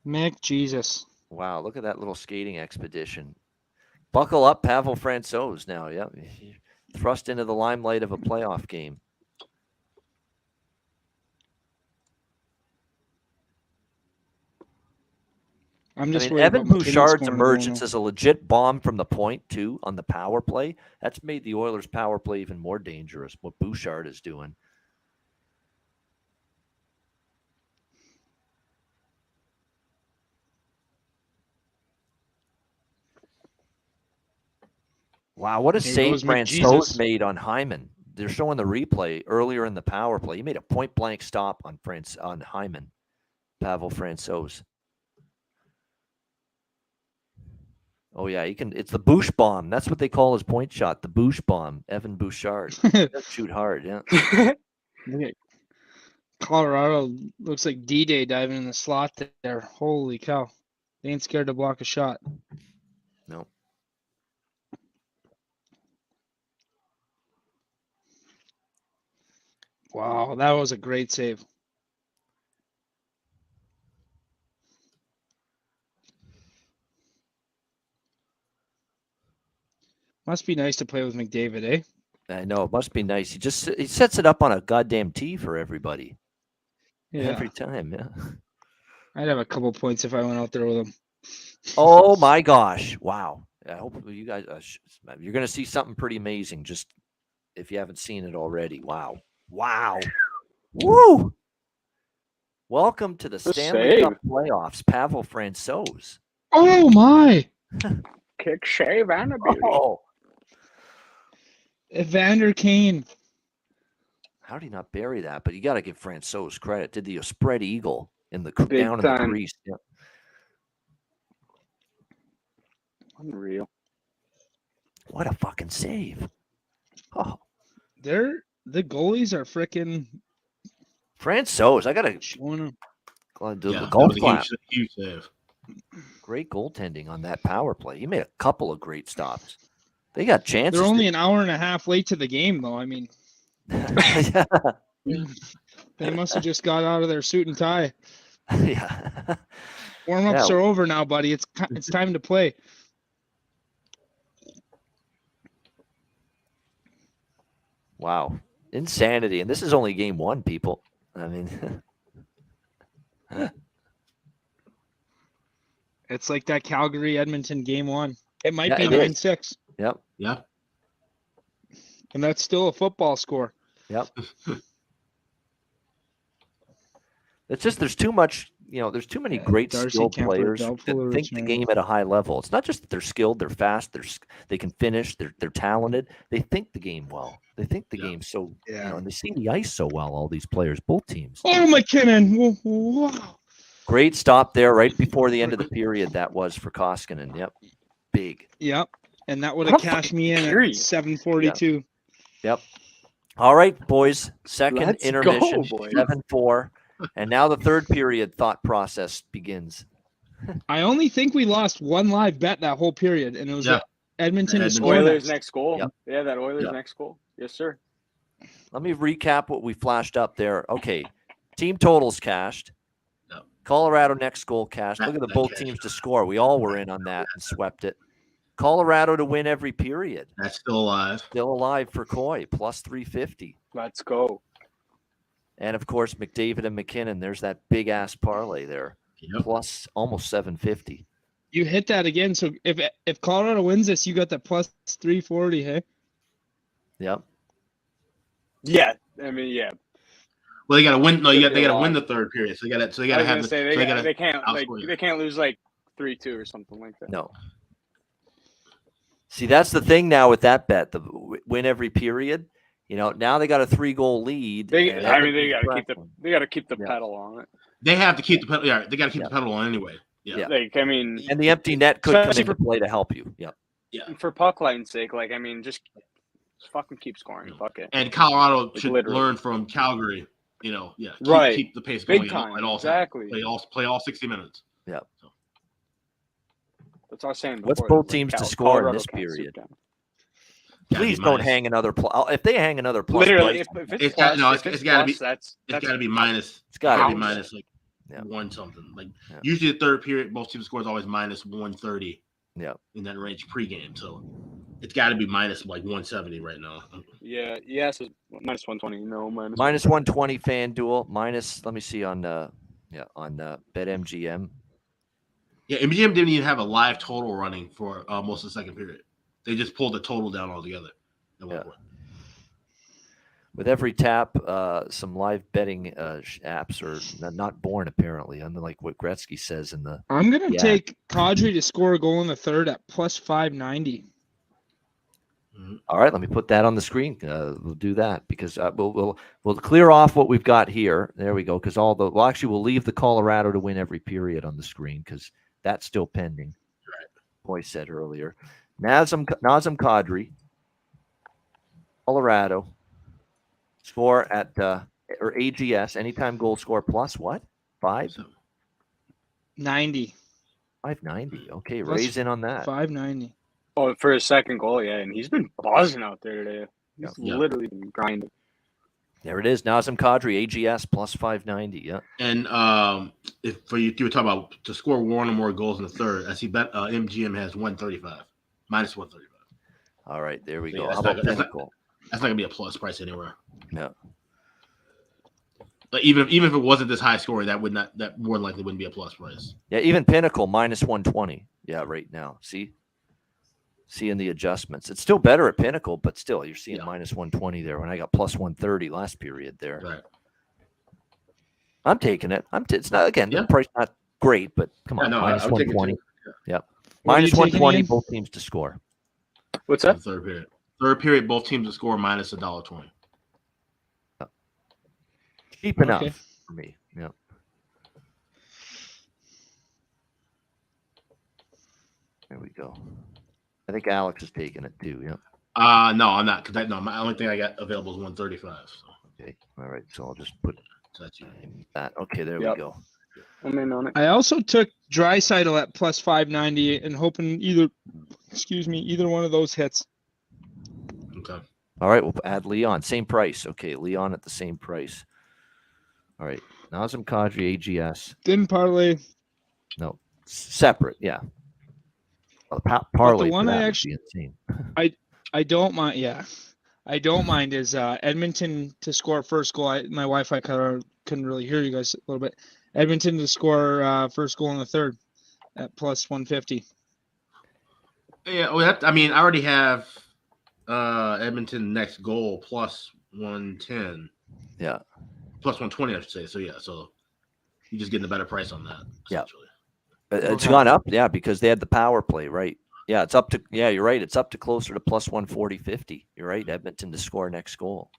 McJesus. Wow, look at that little skating expedition. Buckle up, Pavel Francouz now. Yeah. Thrust into the limelight of a playoff game. I'm just worried Evan about McKinnon Bouchard's scoring emergence a as a legit bomb from the point, too, on the power play. That's made the Oilers' power play even more dangerous, what Bouchard is doing. Wow, what a Here save goes Francouz McJesus. made on Hyman. They're showing the replay earlier in the power play. He made a point-blank stop on Hyman, Pavel Francouz. Oh, yeah, he can. It's the Bouch bomb. That's what they call his point shot, the Bouch bomb. Evan Bouchard. Shoot hard, yeah. Look at Colorado looks like D-Day diving in the slot there. Holy cow. They ain't scared to block a shot. No. Wow, that was a great save. Must be nice to play with McDavid, eh? I know. It must be nice. He sets it up on a goddamn tee for everybody. Yeah. Every time, yeah. I'd have a couple points if I went out there with him. Oh, my gosh. Wow. I hope you guys, you're going to see something pretty amazing, just if you haven't seen it already. Wow. Wow. Woo! Welcome to the Stanley Cup playoffs, Pavel Francouz. Oh, my. Kick shave and a beauty. Oh. Evander Kane. How did he not bury that? But you got to give Francouz credit. Did the spread eagle in the Big down in the time. crease? Yeah. Unreal. What a fucking save! Oh, The goalies are freaking Francouz, I gotta showing them. do Yeah, the golf that was a clap. huge save. Great goaltending on that power play. He made a couple of great stops. They got chances. They're only an hour and a half late to the game, though. I mean, yeah. they must have just got out of their suit and tie. Yeah. Warm-ups Yeah. are over now, buddy. It's time to play. Wow. Insanity. And this is only game one, people. I mean, It's like that Calgary Edmonton game one. It might Yeah, be it is. 9-6, yep. Yeah. and that's still a football score. Yep. It's just there's too much, there's too many great Darcy skilled Kemper, players doubtful that think the original. game at a high level. It's not just that they're skilled, they're fast, they can finish, they're talented. They think the game well. They think the game so, and they see the ice so well, all these players, both teams. Oh, McKinnon. Wow. Great stop there right before the end of the period that was for Koskinen. Yep. Big. Yep. And that would What have a cashed me in period. at 7:42. Yep. All right, boys. Second Let's intermission, go, boys. 7-4. And now the third period thought process begins. I only think we lost one live bet that whole period, and it was Edmonton to Edmonton. score Oilers next. next goal. Yep. Yeah, that Oilers Yep. next goal. Yes, sir. Let me recap what we flashed up there. Okay. Team totals cashed. Yep. Colorado next goal cashed. Look at the That both cashed. teams to score. We all were in on that and swept it. Colorado to win every period. That's still alive. Still alive for Coy, plus 350. Let's go. And of course, McDavid and McKinnon. There's that big ass parlay there, Yep. plus almost 750. You hit that again. So if Colorado wins this, you got that plus 340. Hey. Yep. Yeah. I mean, yeah. Well, they got to win. No, Should they be got to alive. win the third period. So they got to. So they I got to was have. gonna The, say so they they got to. can't outscore you. they can't lose like 3-2 or something like that. No. See, that's the thing now with that bet. The win every period. Now they got a 3-goal lead. They and got to Edmonton's keep the Yeah. pedal on it. They have to keep the pedal. Yeah, they got to keep the pedal on anyway. Yeah. Yeah. Like, I mean, And the empty net could come Especially into play to help you. Yeah. for puck line's sake, like, I mean, just fucking keep scoring. Fuck it. And Colorado Like, should literally. learn from Calgary Right. keep the pace Big going time. at all Exactly. times. Play all 60 minutes. Yeah. So. That's what I was saying What's before. both teams to score in Colorado this can't period? sit down. Please don't hang another plus. If they hang another plus, Literally, price, if it's plus, it's got to be. that's It's got to be minus. It's got to be minus like one something. Like usually the third period, both teams score is always minus 130. Yeah, in that range pregame. So it's got to be minus like 170 right now. Yeah. Yes. Minus 120. No, minus 120 FanDuel. Minus. Let me see on BetMGM. Yeah, MGM didn't even have a live total running for most of the second period. They just pulled the total down altogether. With every tap, some live betting apps are not born, apparently, unlike what Gretzky says in the. I'm going to take Kadri to score a goal in the third at plus 590. All right, let me put that on the screen. We'll do that because we'll clear off what we've got here. There we go. Because we'll leave the Colorado to win every period on the screen because that's still pending. Right. Boy said earlier. Nazem Kadri, Colorado. Score at or AGS, anytime goal score plus what? 590. 590. Okay, Plus raise in on that. 590. Oh, for his second goal, yeah, and he's been buzzing out there today. He's literally been grinding. There it is. Nazem Kadri, AGS plus 590. Yeah. And if you were talking about to score one or more goals in the third, I see MGM has 135, minus 135. All right, there we go. That's How about Pinnacle? That's not gonna be a plus price anywhere. No. But even if it wasn't this high scoring, that more than likely wouldn't be a plus price. Yeah, even Pinnacle minus 120. Yeah, right now. Seeing the adjustments. It's still better at Pinnacle, but still, you're seeing minus 120 there when I got plus 130 last period there. Right. I'm taking it. It's not the price not great, but come on, minus 120. Yep. Minus 120, both teams to score. What's that? Third period. Third period, both teams to score minus $1.20. Cheap enough for me. Yeah. There we go. I think Alex is taking it too. Yeah. No, I'm not. Because my only thing I got available is 135. So. Okay. All right. So I'll just put that. Okay. There we go. I'm in on it. I also took Draisaitl at plus 590 and hoping either one of those hits. Okay. All right. We'll add Leon. Same price. Okay. Leon at the same price. All right. Nazem Kadri, AGS. Didn't parlay. No. Separate. Yeah. Parlay. The one I actually insane. I don't mind. Yeah. I don't mind is Edmonton to score first goal. My Wi-Fi couldn't really hear you guys a little bit. Edmonton to score first goal in the third at plus 150. Yeah. Well, I already have Edmonton next goal plus 110. Yeah. Plus 120, I should say. So, yeah. So, you're just getting a better price on that. Yeah. It's gone up. Yeah. Because they had the power play, right? Yeah. It's up to, you're right. It's up to closer to plus 140.50. You're right. Edmonton to score next goal.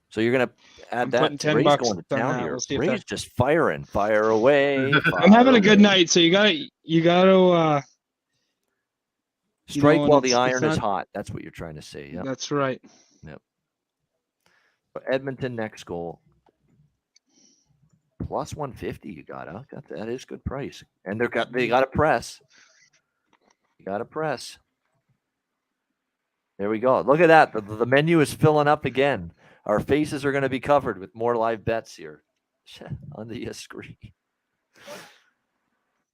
So you're going to add that. $10 Ray's going to town here. We'll Ray's just firing. Fire away. I'm having a good night. So you gotta strike while the iron is hot. That's what you're trying to say. Yeah. That's right. Yep. Edmonton next goal. Plus 150 you got, huh? That is good price. And they got to press. You got to press. There we go. Look at that. The menu is filling up again. Our faces are going to be covered with more live bets here on the screen.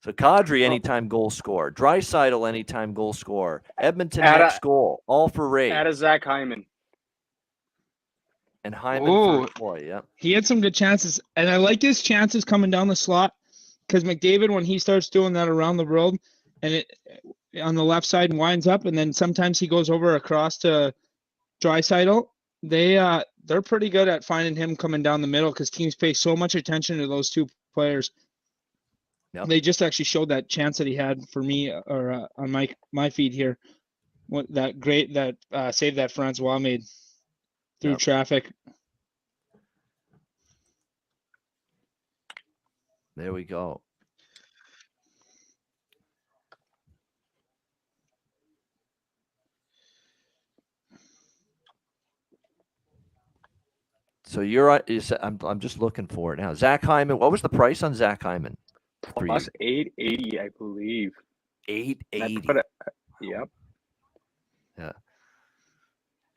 So Kadri, anytime goal score. Draisaitl, anytime goal score. Edmonton next goal. All for Ray. Add a Zach Hyman. And Hyman for Troy, yeah. He had some good chances. And I like his chances coming down the slot because McDavid, when he starts doing that around the world and it on the left side and winds up, and then sometimes he goes over across to Draisaitl, they're pretty good at finding him coming down the middle because teams pay so much attention to those two players. Yep. They just actually showed that chance that he had for me or on my feed here. That save that Francois made through traffic. There we go. So So I'm just looking for it now. Zach Hyman. What was the price on Zach Hyman? Plus 880, I believe. 880. Yep. Yeah.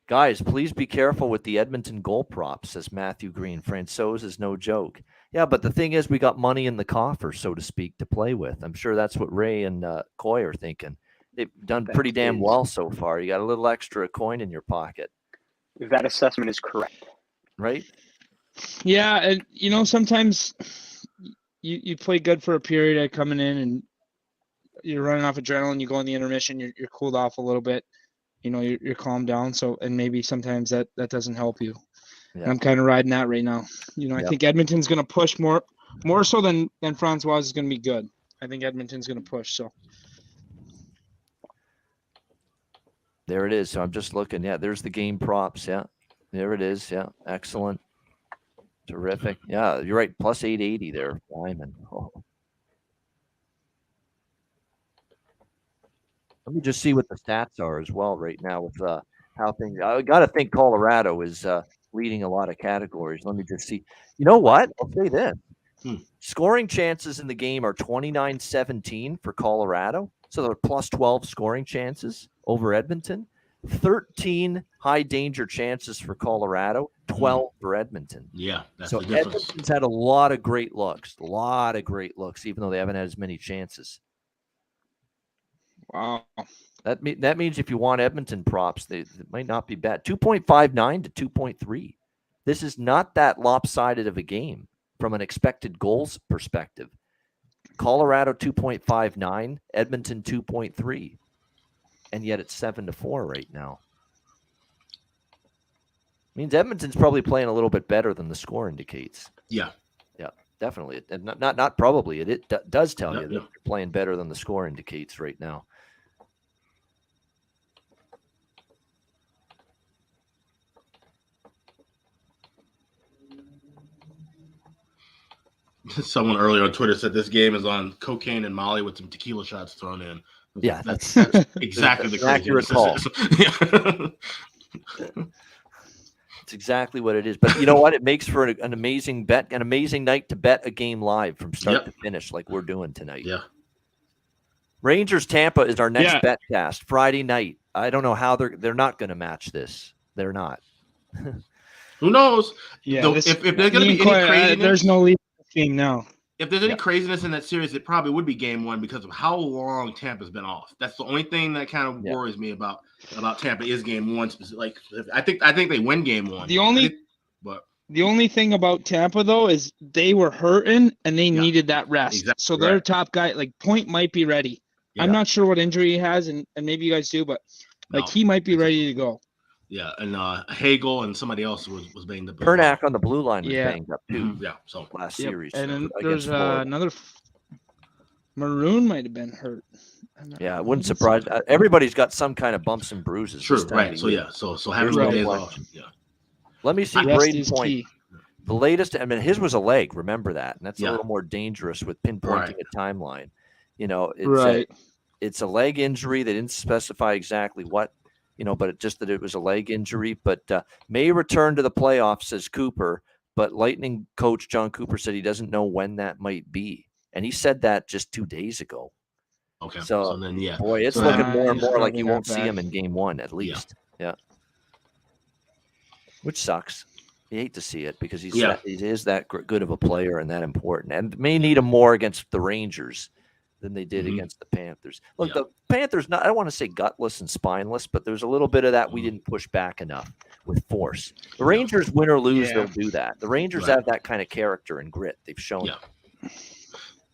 Guys, please be careful with the Edmonton goal props, says Matthew Green. Francouz is no joke. Yeah, but the thing is, we got money in the coffer, so to speak, to play with. I'm sure that's what Ray and Coy are thinking. They've done pretty damn well so far. You got a little extra coin in your pocket. That assessment is correct. Right? Yeah, and sometimes you play good for a period coming in, and you're running off adrenaline. You go in the intermission, you're cooled off a little bit. You're calmed down. So, and maybe sometimes that doesn't help you. Yeah. And I'm kind of riding that right now. I think Edmonton's going to push more so than Francois is going to be good. I think Edmonton's going to push. So there it is. So I'm just looking. Yeah, there's the game props. Yeah, there it is. Yeah, excellent. Terrific. Yeah, you're right. Plus 880 there, Lyman. Oh. Let me just see what the stats are as well right now with how things. I got to think Colorado is leading a lot of categories. Let me just see. You know what? I'll say this. Scoring chances in the game are 29-17 for Colorado. So they're plus 12 scoring chances over Edmonton. 13 high danger chances for Colorado, 12 for Edmonton. Yeah, that's so the difference. Edmonton's had a lot of great looks, even though they haven't had as many chances. Wow. That means if you want Edmonton props, they might not be bad. 2.59 to 2.3. This is not that lopsided of a game from an expected goals perspective. Colorado 2.59, Edmonton 2.3. And yet it's 7-4 right now. Means Edmonton's probably playing a little bit better than the score indicates. Yeah. Yeah, definitely. And not probably. It does tell you that they're playing better than the score indicates right now. Someone earlier on Twitter said this game is on cocaine and Molly with some tequila shots thrown in. Yeah, that's exactly the accurate call. It's exactly what it is. But you know what? It makes for an amazing bet, an amazing night to bet a game live from start to finish, like we're doing tonight. Yeah. Rangers Tampa is our next betcast Friday night. I don't know how they're not going to match this. They're not. Who knows? Yeah. If there's going to be any craziness, there's no lead game now. If there's any craziness in that series, it probably would be game one because of how long Tampa's been off. That's the only thing that kind of worries me about Tampa is game one. Like I think they win game one. The only thing about Tampa though is they were hurting and they needed that rest. Exactly so their top guy, like Point, might be ready. Yeah. I'm not sure what injury he has, and maybe you guys do, but he might be ready to go. Yeah, and Hagel and somebody else was banged up. Pernak on the blue line was banged up too. Mm-hmm. Yeah, so last series. And then there's another Maroon might have been hurt. Yeah, it wouldn't surprise. Everybody's got some kind of bumps and bruises. Sure, right. So having no days off. Yeah. Let me see Braden Point. The latest. I mean, his was a leg. Remember that, and that's a little more dangerous with pinpointing a timeline. It's a leg injury. They didn't specify exactly what. But it was a leg injury, but may return to the playoffs, says Cooper. But Lightning coach John Cooper said he doesn't know when that might be. And he said that just 2 days ago. Okay. So then, boy, it's looking more and more like you won't see him in game one, at least. Yeah. Which sucks. You hate to see it because he is that good of a player and that important. And may need him more against the Rangers than they did against the Panthers. Look, the Panthers, I don't want to say gutless and spineless, but there's a little bit of that we didn't push back enough with force. The Rangers, win or lose, they'll do that. The Rangers have that kind of character and grit. They've shown.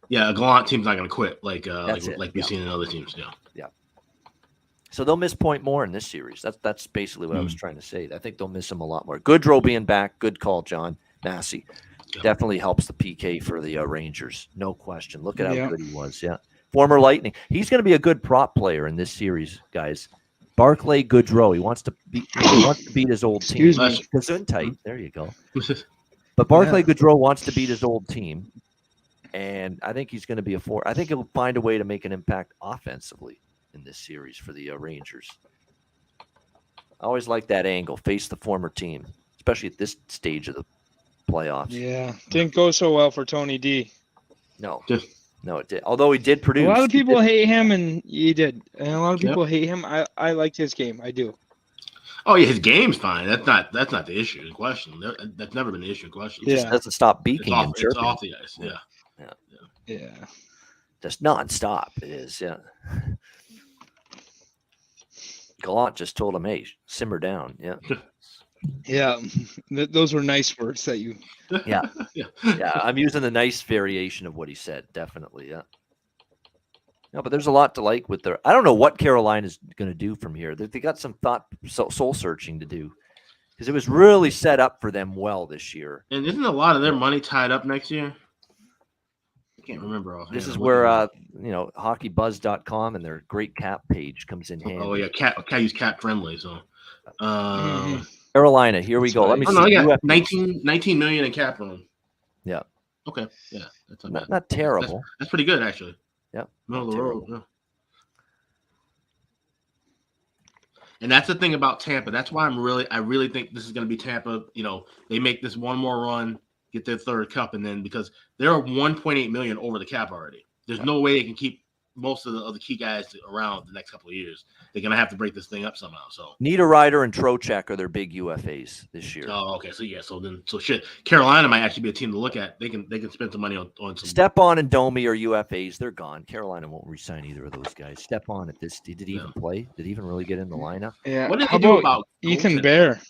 Yeah, a gallant team's not going to quit like we've seen in other teams. Yeah. So they'll miss Point more in this series. That's basically what I was trying to say. I think they'll miss him a lot more. Goodrow being back, good call, John Massey. Definitely helps the PK for the Rangers. No question. Look at how good he was. Yeah. Former Lightning. He's going to be a good prop player in this series, guys. Barclay Goodrow. He wants to beat his old team. Gesundheit. There you go. But Barclay Goodrow wants to beat his old team. And I think he's going to be a four. I think he'll find a way to make an impact offensively in this series for the Rangers. I always like that angle. Face the former team, especially at this stage of playoffs. Yeah, didn't go so well for Tony D. No, it did. Although he did produce. A lot of people hate him, and he did. And a lot of Yep. people hate him. I liked his game. I do. Oh yeah, his game's fine. That's not the issue in question. That's never been the issue in question. He just doesn't stop beaking and It's chirping. off the ice. Yeah. Just nonstop. It is. Yeah. Gallant just told him, "Hey, simmer down." Yeah. Yeah. Those were nice words that you. Yeah. Yeah. Yeah. I'm using the nice variation of what he said. Definitely. Yeah. No, but there's a lot to like with their. I don't know what Carolina's going to do from here. They got some soul searching to do, because it was really set up for them well this year. And isn't a lot of their money tied up next year? I can't remember offhand. This is where hockeybuzz.com and their great cap page comes in handy. Oh yeah, I use cap friendly. So Carolina, here we go. Let me see. no, yeah, UFAs. 19 million in cap room. Yeah. Okay. Yeah, that's not bad. Not terrible. That's pretty good actually. Yeah. Middle of the road. Yeah. And that's the thing about Tampa. That's why I really think this is going to be Tampa. You know, they make this one more run, get their third cup, and then because they're 1.8 million over the cap already. There's no way they can keep most of the key guys around the next couple of years. They're going to have to break this thing up somehow. So Niederreiter and Trocheck are their big UFAs this year. Oh, okay. So yeah. So shit. Carolina might actually be a team to look at. They can spend some money on some. Stepan and Domi are UFAs. They're gone. Carolina won't re-sign either of those guys. Stepan at this. Did he even play? Did he even really get in the lineup? Yeah. What did How they do about about Ethan goaltending? Bear?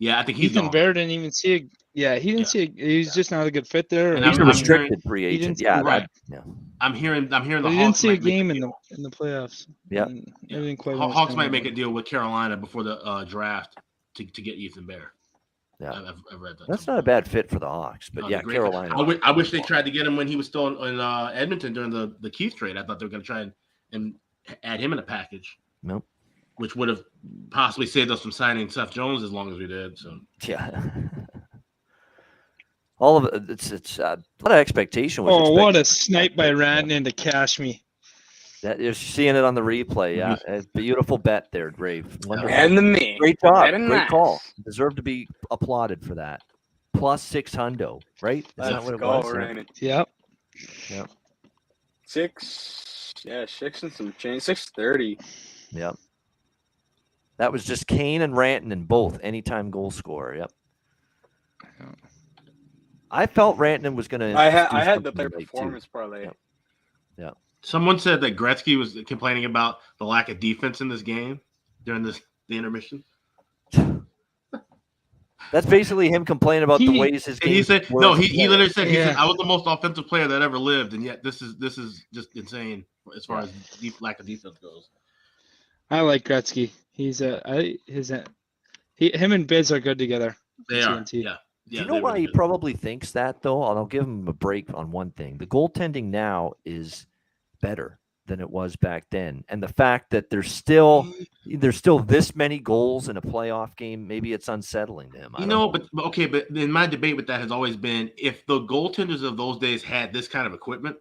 Yeah, I think he's Ethan gone. Bear didn't even see it. Yeah, he didn't see it. He's just not a good fit there. And He's a I'm restricted free he agent. didn't- Yeah, right. yeah. I'm hearing the But he didn't Hawks see a might make game deal. in the playoffs. Yeah. And I didn't quite Hawks understand might make that. a deal with Carolina before the draft to get Ethan Bear. Yeah. I've read that. That's not a bad fit for the Hawks, but No, yeah, they're great. Carolina. I wish they tried to get him when he was still in Edmonton during the Keith trade. I thought they were going to try and add him in a package. Nope. Which would have possibly saved us from signing Seth Jones as long as we did. So Yeah. All of it, it's a lot of expectation. Was Oh, what a expected. snipe by Rantanen to cash me. That you're seeing it on the replay. Yeah, it's a beautiful bet there, Brave. Wonderful. And the me. Great job. Very Great nice. call. Deserve to be applauded for that. Plus 600, right? Is that Let's what it go, was? Raymond. Yep. Six and some change. 630. Yep. That was just Kane and Rantanen both anytime goal scorer. Yep. I felt Rantanen was going to. I had the player performance parlay. Yep. Yeah. someone said that Gretzky was complaining about the lack of defense in this game during the intermission. That's basically him complaining about the ways his game. He said no. He literally said, Yeah. I was the most offensive player that ever lived, and yet this is just insane as far as lack of defense goes. I like Gretzky. Him and Biz are good together. They are. TNT. Yeah. Do you know why he probably thinks that, though? I'll give him a break on one thing. The goaltending now is better than it was back then. And the fact that there's still this many goals in a playoff game, maybe it's unsettling to him. But in my debate with that has always been, if the goaltenders of those days had this kind of equipment,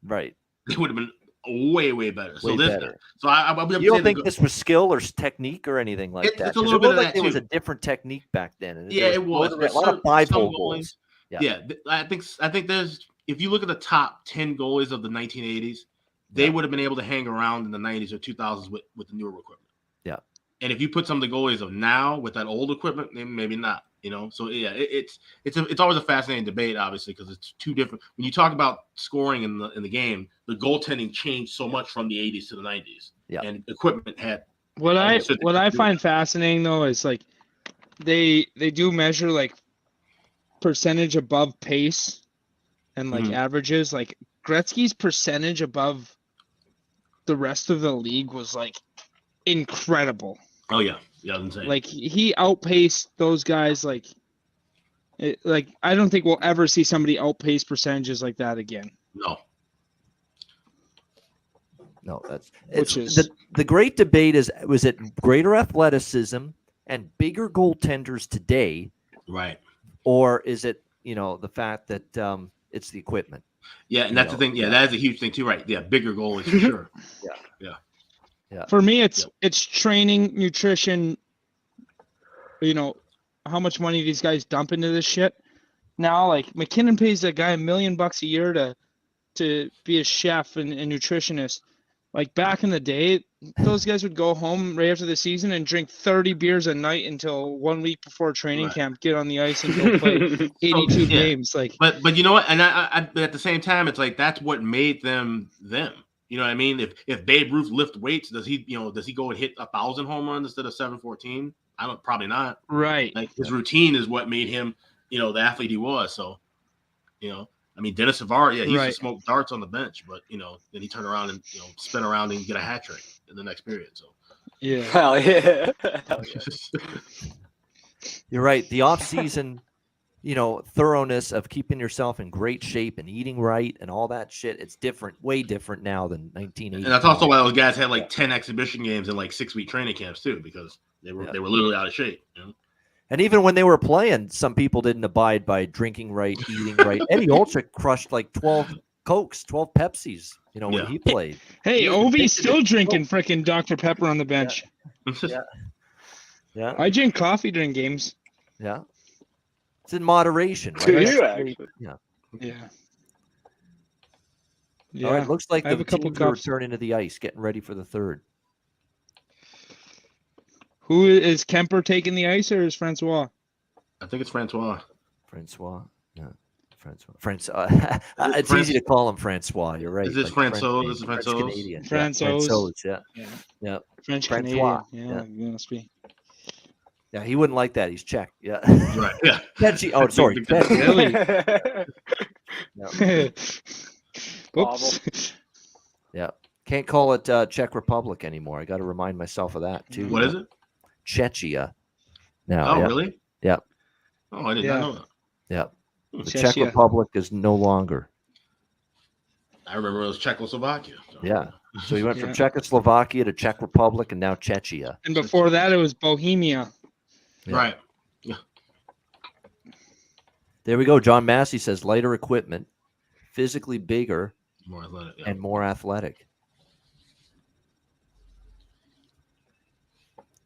right, they would have been way better. Better. So I you don't think this was skill or technique or anything like that? It's a little bit of that It was too. a different technique back then. And it was. A lot of 5-hole goals. Yeah, I think there's, if you look at the top 10 goalies of the 1980s, they would have been able to hang around in the 90s or 2000s with the newer equipment. Yeah. And if you put some of the goalies of now with that old equipment, then maybe not. So yeah, it's always a fascinating debate, obviously, because it's two different. When you talk about scoring in the game, the goaltending changed so much from the 80s to the 90s. Yeah. And equipment had. What I find fascinating though is like they do measure like percentage above pace and like averages. Like Gretzky's percentage above the rest of the league was like incredible. Oh yeah, insane. Like he outpaced those guys. Like I don't think we'll ever see somebody outpace percentages like that again. No, Which is the great debate was it greater athleticism and bigger goaltenders today, right? Or is it the fact that it's the equipment? Yeah, and that's the thing. Yeah, that is a huge thing too, right? Yeah, bigger goalies for sure. Yeah. For me, it's training, nutrition. How much money these guys dump into this shit. now. Like McKinnon pays that guy $1 million a year to be a chef and nutritionist. Like back in the day, those guys would go home right after the season and drink 30 beers a night until 1 week before training camp, get on the ice and go play 82 games. Like, but you know what? And I but at the same time, it's like that's what made them them. You know what I mean? If Babe Ruth lift weights, does he go and hit 1,000 home runs instead of 714? Probably not. Right. Like his routine is what made him, the athlete he was. So, Dennis Savard, he used to smoke darts on the bench, but then he turned around and spin around and get a hat trick in the next period. So yeah. Hell yeah. You're right. The off-season, thoroughness of keeping yourself in great shape and eating right and all that shit, it's different, way different now than 1980. And that's also why those guys had like 10 exhibition games and like 6-week training camps too, because they were literally out of shape. And even when they were playing, some people didn't abide by drinking right, eating right. Eddie Olczyk crushed like 12 Cokes, 12 Pepsis, when he played. Hey, Ovi's still drinking freaking Dr. Pepper on the bench. Yeah. I drink coffee during games. Yeah. It's in moderation, right? Do you actually? Yeah. All right, looks like I have the a couple teams are cups. returning to the ice, getting ready for the third. Who is Kemper taking the ice, or is Francois? I think it's Francois. Yeah. Francois. It's easy to call him Francois. You're right. Is this Francois? This is French Francois. Canadian. Francois. Yeah. French Francois. Canadian. Yeah, must be. Yeah, he wouldn't like that. He's Czech. Yeah. Right. Yeah. Petchy. Oh, sorry. Really? Yeah. Whoops. Yeah. Can't call it Czech Republic anymore. I got to remind myself of that too. What is it? Czechia. Now. Oh, yeah. really? Yeah. Oh, I did not know that. Yeah. The Czechia. Czech Republic is no longer. I remember it was Czechoslovakia. So. Yeah. So he went from Czechoslovakia to Czech Republic and now Czechia. And before that, it was Bohemia. Yeah. Right. There we go. John Massey says lighter equipment, physically bigger, More athletic. Yeah. and more athletic.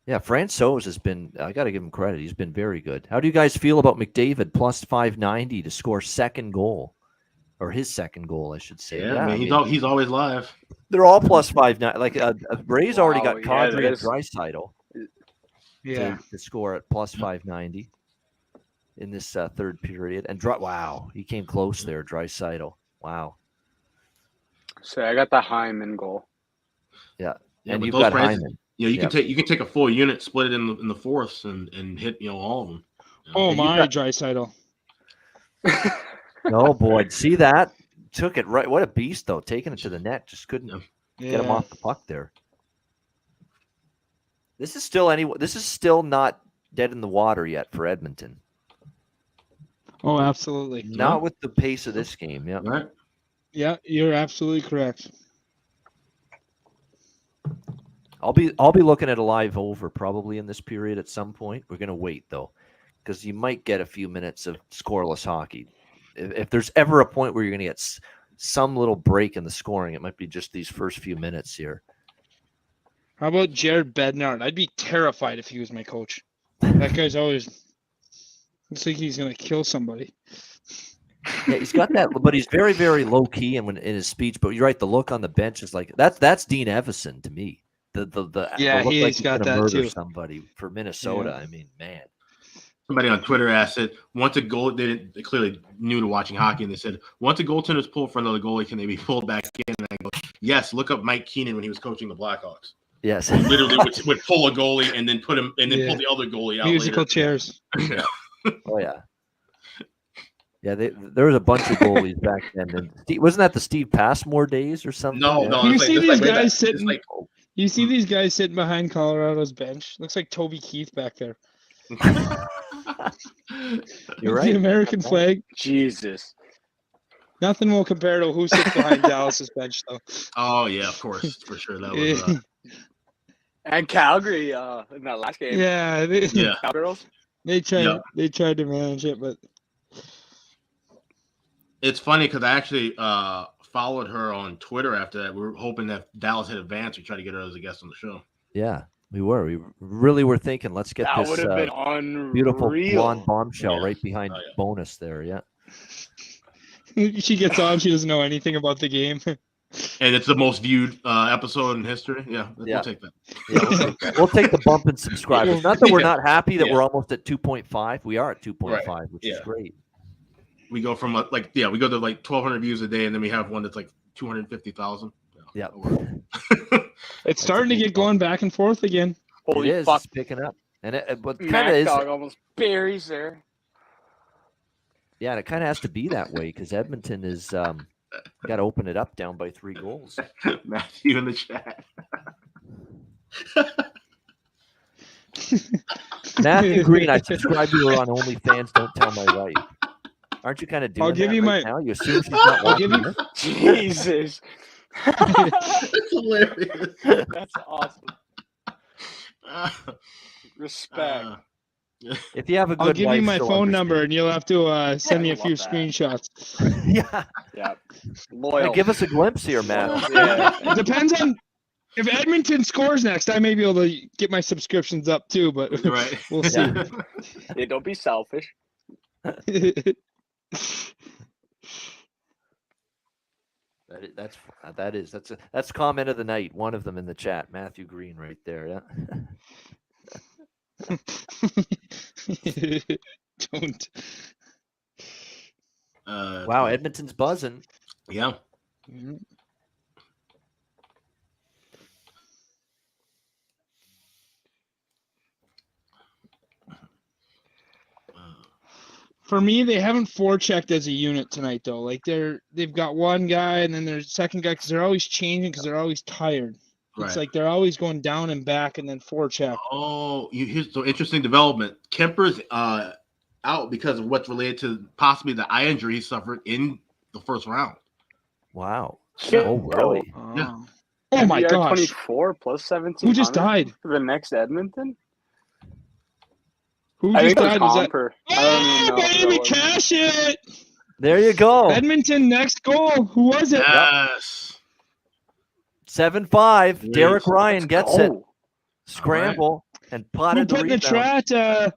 Yeah, Francois has been, I got to give him credit. He's been very good. How do you guys feel about McDavid plus 590 to score second goal? Or his second goal, I should say. Yeah, I mean, he's always live. They're all plus 590. Like Ray's already got Kadri and that's- Draisaitl Yeah. to score at plus 590 in this third period. And wow, he came close there, Draisaitl. Wow. So I got the Hyman goal. Yeah, Yeah, and with you've those got prices, Hyman. you can take a full unit, split it in the fourths, and hit all of them. Oh, And my Draisaitl. Oh boy, see that? Took it right. What a beast, though. Taking it to the net, just couldn't Yeah. get him off the puck there. This is still not dead in the water yet for Edmonton. Oh, absolutely. Not with the pace of this game. Yeah. Right. Yeah, you're absolutely correct. I'll be looking at a live over probably in this period at some point. We're gonna wait though, because you might get a few minutes of scoreless hockey. If there's ever a point where you're gonna get some little break in the scoring, it might be just these first few minutes here. How about Jared Bednar? I'd be terrified if he was my coach. That guy's always looks like he's gonna kill somebody. Yeah, he's got that, but he's very, very low key in his speech. But you're right, the look on the bench is like that's Dean Evison to me. The look he's like got gonna that murder too. somebody for Minnesota. Yeah. I mean, man. Somebody on Twitter asked it. Once a goal, they clearly new to watching hockey, and they said, once a goaltender is pulled for another goalie, can they be pulled back in? And I go, yes. Look up Mike Keenan when he was coaching the Blackhawks. Yes. He literally would pull a goalie and then pull the other goalie out. Musical later. chairs. Yeah. Oh yeah. Yeah, there was a bunch of goalies back then. And wasn't that the Steve Passmore days or something? No, Yeah. no. You it's see it's these way guys back. sitting- It's You see these guys sitting behind Colorado's bench? Looks like Toby Keith back there. You're The right. American flag. Jesus. Nothing will compare to who sits behind Dallas's bench, though. Oh yeah, of course, for sure. That was And Calgary in that last game. Yeah, yeah. Cowgirls. they tried. Yeah. They tried to manage it, but It's funny because I actually followed her on Twitter after that. We were hoping that Dallas had advanced. We tried to get her as a guest on the show. Yeah. We really were thinking, let's get That would this have been unreal. beautiful blonde bombshell Yeah. right behind Oh, yeah. bonus there. Yeah. She gets on. She doesn't know anything about the game. And it's the most viewed episode in history. Yeah, Yeah. we'll take that. Yeah, we'll take that. We'll take the bump in subscribers. Not that we're not happy that Yeah. we're almost at 2.5. We are at 2.5, which is Yeah. great. We go from we go to like 1,200 views a day, and then we have one that's like 250,000. Yeah. It's starting to get going back and forth again. Holy It is. fuck. It's picking up. And it but kind Mac of is. Dog almost buries there. Yeah, and it kind of has to be that way because Edmonton is got to open it up down by 3 goals. Matthew in the chat. Matthew Green, I subscribe to her on OnlyFans. Don't tell my wife. Aren't you kind of doing I'll give that you right my- now? You assume she's not I'll give watching you- this? Jesus. It's hilarious. That's awesome. Respect. If you have a good I'll give wife, you my she'll phone understand. number, and you'll have to send me a I few love that. screenshots. Yeah. Yeah. Hey, Loyal. give us a glimpse here, Matt. Yeah. It depends on if Edmonton scores next. I may be able to get my subscriptions up too, but Right. we'll see. Yeah. Yeah, don't be selfish. That's comment of the night. One of them in the chat, Matthew Green, right there. Yeah. Don't. Wow, Edmonton's buzzing. Yeah. For me, they haven't forechecked as a unit tonight, though. Like they've got one guy and then their second guy because they're always changing because they're always tired. It's Right. like they're always going down and back and then forecheck. Oh, here's so interesting development. Kemper's out because of what's related to possibly the eye injury he suffered in the first round. Wow. Shit, Oh, really? Yeah. Oh my MBR gosh! 24 plus 17. Who just died? For the next Edmonton? Who I just think it was died? Was that? Comper. I don't even know Oh, who baby, that was. cash it! There you go. Edmonton next goal. Who was it? Yes. 7-5. Nice. Derek Ryan gets it. Oh, Scramble and Who potted the put in the rebound. chat?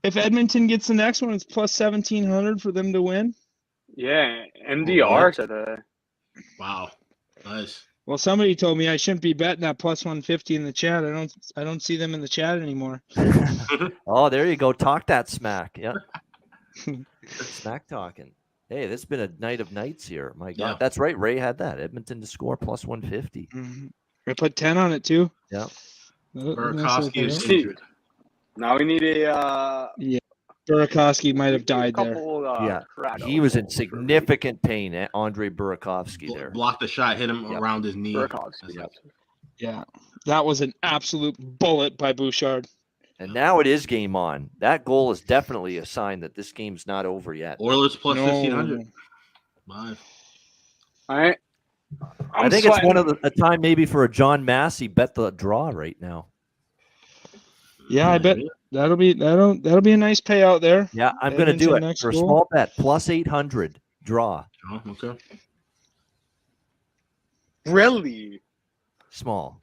If Edmonton gets the next one, it's plus 1,700 for them to win. yeah. MDR to the. Wow. Nice. Well, somebody told me I shouldn't be betting that plus 150 in the chat. I don't see them in the chat anymore. Oh, there you go. Talk that smack. Yeah. Smack talking. Hey, this has been a night of nights here. My God. Yeah. That's right. Ray had that. Edmonton to score plus 150. Mhm. I put 10 on it too. Yeah. Burakovsky is See, injured. Now we need a. Burakovsky might have died there. couple, Yeah. crack He was in goals for me. significant pain, Andre Burakovsky there. Blocked the shot, hit him Yep. around his knee. Burakovsky. Yep. Yeah, that was an absolute bullet by Bouchard. And now it is game on. That goal is definitely a sign that this game's not over yet. Oilers plus No. 1,500. Five. All right. I think it's one of a time maybe for a John Massey bet the draw right now. Yeah, I bet that'll be a nice payout there. Yeah, I'm going to do Edmonton it next for a goal. small bet, plus 800 draw. Oh, okay. Really? Small.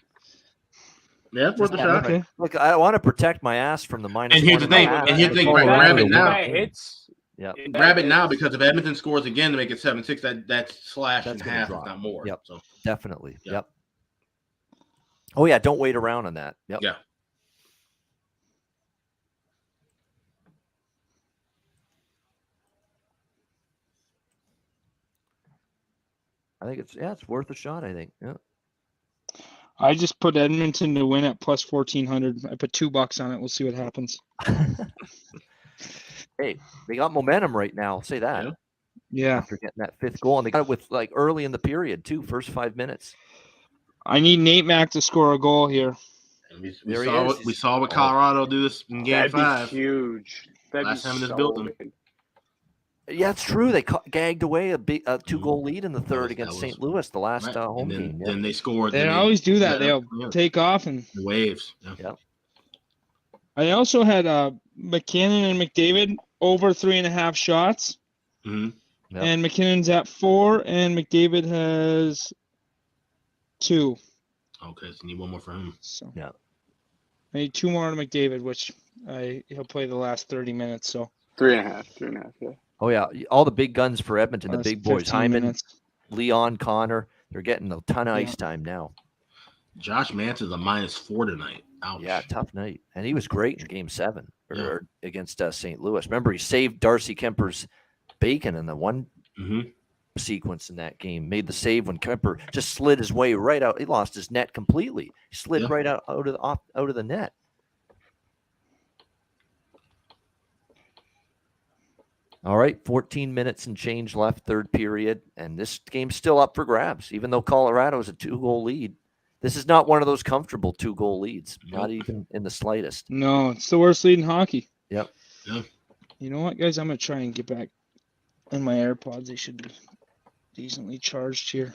Yeah, it's worth a Yeah, shot. Okay. Look, I want to protect my ass from the minus. And here's the thing, 1.5. and here's the thing, It's right, all grab over it the now. world. That hits. Yep. That Grab it now hits. because if Edmonton scores again to make it 7-6, that's slashed That's in gonna half, drop. if not more. Yep. So Definitely. Yeah. Yep. Oh yeah, don't wait around on that. Yep. yeah. I think it's worth a shot. I think. Yeah. I just put Edmonton to win at plus 1,400. I put $2 on it. We'll see what happens. Hey, they got momentum right now. I'll say that. Yeah. Yeah, After getting that 5th goal, and they got it with like early in the period too, first 5 minutes. I need Nate Mack to score a goal here. And we There he saw is. we saw what Colorado do this in Game That'd 5. be huge. That'd Last be time in this so building. big. Yeah, it's true. They gagged away a big 2-goal lead in the third was- against that was- St. Louis, the last Right. home And then, game. Yeah. then they scored. They then always do that. yeah, They'll yeah. take off. And The waves. Yeah. Yep. I also had McKinnon and McDavid over 3.5 shots. Mhm. Yep. And McKinnon's at 4, and McDavid has 2. Okay, so you need one more for him. So Yeah. I need 2 more on McDavid, which he'll play the last 30 minutes. So 3.5. Yeah. Oh yeah, all the big guns for Edmonton, the last big boys, 15 Hyman, minutes. Leon, Connor, they're getting a ton of Yeah. ice time now. Josh Manson's a -4 tonight. Ouch. Yeah, tough night, and he was great in Game 7 against St. Louis. Remember, he saved Darcy Kemper's bacon in the one sequence in that game. Made the save when Kemper just slid his way right out. He lost his net completely. He slid right out of the net. All right, 14 minutes and change left, third period, and this game's still up for grabs, even though Colorado's a 2-goal lead. This is not one of those comfortable 2-goal leads, not even in the slightest. No, it's the worst lead in hockey. Yep. You know what, guys? I'm going to try and get back in my AirPods. They should be decently charged here.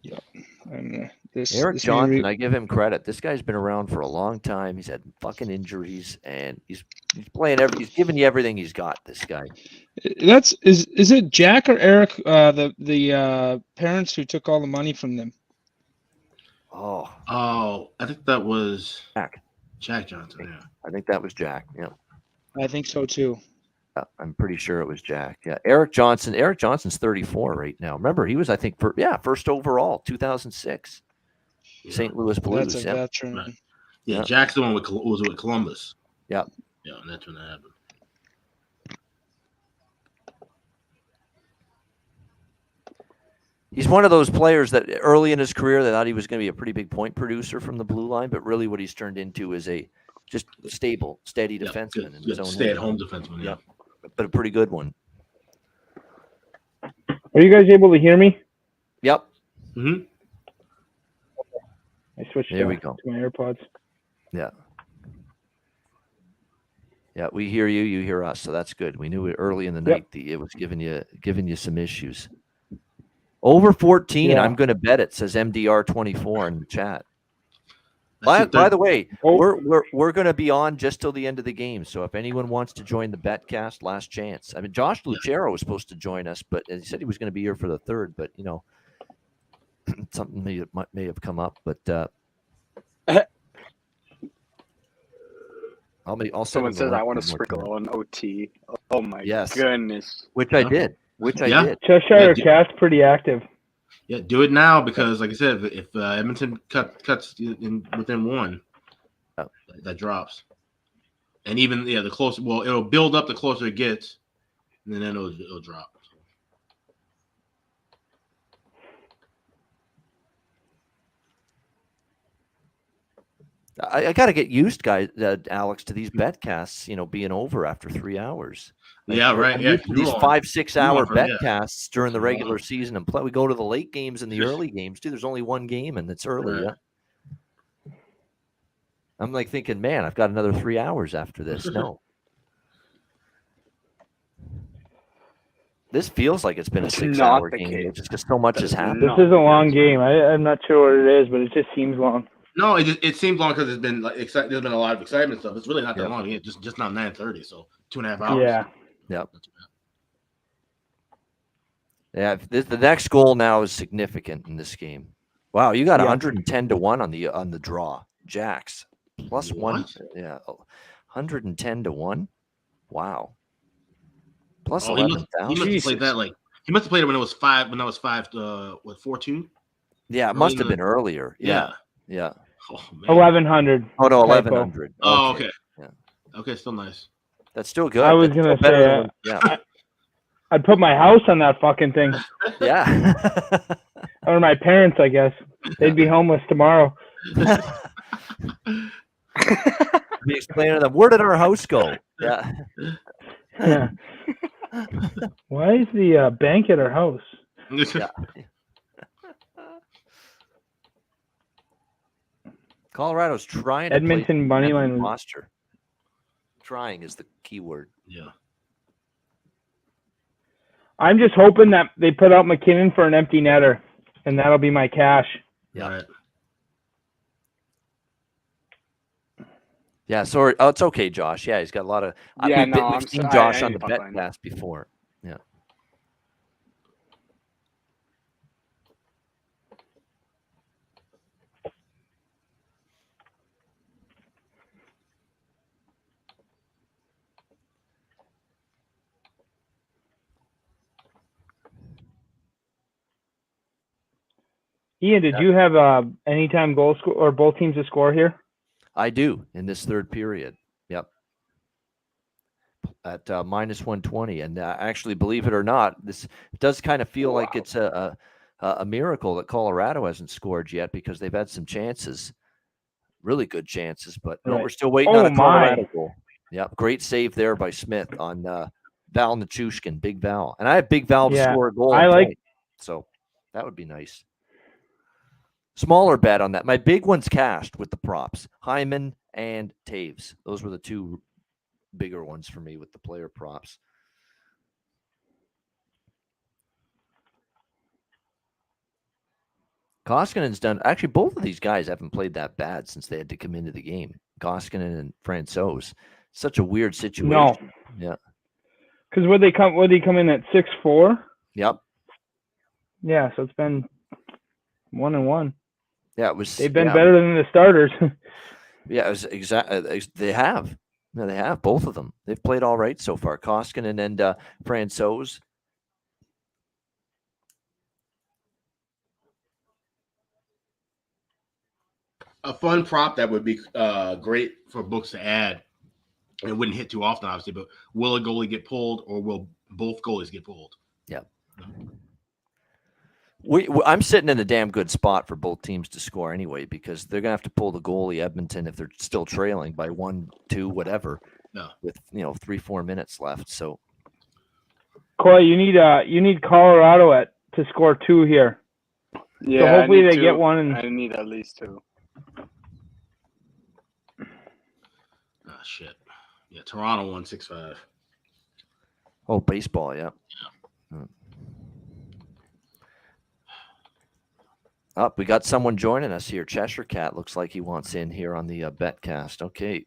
Yep. Eric Johnson, I give him credit. This guy's been around for a long time. He's had fucking injuries, and he's playing he's giving you everything he's got, this guy. Is it Jack or Eric, the parents who took all the money from them? Oh, I think that was Jack Johnson. Yeah, I think that was Jack. Yeah, I think so too. I'm pretty sure it was Jack. Yeah, Eric Johnson. Eric Johnson's 34 right now. Remember, he was, I think, first overall, 2006, St. Louis Blues. That's a veteran. Right. Yeah, Jack's the one was with Columbus. Yeah, and that's when that happened. He's one of those players that early in his career they thought he was going to be a pretty big point producer from the blue line, but really what he's turned into is a just stable, steady defenseman in his own stay-at-home defenseman. Yeah, but a pretty good one. Are you guys able to hear me? Yep. Mm-hmm. I switched There we to go. my AirPods. Yeah. Yeah, we hear you. You hear us, so that's good. We knew it early in the night. It was giving you some issues. Over 14, I'm going to bet it, says MDR24 in the chat. By the way, we're going to be on just till the end of the game. So if anyone wants to join the Betcast, last chance. I mean, Josh Lucero was supposed to join us, but he said he was going to be here for the third. But something may have come up. But I'll Someone says I want to sprinkle on OT. Oh my goodness! Which I did. I did. Cheshire Cast pretty active. Yeah, do it now because, like I said, if Edmonton cuts within one, that drops. And even the closer, it'll build up the closer it gets, and then it'll drop. I got to get used, guys, Alex, to these betcasts. Being over after 3 hours. Right. Yeah, these 5-6 hour betcasts during the regular season and play. We go to the late games and the early games too. There's only one game and it's early. Right. Yeah. I'm like thinking, man, I've got another 3 hours after this. No. This feels like it's been a 6-hour game. It's just because so much has happened. This is a long game. I'm not sure what it is, but it just seems long. No, it seems long because there's been there's been a lot of excitement stuff. It's really not that long. It's just not 9:30, so 2.5 hours. Yeah. Yep. Yeah. The next goal now is significant in this game. Wow, you got 110 to 1 on the draw. Jacks +1. Yeah, 110 to 1. Wow. Plus 11,000. He must have played that he must have played it when it was 5. When that was 4-2. Yeah, it must have been earlier. Yeah. Yeah. Oh, man. 1,100. Oh no, 1,100. Oh, okay. Yeah. Okay, still nice. That's still good. I was gonna say, I'd put my house on that fucking thing. Yeah. Or my parents, I guess. They'd be homeless tomorrow. Be explaining to them, where did our house go? Yeah. Yeah. Why is the bank at our house? Yeah. Colorado's trying to Edmonton money line roster. Trying is the key word. Yeah. I'm just hoping that they put out McKinnon for an empty netter, and that'll be my cash. Yeah. Right. Yeah, sorry. Oh, it's okay, Josh. Yeah, he's got a lot of. We've seen Josh on the Betcast before. Yeah. Ian, did you have anytime goal score or both teams to score here? I do in this third period. Yep. At minus 120. And actually, believe it or not, this does kind of feel like it's a miracle that Colorado hasn't scored yet because they've had some chances, really good chances. But no, Right. we're still waiting Oh, on a Colorado my. goal. Yep. Great save there by Smith on Val Nichushkin, Big Val. And I have Big Val to Yeah, score a goal. I and like- point. So that would be nice. Smaller bet on that. My big one's cashed with the props. Hyman and Taves. Those were the two bigger ones for me with the player props. Koskinen's done. Actually, both of these guys haven't played that bad since they had to come into the game. Koskinen and Francouz. Such a weird situation. No. Yeah. Because would they come in at 6-4? Yep. Yeah, so it's been 1-1. Yeah, it was. They've been better than the starters. Yeah, it was exactly. They have. No, they have both of them. They've played all right so far. Koskinen and Francouz. A fun prop that would be great for books to add, and it wouldn't hit too often, obviously, but will a goalie get pulled or will both goalies get pulled? Yeah. I'm sitting in a damn good spot for both teams to score anyway because they're going to have to pull the goalie, Edmonton, if they're still trailing by 1, 2, whatever, with 3-4 minutes left. So, Coy, you need Colorado to score 2 here. Yeah, so hopefully they 2. get one. And I need at least 2. Ah, shit. Yeah, Toronto 165. oh, baseball, yeah. Oh, we got someone joining us here. Cheshire Cat looks like he wants in here on the Betcast. Okay.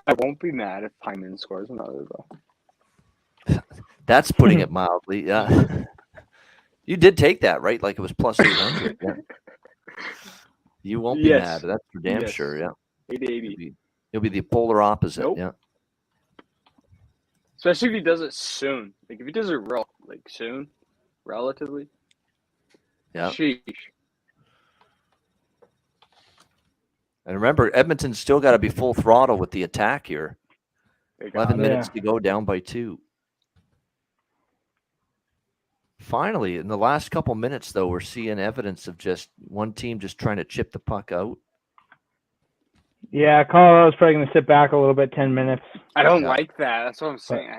I won't be mad if Hyman scores another though. That's putting it mildly. Yeah. You did take that, right? Like it was plus 800. Yeah. You won't be mad. That's for damn sure. Yeah. 880. It'll be the polar opposite. Nope. Yeah. Especially if he does it soon. Like if he does it soon, relatively. Yeah. Sheesh. And remember, Edmonton's still got to be full throttle with the attack here. 11 minutes to go, down by 2. Finally, in the last couple minutes, though, we're seeing evidence of just one team just trying to chip the puck out. Yeah, Colorado's probably going to sit back a little bit, 10 minutes. I don't like that. That's what I'm saying.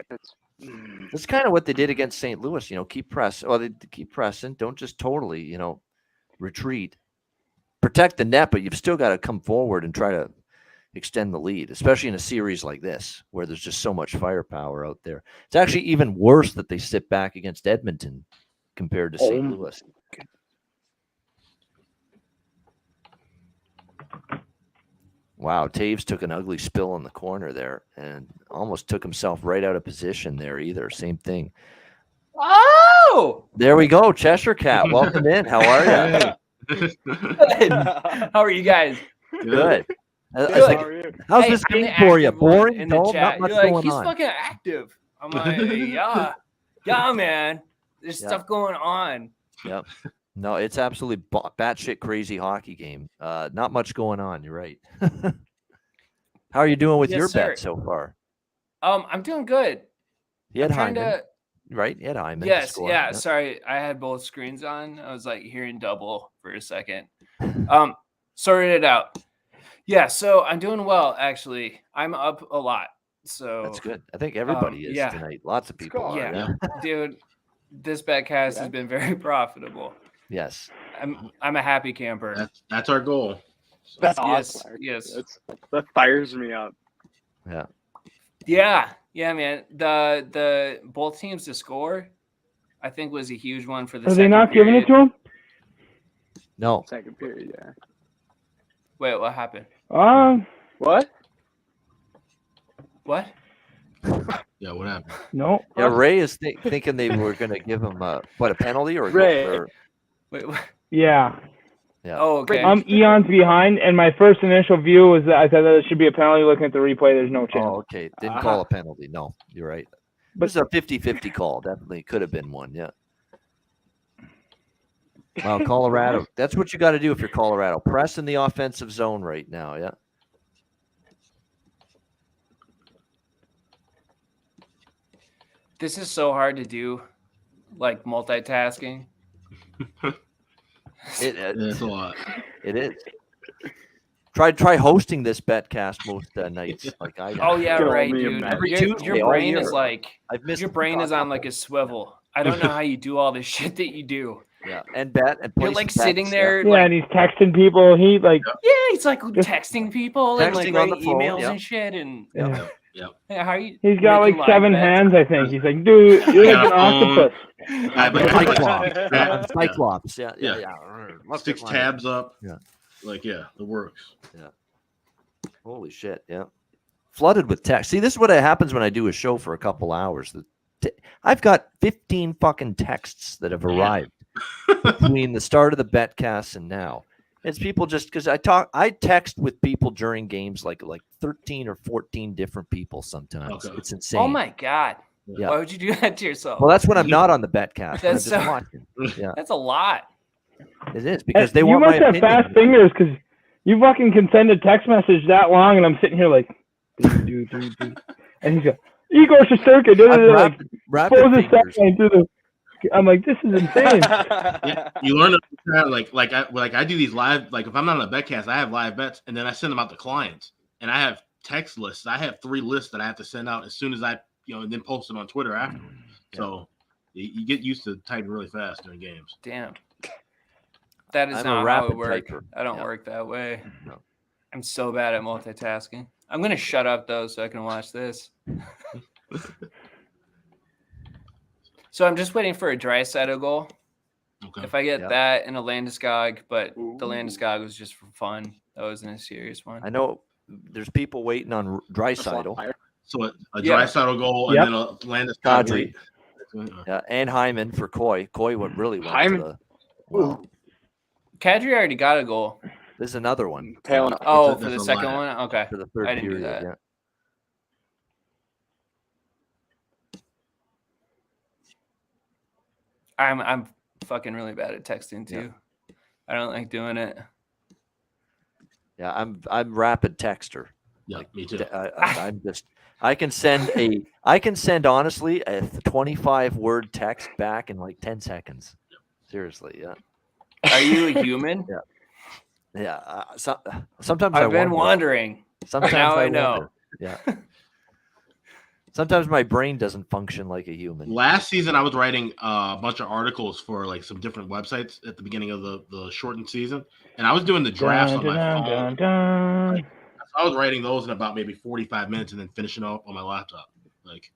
That's kind of what they did against St. Louis. Keep pressing. Well, they keep pressing. Don't just totally, retreat. Protect the net, but you've still got to come forward and try to extend the lead, especially in a series like this where there's just so much firepower out there. It's actually even worse that they sit back against Edmonton compared to St. Louis. Wow, Taves took an ugly spill in the corner there and almost took himself right out of position there either. Same thing. Oh! There we go. Cheshire Cat, welcome in. How are you? How are you guys? Good. Good. How's Hey, this I'm game the for you? active one Boring? in the Dull? chat. Not much You're like, going he's on. fucking active. I'm like, yeah, man. There's stuff going on. Yep. No, it's absolutely batshit crazy hockey game. Not much going on. You're right. How are you doing with your bet so far? I'm doing good. You had I'm Hyman, right? You had Hyman. Yes, yeah. Sorry, I had both screens on. I was like hearing double for a second. Sorted it out. Yeah, so I'm doing well actually. I'm up a lot. So that's good. I think everybody is tonight. Lots of people are. Yeah. Dude, this betcast has been very profitable. Yes. I'm a happy camper. That's our goal. That's awesome. Yes. That fires me up. Yeah. Yeah, man. The both teams to score, I think, was a huge one for the. Are they not giving it to him? No. Second period, yeah. Wait, what happened? What? What? Yeah, what happened? No. Yeah, Ray is thinking they were going to give him a penalty or a Ray. goal or, Wait, what? Yeah. yeah. Oh, okay. I'm eons behind, and my first initial view was that I thought that it should be a penalty. Looking at the replay, there's no chance. Oh, okay. Didn't call a penalty. No, you're right. But it's a 50-50 call. Definitely could have been one. Yeah. Well, Colorado. That's what you got to do if you're Colorado. Press in the offensive zone right now. Yeah. This is so hard to do, like multitasking. It's a lot. It is. Try hosting this betcast most nights, like I do. Oh yeah, Can right, only dude. imagine. Every Your Tuesday all brain is year. like I've missed your the brain is on couple. like a swivel. I don't know how you do all this shit that you do. Yeah, and bet and You're place like bets, sitting yeah. there, Yeah, like and he's texting people. He like. yeah, he's like texting people and like Texting on writing the phone, emails yeah. and shit. And Yeah. hey, how are you? He's got like making live 7 bets? hands, I think. He's like, dude, you're like an octopus. Cyclops. Yeah. I'm Cyclops. Yeah. Look Six at my- tabs up. Yeah. Like, yeah, it works. Holy shit! Yeah, flooded with text. See, this is what happens when I do a show for a couple hours. I've got 15 fucking texts that have arrived between the start of the betcast and now. It's people just because I text with people during games like 13 or 14 different people sometimes. Okay. It's insane. Oh my god! Yeah. Why would you do that to yourself? Well, that's when I'm not on the betcast. when I'm That's just so- watching. Yeah, That's a lot. it is because they You want must my have opinion. fast fingers because you fucking can send a text message that long, and I'm sitting here like, do. And he's like, Igor Shesterkin, I'm rapid pulls his fingers. line through the. I'm like, this is insane. Yeah, you learn to I do these live, like if I'm not on a betcast, I have live bets and then I send them out to clients and I have text lists. I have 3 lists that I have to send out as soon as I, and then post them on Twitter afterwards. So you get used to typing really fast during games. Damn. That is I'm a not how rapid it works. typer. I don't Yeah. work that way. No. I'm so bad at multitasking. I'm gonna shut up though, so I can watch this. So I'm just waiting for a Draisaitl goal. Okay. If I get Yeah. that and a Landeskog, but the Ooh. Landeskog was just for fun. That wasn't a serious one. I know there's people waiting on Draisaitl. So a Yeah. Draisaitl goal Yep. and then a Landeskog. Kadri. lead. Yeah, and Hyman for Coy. Coy went really well. Hyman. Well, Kadri already got a goal. this is another one Pale enough. Oh, That's for the a second lot. one? Okay. for the third I didn't do period. that. Yeah. I'm fucking really bad at texting too. I don't like doing it. Yeah, I'm rapid texter. Yeah, me too. I'm just I can send honestly a 25-word text back in like 10 seconds. Seriously, yeah. Are you a human? Yeah. Sometimes I've been wonder. wondering. Sometimes Now I I know. wonder. Yeah. Sometimes my brain doesn't function like a human. Last season, I was writing a bunch of articles for like some different websites at the beginning of the shortened season, and I was doing the drafts on my phone. Dun. I was writing those in about maybe 45 minutes and then finishing up on my laptop. Like,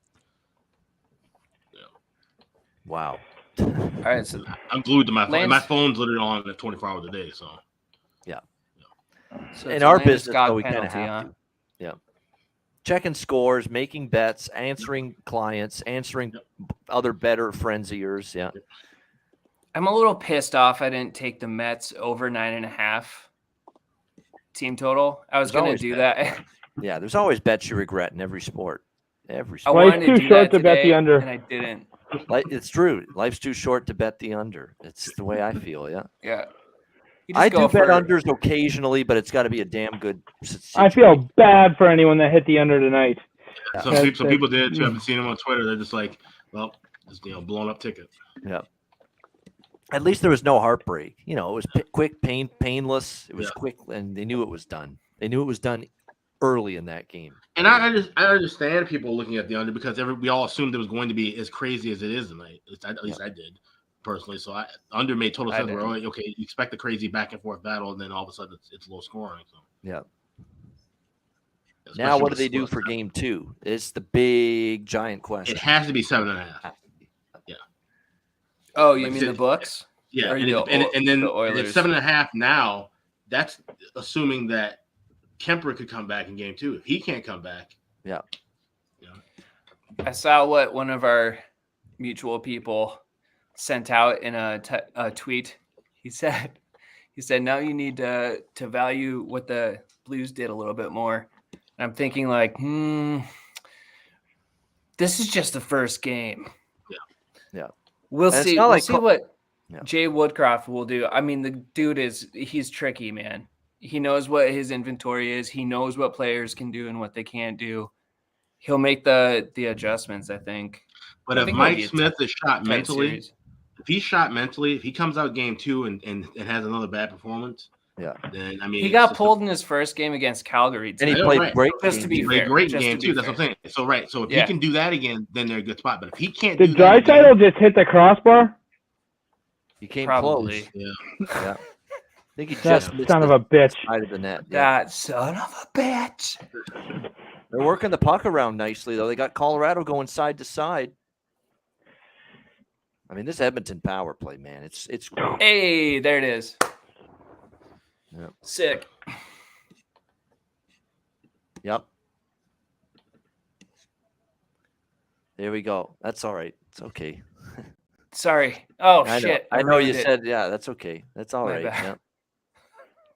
Wow. All right, so I'm glued to my phone. Lance- My phone's literally on at 24 hours a day. So so In it's a our business, Landeskog though, we kind of penalty, have huh? to. Yeah. Checking scores, making bets, answering clients, answering other better friends of yours. Yeah. I'm a little pissed off I didn't take the Mets over 9.5 team total. I was There's going to always do bets. that. Yeah. There's always bets you regret in every sport. Every I sport. Life's wanted too to do short that to bet the today, under. and I didn't. It's true. Life's too short to bet the under. It's the way I feel. Yeah. Yeah. You just I go do bet for- unders occasionally, but it's got to be a damn good. I feel bad for anyone that hit the under tonight. some people did too. I've been seeing them on Twitter. They're just like, well, just blown up ticket. Yeah. At least there was no heartbreak. It was quick, painless. It was quick, and they knew it was done. They knew it was done early in that game. And I understand people looking at the under because we all assumed it was going to be as crazy as it is tonight. At least I did personally. So under made total sense. Where, okay, you expect the crazy back and forth battle, and then all of a sudden it's low scoring. So Yeah. especially Now, what do with they do split. for game 2? It's the big, giant question. It has to be 7.5. Oh, you Like mean the it- books? Yeah, Or and, the- and then the Oilers. it's 7.5 now. That's assuming that Kemper could come back in game 2. If he can't come back, I saw what one of our mutual people sent out in a tweet. He said, now you need to value what the Blues did a little bit more. And I'm thinking like, this is just the first game. Yeah. We'll And see. not We'll like see what Yeah. Jay Woodcroft will do. I mean, the dude he's tricky, man. He knows what his inventory is. He knows what players can do and what they can't do. He'll make the adjustments, I think. But I if think Mike Smith is shot tight mentally, series. if he's shot mentally, if he comes out game 2 and has another bad performance, then I mean He got pulled in his first game against Calgary, And he too. played right. great. Just to be he played fair, great just game to be too. That's what I'm saying. So if he can do that again, then they're a good spot. But if he can't Did do that again, Draisaitl just hit the crossbar? He came Probably. close. yeah. Yeah. I think he That just missed son of the a bitch. side of the net. Yeah. That son of a bitch. They're working the puck around nicely, though. They got Colorado going side to side. I mean, this Edmonton power play, man, it's great. Hey, there it is. Yep. Sick. Yep. There we go. That's all right. It's okay. Sorry. Oh, I know. shit. I know you ruined it. said, yeah, that's okay. That's all My right. bad. Yeah.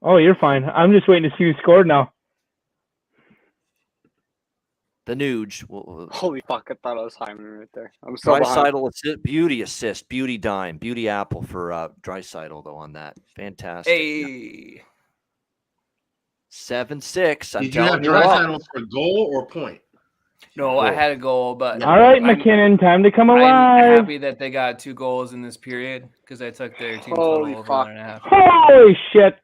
Oh, you're fine. I'm just waiting to see who scored now. The Nuge. Holy fuck! I thought I was Hyman right there. I'm so behind. Draisaitl assist, beauty dime, beauty apple for Draisaitl though on that. Fantastic. Hey. 7-6. I'm Did you have telling you what. Draisaitl for a goal or point? No, I had a goal, but All right, I'm- McKinnon, time to come I'm alive. happy that they got 2 goals in this period because I took their team Holy total over fuck. 1.5. Holy shit.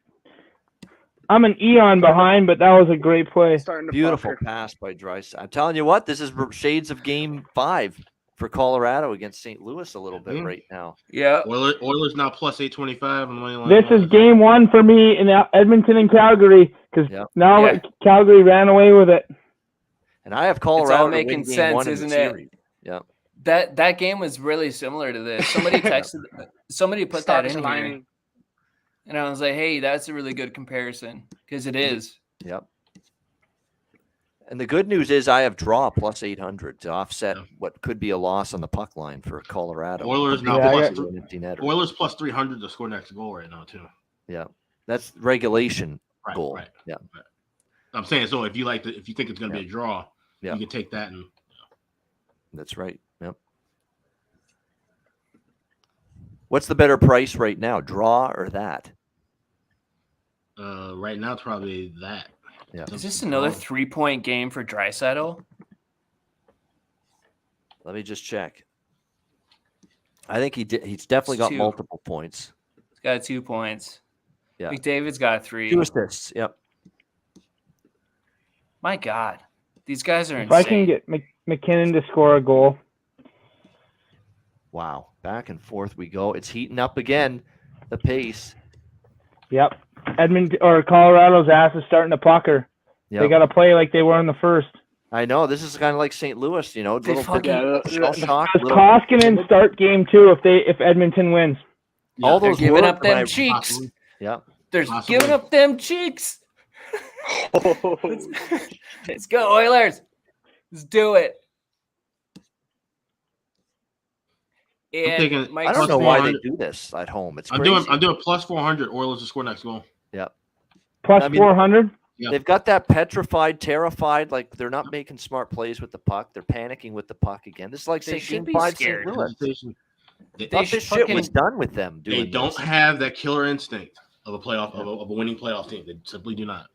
I'm an eon behind, but that was a great play. Starting to Beautiful pucker. pass by Draisaitl. I'm telling you what, this is shades of Game 5 for Colorado against St. Louis a little bit Mhm. right now. Yeah. Oilers now plus 825 on the money line. This is game 1 for me in Edmonton and Calgary because Yep. now Yeah. Calgary ran away with it. And I have Colorado to making win Game sense, 1 in the isn't it? series. Yeah. That game was really similar to this. Somebody texted, somebody put that Stars in here, aligning. and I was like, "Hey, that's a really good comparison because it is." Yep. And the good news is I have draw plus 800 to offset what could be a loss on the puck line for Colorado. Oilers now Yeah, plus I To an empty netter. Oilers plus 300 to score next goal right now too. Yeah. That's regulation Right, goal. right. Yeah. I'm saying so if you think it's going to be a draw, Yeah. you can take that and That's right. Yep. What's the better price right now, draw or that? right now it's probably that. Yeah. Is this another 3-point game for Draisaitl? Let me just check. I think he did. He's definitely It's got 2. multiple points. He's got 2 points. Yeah. McDavid's got 3. 2 assists. Yep. My God, these guys are If I can insane. get McKinnon to score a goal. Wow. Back and forth we go. It's heating up again. The pace. Yep. Edmonton or Colorado's ass is starting to pucker. Yep. They got to play like they were in the first. I know. This is kind of like St. Louis, you know. They Little fucking- shell shock. Does little- Koskinen start game 2 if Edmonton wins? all They're those giving work up them when I- cheeks. Yeah. They're Possibly. giving up them cheeks. Let's go, Oilers. Let's do it. And taking- Mike I don't know Plus why they 400. do this at home. It's I'm crazy. doing plus 400 Oilers to score next goal. Plus I mean- 400? Yeah. They've got that petrified, terrified, like they're not making smart plays with the puck. They're panicking with the puck again. This is like They say should Game be 5 St. scared. Louis. Hesitation. They, Thought should this shit was fucking- done with them doing they don't this. have that killer instinct of a playoff of a winning playoff team. They simply do not.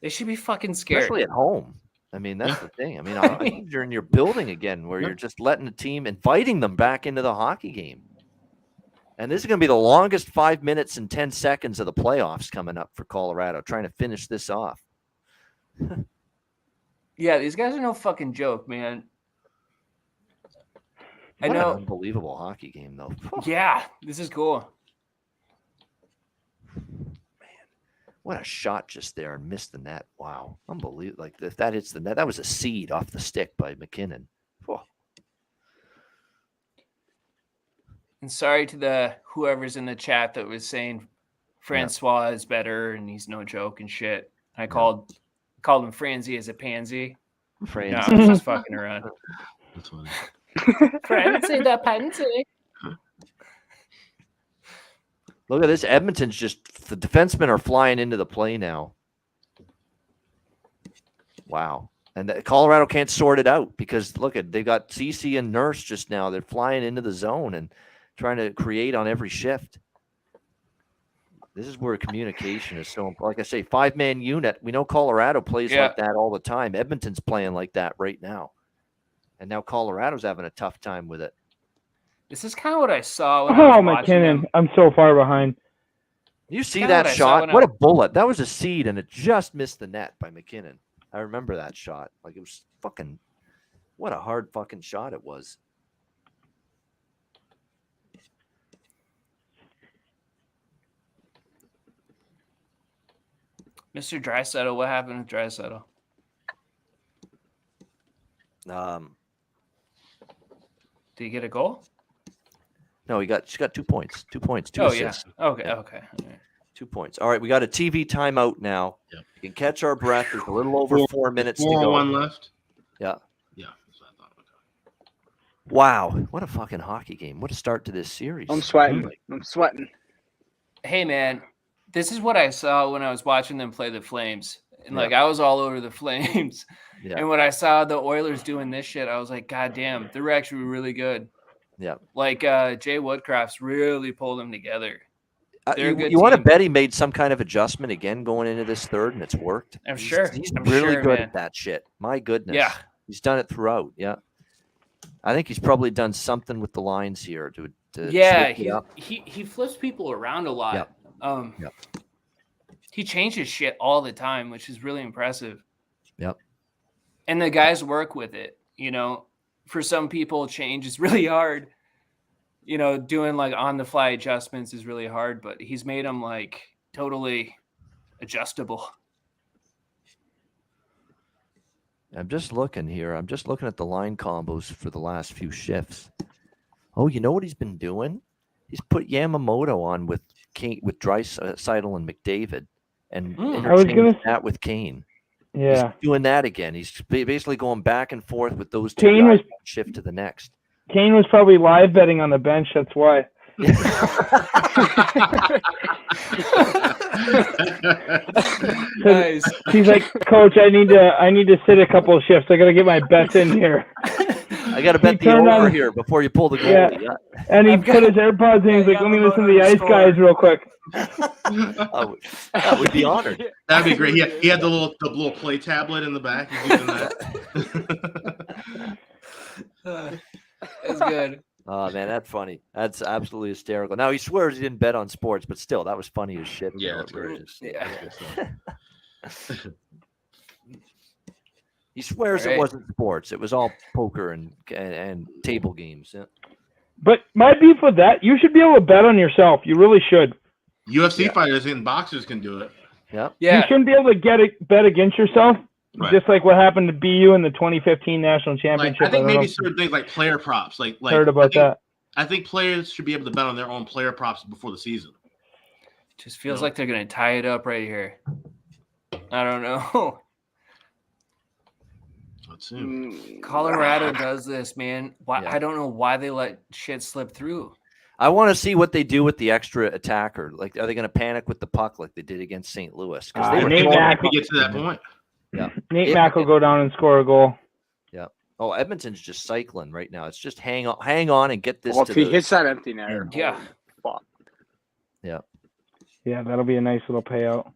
They should be fucking scared. Especially at home. I mean, that's the thing. I mean, I think you're in your building again where you're just letting the team, inviting them back into the hockey game. And this is going to be the longest 5 minutes and 10 seconds of the playoffs coming up for Colorado, trying to finish this off. Yeah, these guys are no fucking joke, man. I What an know. unbelievable hockey game, though. Yeah, this is cool. What a shot just there and missed the net. Wow. Unbelievable. Like if that hits the net, that was a seed off the stick by McKinnon. Oh, And sorry to the whoever's in the chat that was saying Francois is better and he's no joke and shit. I called him Franzi as a pansy. Franz. No, I was just fucking around. That's funny. Fancy the fancy. Look at this. Edmonton's just, the defensemen are flying into the play now. Wow. And Colorado can't sort it out because look at, they got CC and Nurse just now. They're flying into the zone and trying to create on every shift. This is where communication is so, like I say, 5-man unit. We know Colorado plays like that all the time. Edmonton's playing like that right now. And now Colorado's having a tough time with it. This is kind of what I saw when I was watching McKinnon. them. I'm so far behind. You see Kinda that what I saw shot? when What a bullet. That was a seed, and it just missed the net by McKinnon. I remember that shot. Like, it was fucking, what a hard fucking shot it was. Mr. Draisaitl, what happened with Draisaitl? Did he get a goal? No, she got 2 points. 2 points, two Oh, assists. yeah. Okay, Yeah. okay. All right. 2 points. All right, we got a TV timeout now. Yep. You can catch our breath. There's a little over 4 minutes to 4 go. 1 left. Yeah. Yeah. That's what I thought. Okay. Wow. What a fucking hockey game. What a start to this series. I'm sweating. I'm sweating. Hey, man, this is what I saw when I was watching them play the Flames. And, Yeah. like, I was all over the Flames. Yeah. And when I saw the Oilers doing this shit, I was like, God damn, they're actually really good. Yeah. Like, Jay Woodcraft's really pulled them together. They're a You, good you want to team. bet he made some kind of adjustment again going into this third, and it's worked? I'm sure. He's I'm really sure, good man. at that shit. My goodness. Yeah. He's done it throughout. Yeah. I think he's probably done something with the lines here to Yeah, switch it up. he flips people around a lot. Yep. Yep. He changes shit all the time, which is really impressive. Yep. And the guys work with it. You know, for some people, change is really hard. You know, doing like on the fly adjustments is really hard, but he's made them like totally adjustable. I'm just looking here. I'm just looking at the line combos for the last few shifts. Oh, you know what he's been doing? He's put Yamamoto on with Kane, with Draisaitl and McDavid, and I was interchanged gonna- that with Kane. Yeah. He's doing that again. He's basically going back and forth with those two Kane guys, was- shift to the next. Kane was probably live betting on the bench. That's why. Nice. He's like, Coach, I need to sit a couple of shifts. I got to get my bets in here. I got to bet the turned over on- here before you pull the Yeah. goalie. Yeah. And he I've put his AirPods in. He's like, let me listen to the Ice Guys real quick. I would be honored. That'd be great. He had the little play tablet in the back. He's using that. That's good. Oh man, that's funny. That's absolutely hysterical. Now he swears he didn't bet on sports, but still, that was funny as shit. Yeah, that's great. Yeah. That's good stuff. He swears Right. it wasn't sports. It was all poker and table games. Yeah. But my beef with that, you should be able to bet on yourself. You really should. UFC fighters and boxers can do it. Yep. You Yeah. shouldn't be able to bet against yourself. Right. Just like what happened to BU in the 2015 national Like, championship. I think don't know maybe if certain things like player props. Like you heard about that. I think players should be able to bet on their own player props before the season. Just feels No. like they're gonna tie it up right here. I don't know. Let's see. Colorado does this, man. Why? Yeah. I don't know why they let shit slip through. I want to see what they do with the extra attacker. Like, are they going to panic with the puck like they did against St. Louis? Because they were Nate throwing Mack- If we get to that point. Nate Mack will go down and score a goal. Oh, Edmonton's just cycling right now. It's just hang on and get this Well, to if he the hits that empty net, Yeah. fuck. Yeah, that'll be a nice little payout.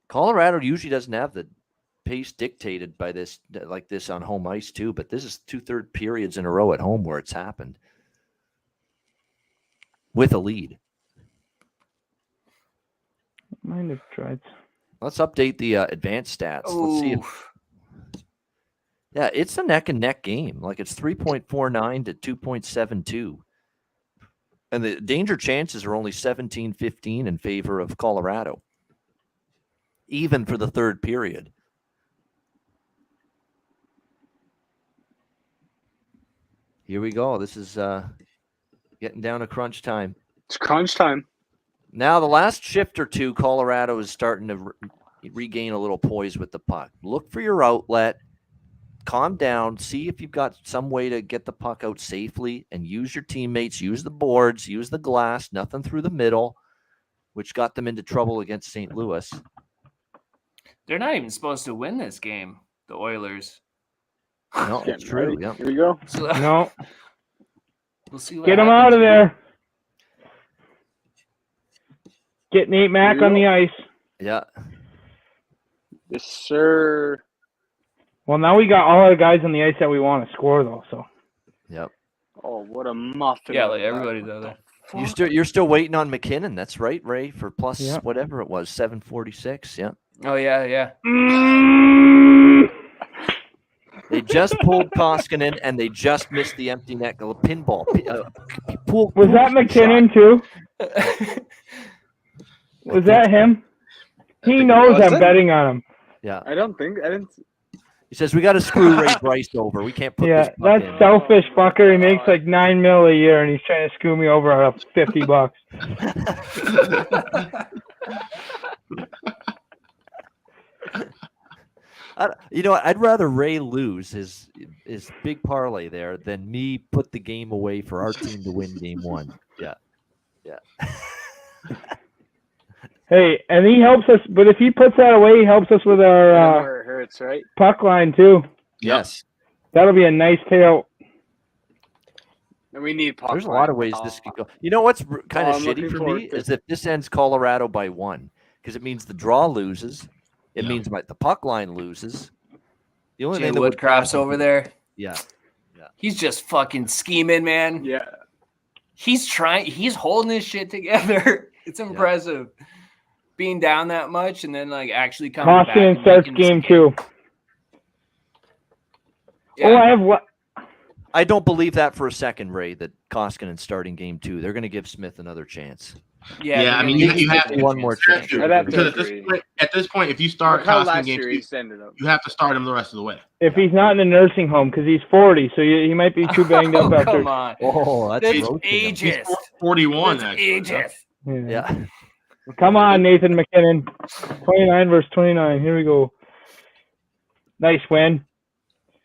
Colorado usually doesn't have the pace dictated by this like this on home ice too, but this is 2/3 periods in a row at home where it's happened with a lead. Mind if tried. Let's update the advanced stats. Let's see if Oof. yeah, it's a neck and neck game. Like it's 3.49 to 2.72. And the danger chances are only 17-15 in favor of Colorado. Even for the third period. Here we go. This is getting down to crunch time. It's crunch time. Now, the last shift or two, Colorado is starting to, regain a little poise with the puck. Look for your outlet. Calm down. See if you've got some way to get the puck out safely and use your teammates, use the boards, use the glass, nothing through the middle, which got them into trouble against St. Louis. They're not even supposed to win this game, the Oilers. No, it's true. Yeah. Here we go. So, No, we'll see what get him happens. out of there. Get Nate Mack on the ice. Yeah. Yes, sir. Well, now we got all our guys on the ice that we want to score, though. So Yep. Oh, what a muffin. Yeah, like everybody's out there. You're still waiting on McKinnon. That's right, Ray, for plus Yeah. whatever it was, 746. Yeah. Oh, yeah. They just pulled Koskinen and they just missed the empty net pinball. was that McKinnon too? Was that him? He knows I'm betting on him. Yeah. I didn't. He says we got to screw Ray Bryce over. We can't put Yeah, this puck that's in. selfish fucker. He makes like $9 million a year, and he's trying to screw me over on $50. You know what? I'd rather Ray lose his big parlay there than me put the game away for our team to win game one. Yeah. Hey, and he helps us. But if he puts that away, he helps us with our Where it hurts, right? puck line too. Yes. That'll be a nice payout. And we need puck There's a line. lot of ways this could go. You know what's kind of I'm looking shitty for forward me to is if this ends Colorado by 1, because it means the draw loses. It Yeah. means the puck line loses. The only Jay thing that would Woodcroft's over there. Yeah. He's just fucking scheming, man. Yeah. He's holding his shit together. It's impressive. Being down that much and then like actually coming back. Koskinen and starts making this game 2. Yeah. Oh, I have what? I don't believe that for a second, Ray, that Koskinen starting game 2. They're going to give Smith another chance. Yeah, I mean, you have to one more chance. I'd have to Because agree. at this point, if you start Look how Koskinen last game two, series ended up. you have to start him the rest of the way. If he's not in a nursing home, because he's 40, so he might be too banged up Oh, after. come on. Oh, that's That's roasting him. He's ageist. 41, That's actually. ageist. Yeah. Come on, Nathan McKinnon. 29 versus 29. Here we go. Nice win.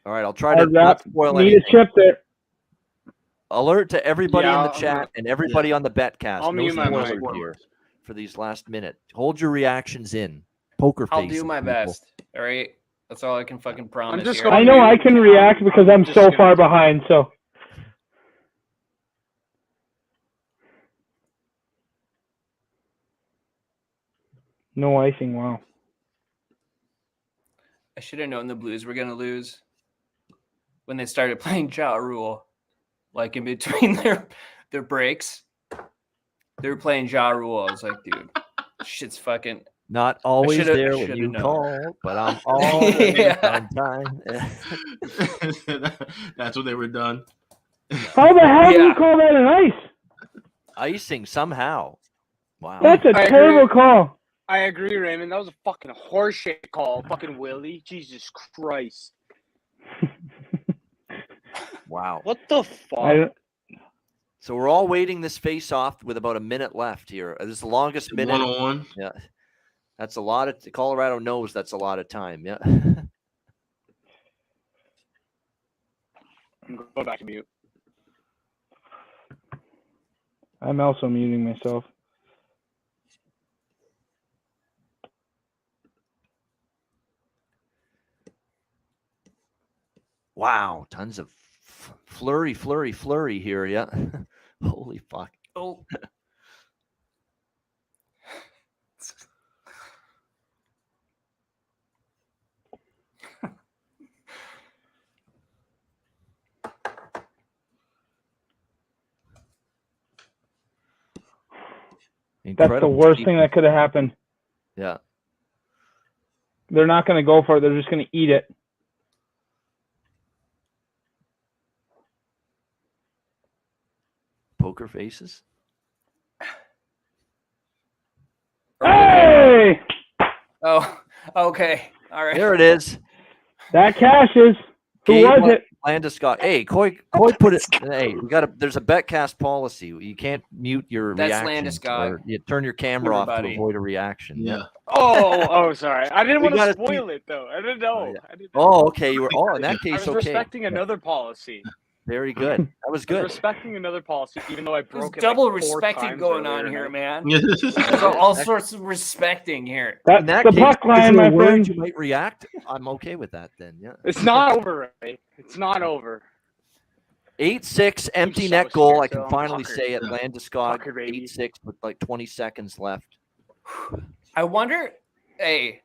All right, I'll try to Hard not wrap. spoil Need a anything. chip there. Alert to everybody in the Yeah, chat and everybody on the betcast. I'll No mute my spoiler mic. here for these last minute. Hold your reactions in. Poker face. I'll do my best. All right. That's all I can fucking promise. just here. going- I know I can react because I'm Just so gonna- far behind, so. No icing, wow. I should have known the Blues were gonna lose when they started playing Ja Rule, like in between their breaks. They were playing Ja Rule. I was like, dude, shit's fucking. Not always shoulda- there when shoulda you known. call, but I'm always Yeah. on time. That's when they were done. How the hell do you Yeah. call that an ice? Icing somehow. Wow. That's a I agree. terrible call. I agree, Raymond. That was a fucking horseshit call. Fucking Willie. Jesus Christ. Wow. What the fuck? I don't- So we're all waiting this face off with about a minute left here. This is the longest minute. 101. Yeah. That's a lot of Colorado knows that's a lot of time. Yeah. I'm going back to mute. I'm also muting myself. Wow. Tons of flurry here. Yeah. Holy fuck. Oh. That's the Incredible worst thing defense. that could have happened. Yeah. They're not going to go for it. They're just going to eat it. Poker faces. Hey! Oh. Okay. All right. There it is. That cashes. Who Game was one- it? Landeskog. Hey, Coy put it. Hey, there's a betcast policy. You can't mute your That's reactions Landeskog. or you turn your camera off to Everybody. avoid a reaction. Yeah. Oh, sorry. I didn't We want to gotta spoil it though. I didn't know. I didn't know. Oh, okay. You were. Oh, in that I case, was okay. respecting another policy. Very good. That was I was good. respecting another policy, even though I There's broke it. double like 4 respecting times going earlier on here, tonight. man. There's all sorts of respecting here. In That's that the case, puck if line, you're my worried friend. you might react. I'm okay with that then. Yeah. It's not over, Ray. It's not over. 8-6 empty so net goal. I scared, can so finally puckered. say it. Yeah. Landeskog Puckered, baby. 8-6 with like 20 seconds left. I wonder, hey,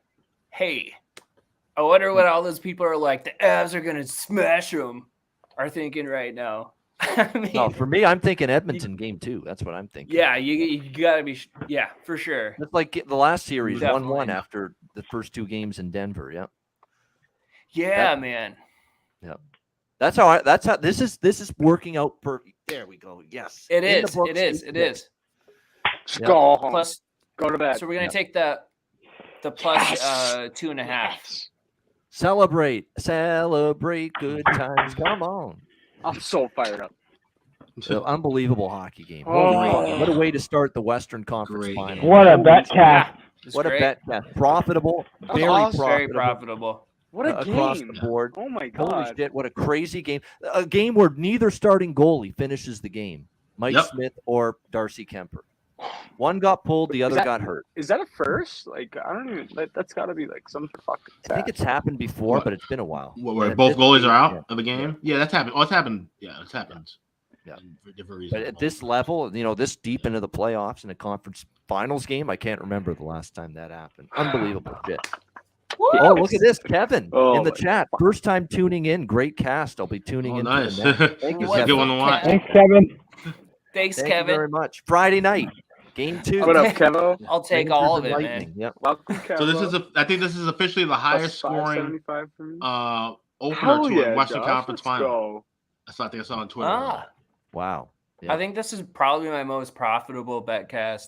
I wonder what all those people are like. The Avs are gonna smash them. Are thinking right now. I mean, No, for me, I'm thinking Edmonton game 2. That's what I'm thinking. yeah, you gotta be, yeah, for sure. It's like the last series, 1-1 Definitely. after the first 2 games in Denver. Yeah. Yeah, man. That's how this is working out perfect. There we go. Yes. It In the is. books, It is. It is. Just Yeah. go home. Plus, Go to bed. so we're gonna take the plus Yes. 2.5. Yes. Celebrate good times. Come on. I'm so fired up. Unbelievable hockey game. Oh. Holy moly. What a way to start the Western Conference Great final. game. What a betcast. It's What great. a bet. Yeah. Profitable. That was Very awesome. Very profitable. profitable. What a Across game. the board. Oh my Holy god. shit, what a crazy game. A game where neither starting goalie finishes the game. Mike Yep. Smith or Darcy Kemper. One got pulled, the other that- got hurt. Is that a first? Like I don't even. That's got to be like some fucking. I think it's happened before, What? but it's been a while. Where And both this goalies game- are out yeah. of a game? Yeah, that's happened. Oh, it's happened. Yeah, it's happened. Yeah. For different But reasons. at this level, this deep into the playoffs in a conference finals game, I can't remember the last time that happened. Unbelievable shit. Oh, look at this, Kevin Oh in the my chat. First time tuning in. Great cast. I'll be tuning Oh, in. nice. To the net. Thank you, That's a Kevin. good one to watch. Thanks, Kevin. Thanks, Thank Kevin. you very much. Friday night, game 2. What up, Kevo? I'll take Rangers all of and it, man. Lightning. Yep. Welcome, Kevo. So this is I think this is officially the highest scoring $5.75 for me. opener Hell to yeah, a Western Josh, Conference let's final. go. That's what I think I saw on Twitter. Ah, Wow. Yeah. I think this is probably my most profitable betcast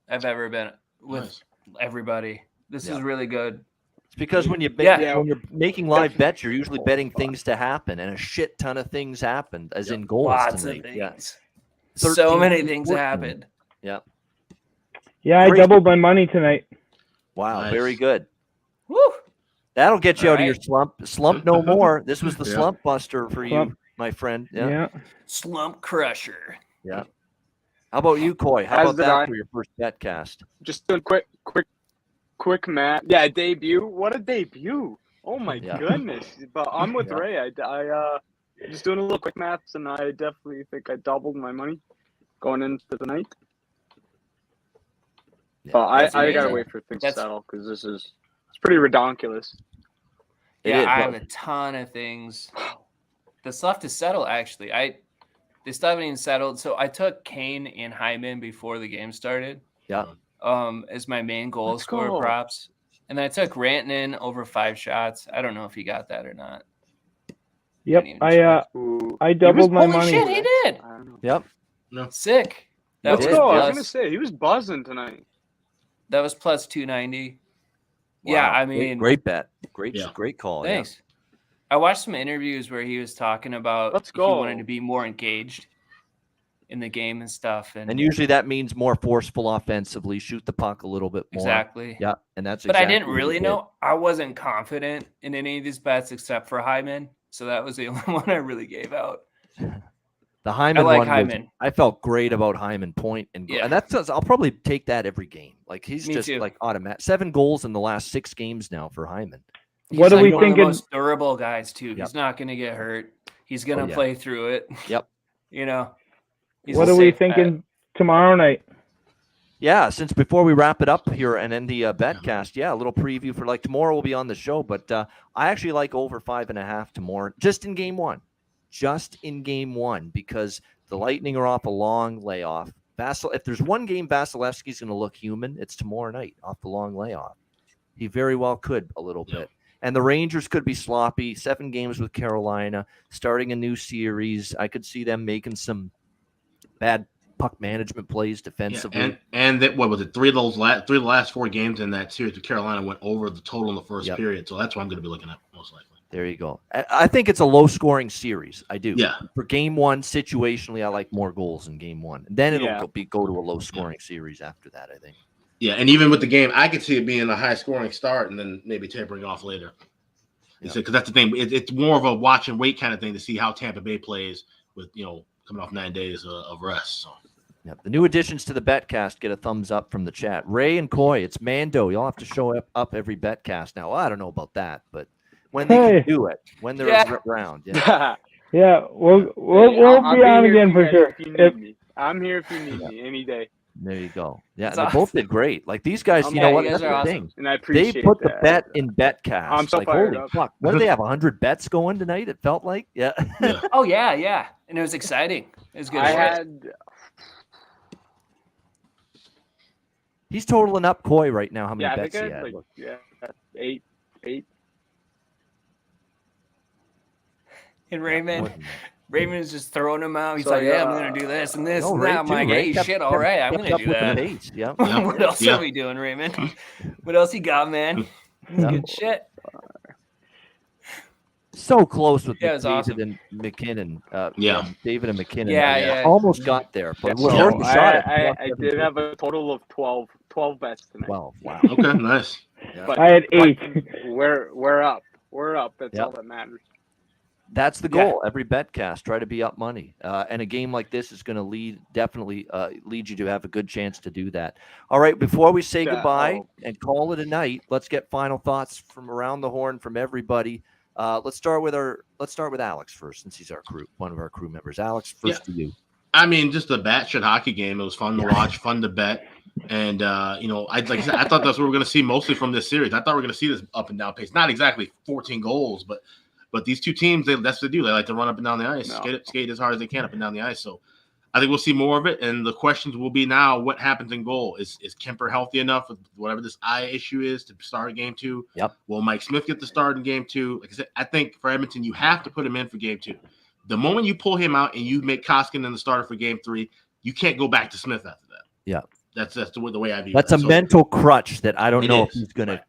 I've ever been with Nice. everybody. This Yeah. is really good. It's because when you Yeah. when you're making live bets, you're usually betting things to happen, and a shit ton of things happened, as in goals Lots tonight. of things. Yeah. So 13, many things 14. happened. Yeah. Yeah, I Great. doubled my money tonight. Wow. Nice. Very good. Woo! That'll get you All out of your right. slump. Slump no more. This was the Yeah. slump buster for Slump. you, my friend. Yeah. Yeah. Slump crusher. Yeah. How about you, Coy? How As about did that I. for your first betcast? Just doing quick math. Yeah, debut. What a debut! Oh my Yeah. goodness. But I'm with Yeah. Ray. I just doing a little quick maths, and I definitely think I doubled my money going into the night. Yeah, But that's I gotta amazing. wait for things That's- to settle because it's pretty redonkulous. It Yeah, is, I but- have a ton of things that still have to settle. Actually, they still haven't even settled. So I took Kane and Hyman before the game started. Yeah. As my main goal Let's scorer go. props, and then I took Rantanen over 5 shots. I don't know if he got that or not. Yep. Even Ooh. I doubled my Holy money. shit, he did! I don't know. Yep. Sick. That Let's did, was go. I was plus, gonna say he was buzzing tonight. that was plus 290. Yeah, Wow. I mean, great bet. Great, Yeah. great call. thanks. I watched some interviews where he was talking about Let's he wanted go. to be more engaged in the game and stuff. Yeah. And usually that means more forceful offensively, shoot the puck a little bit more. exactly. Yeah. And that's But exactly I didn't what he really did. know. I wasn't confident in any of these bets except for Hyman. So that was the only one I really gave out. The Hyman like one was- Hyman. I felt great about Hyman point and Yeah. and that's I'll probably take that every game. Like he's Me just too. like automatic. 7 goals in the last 6 games now for Hyman. What He's are like we one of the thinking? most durable guys too. Yep. He's not going to get hurt. He's going to yeah. play through it. Yep. You know. He's What a are we safe bet. thinking tomorrow night? Yeah, since before we wrap it up here and end the betcast, a little preview for like tomorrow we'll be on the show, but I actually like over 5.5 tomorrow, just in game one, because the Lightning are off a long layoff. If there's one game Vasilevsky's going to look human, it's tomorrow night off the long layoff. He very well could a little bit. And the Rangers could be sloppy. 7 games with Carolina, starting a new series. I could see them making some bad puck management plays defensively. Yeah, and that what was it? 3 of the last 4 games in that series with Carolina went over the total in the first period. So that's what I'm going to be looking at most likely. There you go. I think it's a low-scoring series. I do. Yeah. For game one, situationally, I like more goals in game one. Then it'll go to a low-scoring series after that, I think. Yeah, and even with the game, I could see it being a high-scoring start and then maybe tapering off later. Because that's the thing. It's more of a watch and wait kind of thing to see how Tampa Bay plays with, coming off 9 days of rest. So. Yeah, the new additions to the Betcast get a thumbs up from the chat. Ray and Coy, it's Mando. You'll have to show up every Betcast now. Well, I don't know about that, but when they can do it, when they're around. Yeah, yeah, we'll be on again for sure. I'm here if you need me any day. There you go. Yeah, and they both did great. Like these guys, you know what? That's the thing. And I appreciate they put the bet in Betcast. I'm so like, fired holy up. fuck. What did they have? 100 bets going tonight? It felt like. Yeah. Oh yeah, and it was exciting. It was good. He's totaling up Coy right now. How many bets he had? Eight. And Raymond's just throwing them out. He's like, I'm going to do this and this and that. I'm like, hey, shit, all right, I'm going to do that. Yeah. What else are we doing, Raymond? What else you got, man? Good shit. So close with David and McKinnon. David and McKinnon. Yeah. Almost got there. But I did have a total of 12 bets tonight. 12. Wow. Okay, nice. Yeah. But I had 8. We're up. We're up. That's all that matters. That's the goal. Every Betcast, try to be up money. And a game like this is going to definitely lead you to have a good chance to do that. All right, before we say goodbye and call it a night, let's get final thoughts from around the horn from everybody. Let's start with Alex first, since he's one of our crew members. Alex, first to you. I mean, just a batshit hockey game. It was fun to watch, fun to bet. And, like I said, I thought that's what we're going to see mostly from this series. I thought we were going to see this up and down pace. Not exactly 14 goals, but these two teams, that's what they do. They like to run up and down the ice, skate as hard as they can up and down the ice. So I think we'll see more of it. And the questions will be now, what happens in goal? Is Kemper healthy enough with whatever this eye issue is to start game 2? Yep. Will Mike Smith get the start in game 2? Like I said, I think for Edmonton, you have to put him in for game 2. The moment you pull him out and you make Koskinen the starter for game 3, you can't go back to Smith after that. Yeah. That's the way I view it. That's a mental crutch that I don't know if he's going to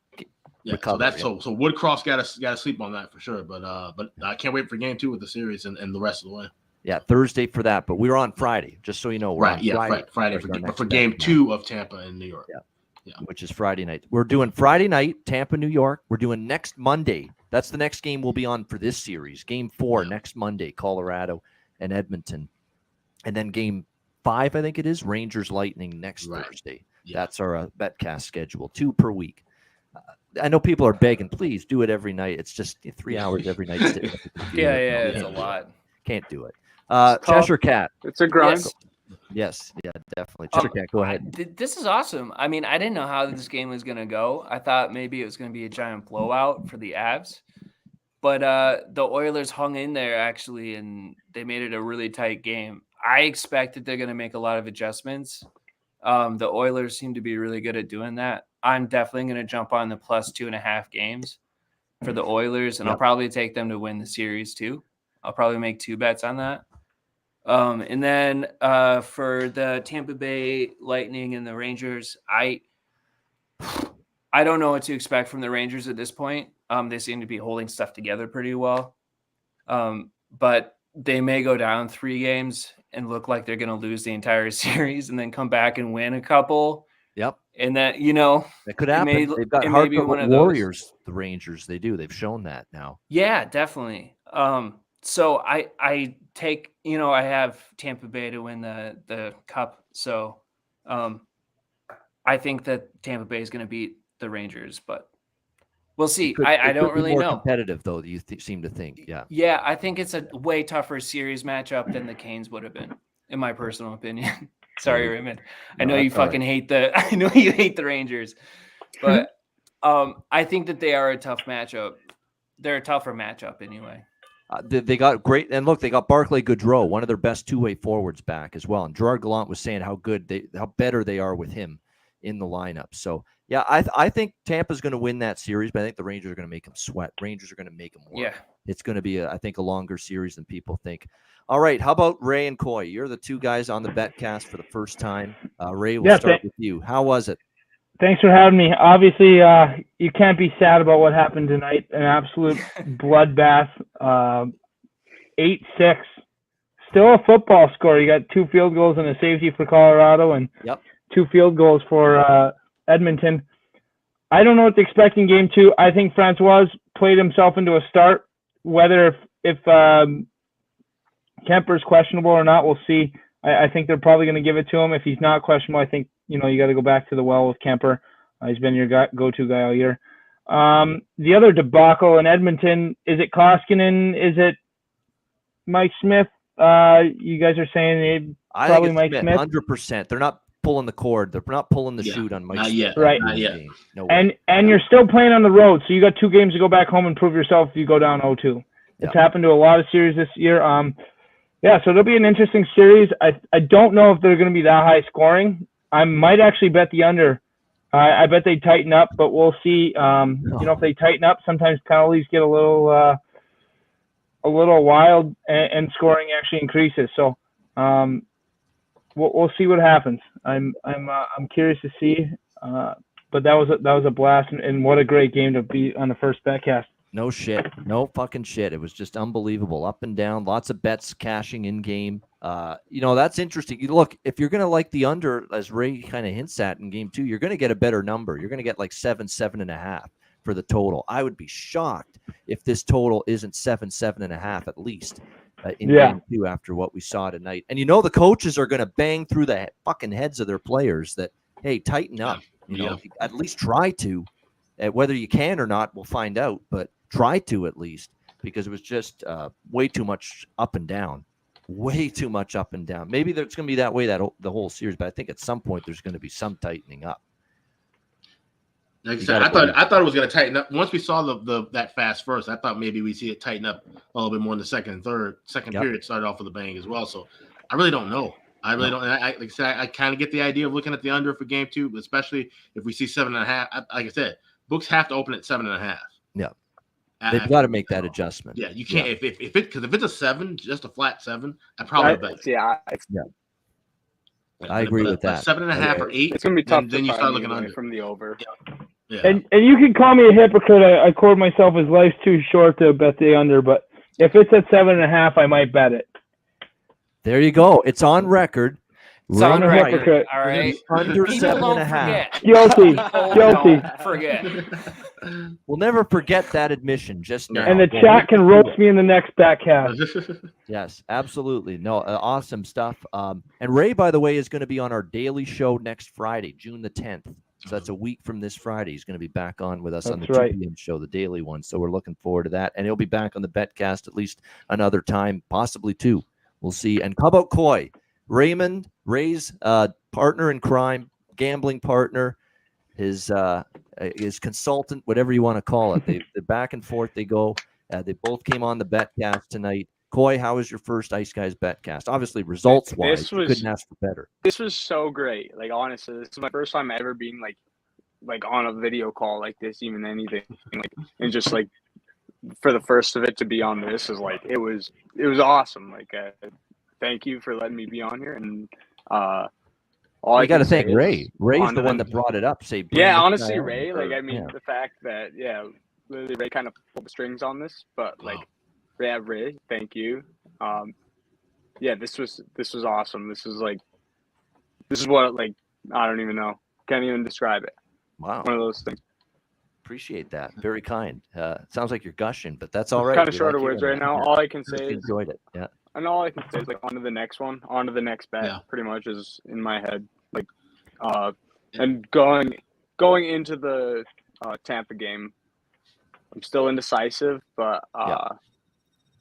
recover. So Woodcroft's got to sleep on that for sure. But I can't wait for game 2 with the series and the rest of the way. Yeah, Thursday for that, but we were on Friday, just so you know. Friday for game 2 of Tampa and New York. Yeah, which is Friday night. We're doing Friday night, Tampa, New York. We're doing next Monday. That's the next game we'll be on for this series. Game 4 next Monday, Colorado and Edmonton. And then game 5, I think it is, Rangers Lightning next Thursday. Yeah. That's our Betcast schedule, 2 per week. I know people are begging, please do it every night. It's just 3 hours every night. It's a lot. Can't do it. Cheshire Cat. It's a grind. Yes, definitely. Cheshire Cat, go ahead. This is awesome. I mean, I didn't know how this game was going to go. I thought maybe it was going to be a giant blowout for the Avs. But the Oilers hung in there, actually, and they made it a really tight game. I expect that they're going to make a lot of adjustments. The Oilers seem to be really good at doing that. I'm definitely going to jump on the plus 2.5 games for the Oilers, and I'll probably take them to win the series too. I'll probably make 2 bets on that. And then for the Tampa Bay Lightning and the Rangers, I don't know what to expect from the Rangers at this point. They seem to be holding stuff together pretty well. But they may go down 3 games and look like they're going to lose the entire series and then come back and win a couple. Yep. And that, it could happen. They've got hardcore warriors, the Rangers. They do. They've shown that now. Yeah, definitely. So I take, I have Tampa Bay to win the cup. So I think that Tampa Bay is going to beat the Rangers, but we'll see. I don't really know. Competitive though, you seem to think. Yeah. Yeah, I think it's a way tougher series matchup than the Canes would have been, in my personal opinion. Sorry, Raymond. I know you fucking hate I know you hate the Rangers, but I think that they are a tough matchup. They're a tougher matchup anyway. They got great, and look, they got Barclay Goodrow, one of their best 2-way forwards, back as well. And Gerard Gallant was saying how better they are with him in the lineup. So yeah, I think Tampa's going to win that series, but I think the Rangers are going to make them sweat. Rangers are going to make them work. Yeah, it's going to be I think a longer series than people think. All right, how about Ray and Coy? You're the 2 guys on the Betcast for the first time. Ray, we'll start with you. How was it? Thanks for having me. Obviously, you can't be sad about what happened tonight. An absolute bloodbath. 8-6. Still a football score. You got 2 field goals and a safety for Colorado and 2 field goals for Edmonton. I don't know what to expect in game 2. I think Francois played himself into a start. Whether if Kemper's questionable or not, we'll see. I think they're probably going to give it to him. If he's not questionable, I think, you got to go back to the well with Kemper. He's been your go-to guy all year. The other debacle in Edmonton, is it Koskinen? Is it Mike Smith? You guys are saying probably Mike Smith. 100%. They're not pulling the cord. They're not pulling the shoot on Mike Not Smith. yet. Right. Not yet. No way. And you're still playing on the road, so you got 2 games to go back home and prove yourself if you go down 0-2. It's happened to a lot of series this year. So it'll be an interesting series. I don't know if they're going to be that high scoring. I might actually bet the under. I bet they tighten up, but we'll see. If they tighten up, sometimes penalties get a little wild, and scoring actually increases. So we'll see what happens. I'm curious to see. But that was a blast, and what a great game to be on the first betcast. No shit. No fucking shit. It was just unbelievable. Up and down. Lots of bets cashing in game. That's interesting. You look, if you're going to like the under, as Ray kind of hints at in game 2, you're going to get a better number. You're going to get like 7.5 for the total. I would be shocked if this total isn't 7.5 at least in game 2 after what we saw tonight. And the coaches are going to bang through the fucking heads of their players that, hey, tighten up. At least try to. Whether you can or not, we'll find out. But try to at least, because it was just way too much up and down. Way too much up and down. Maybe it's going to be that way the whole series, but I think at some point there's going to be some tightening up. Like I said, I thought it was going to tighten up. Once we saw that fast first, I thought maybe we see it tighten up a little bit more in the second and third. Second period started off with a bang as well. So I really don't know. I really don't. Like I said, I kind of get the idea of looking at the under for game 2, especially if we see 7.5. Like I said, books have to open at 7.5. Yeah, they've got to make that adjustment. Yeah, you can't if it's a 7, just a flat 7, I probably bet. Yeah. I agree with that. 7.5 or 8. It's gonna be tough. Then you start looking under from the over. Yeah. And you can call me a hypocrite. I quote myself as life's too short to bet the under, but if it's at 7.5, I might bet it. There you go. It's on record. It's on record. Hypocrite. All right. Under People don't 7.5. Guilty. Guilty. Don't forget. We'll never forget that admission just now. And the chat can roast me in the next backcast. Yes, absolutely. No, awesome stuff. And Ray, by the way, is going to be on our daily show next Friday, June the 10th. So that's a week from this Friday. He's going to be back on with us on the 2 p.m. show, the daily one. So we're looking forward to that. And he'll be back on the Betcast at least another time, possibly 2. We'll see. And how about Coy? Raymond, Ray's partner in crime, gambling partner, his consultant, whatever you want to call it. They're back and forth they go. They both came on the Betcast tonight. Coy, how was your first Ice Guys Betcast? Obviously, results-wise, you couldn't ask for better. This was so great. Like, honestly, this is my first time ever being like on a video call like this, even anything. And just like for the first of it to be on this is like it was awesome. Like, thank you for letting me be on here. And I got to thank Ray. Ray's the one that brought it up. Honestly, Ray. Like, I mean, the fact that literally Ray kind of pulled the strings on this, but like. Yeah, Ray, thank you. This was awesome. This is what like I don't even know. Can't even describe it. Wow. One of those things. Appreciate that. Very kind. Sounds like you're gushing, but that's all right. Kind of short of words right now. All I can say is enjoyed it. Yeah. And all I can say is like on to the next one, on to the next bet. Yeah. Pretty much is in my head. Like and going into the Tampa game, I'm still indecisive, but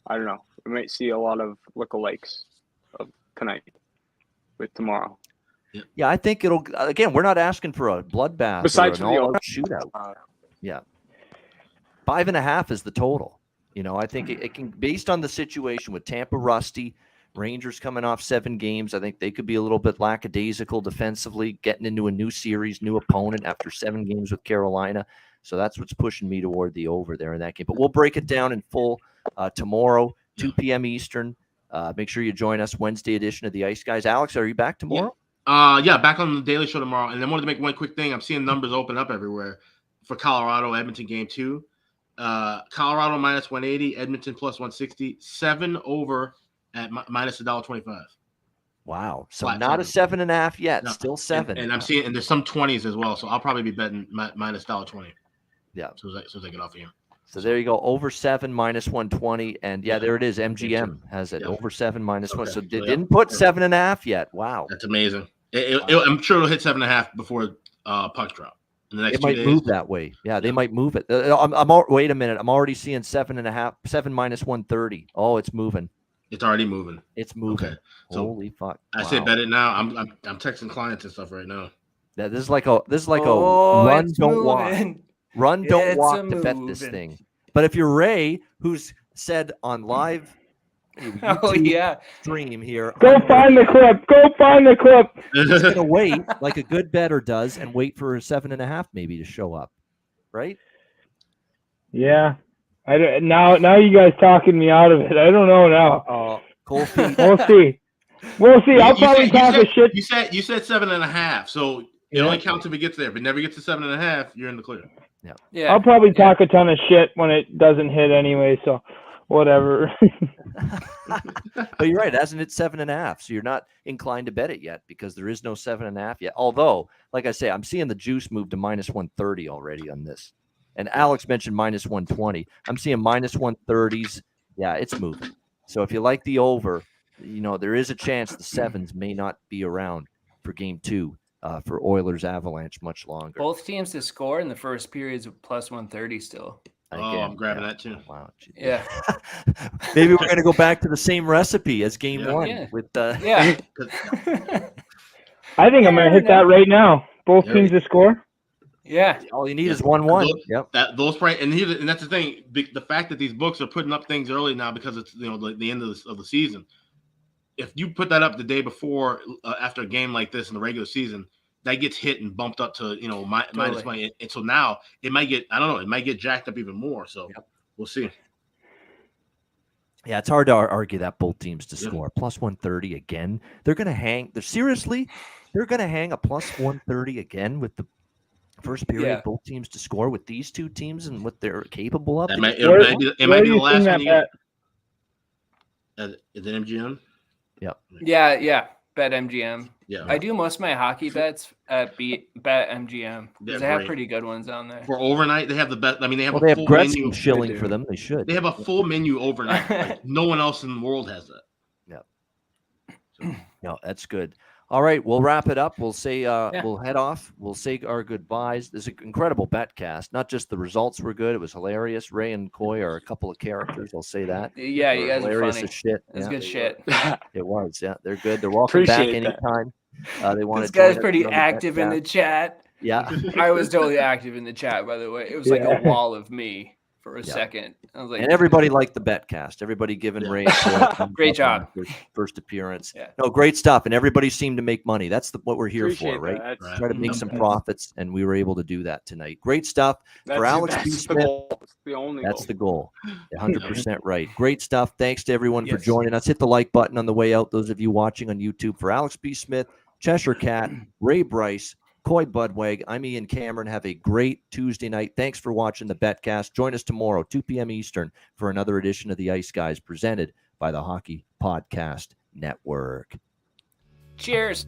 I don't know. We might see a lot of lookalikes of tonight with tomorrow. Yeah, I think it'll. Again, we're not asking for a bloodbath. Besides or an all-out shootout. 5.5 is the total. I think it can, based on the situation with Tampa rusty, Rangers coming off 7 games. I think they could be a little bit lackadaisical defensively, getting into a new series, new opponent after 7 games with Carolina. So that's what's pushing me toward the over there in that game. But we'll break it down in full tomorrow, 2 p.m. Eastern. Make sure you join us Wednesday edition of the Ice Guys. Alex, are you back tomorrow? Yeah, back on the Daily Show tomorrow. And I wanted to make one quick thing. I'm seeing numbers open up everywhere for Colorado Edmonton game 2. Colorado minus 180, Edmonton plus 160, 7 over at minus $1.25. Wow. So Flat not a 7.5 yet. No. Still 7. And I'm seeing, and there's some 20s as well. So I'll probably be betting minus $1.20. Yeah. So as I get off of here. So there you go. Over 7 minus 120. And yeah, there it is. MGM has it. Yeah. Over 7 minus 1. Okay. So So, didn't put 7.5 yet. Wow. That's amazing. I'm sure it'll hit 7.5 before puck drop. In the next It 2 might days. move that way. Yeah, they might move it. Wait a minute. I'm already seeing 7.5, 7 minus 130. Oh, it's moving. It's already moving. It's moving. Okay. So holy fuck! I say bet it now. I'm texting clients and stuff right now. Yeah, this is like a Oh, run, it's don't walk. moving. Run, don't It's walk a to bet this moving. thing. But if you're Ray, who's said on live Oh YouTube yeah. stream here, Go find the clip. Go find the clip. he's gonna wait like a good bettor does and wait for a 7.5 maybe to show up, right? Yeah. Now you guys talking me out of it. I don't know now. Cold feet. We'll see. We'll see. I'll probably talk a shit. You said 7.5, so it only counts if it gets there. If it never gets to 7.5, you're in the clear. Yeah. I'll probably talk a ton of shit when it doesn't hit anyway. So whatever. But you're right, it hasn't hit 7.5, so you're not inclined to bet it yet because there is no 7.5 yet. Although, like I say, I'm seeing the juice move to minus 130 already on this. And Alex mentioned minus 120. I'm seeing minus 130s. Yeah, it's moving. So if you like the over, there is a chance the 7s may not be around for game 2 for Oilers Avalanche much longer. Both teams to score in the first periods of plus 130 still. I'm grabbing that too. Wow. Geez. Yeah. Maybe we're going to go back to the same recipe as game 1 Yeah. with Yeah. I think I'm gonna hit that right now. Both There teams to score. Yeah. all you need is 1-1. Yep. Those price, and that's the thing. The fact that these books are putting up things early now because it's the end of the season. If you put that up the day before after a game like this in the regular season, that gets hit and bumped up to minus money, and so now it might get it might get jacked up even more. So we'll see. Yeah, it's hard to argue that both teams to score. Plus 130 again. They're going to hang. They're going to hang a plus 130 again with the first period, both teams to score with these two teams and what they're capable of. It might be the last one. Is it MGM? Yeah. Bet MGM. Yeah. I do most of my hockey bets at Bet MGM because they have great. pretty good ones on there. For overnight, they have the best. I mean, they have They have full Gretzky menu. shilling for them. They should. They have a full menu overnight. Like, no one else in the world has that. No, that's good. All right, we'll wrap it up. We'll say we'll head off. We'll say our goodbyes. This is an incredible betcast. Not just the results were good; it was hilarious. Ray and Coy are a couple of characters. I'll say that. Yeah, you guys are hilarious funny. as shit. It's good shit. It was. Yeah, they're good. They're welcome back Appreciate that. anytime. They want This to. guy's pretty active in the chat. Yeah. I was totally active in the chat, by the way. It was like a wall of me for a second. I was like, And everybody liked the betcast. Everybody giving Ray a Great job. First appearance. Yeah. No, great stuff. And everybody seemed to make money. That's what we're here Appreciate for, right? that. That's- Try to make some profits, and we were able to do that tonight. Great stuff. For Alex B. that's the Smith, goal. That's the only that's goal. the goal. 100% right. Great stuff. Thanks to everyone for Yes. joining us. Hit the like button on the way out, those of you watching on YouTube. For Alex B. Smith, Cheshire Cat, Ray Bryce, Coy Budweg, I'm Ian Cameron. Have a great Tuesday night. Thanks for watching the Betcast. Join us tomorrow, 2 p.m. Eastern, for another edition of the Ice Guys presented by the Hockey Podcast Network. cheers.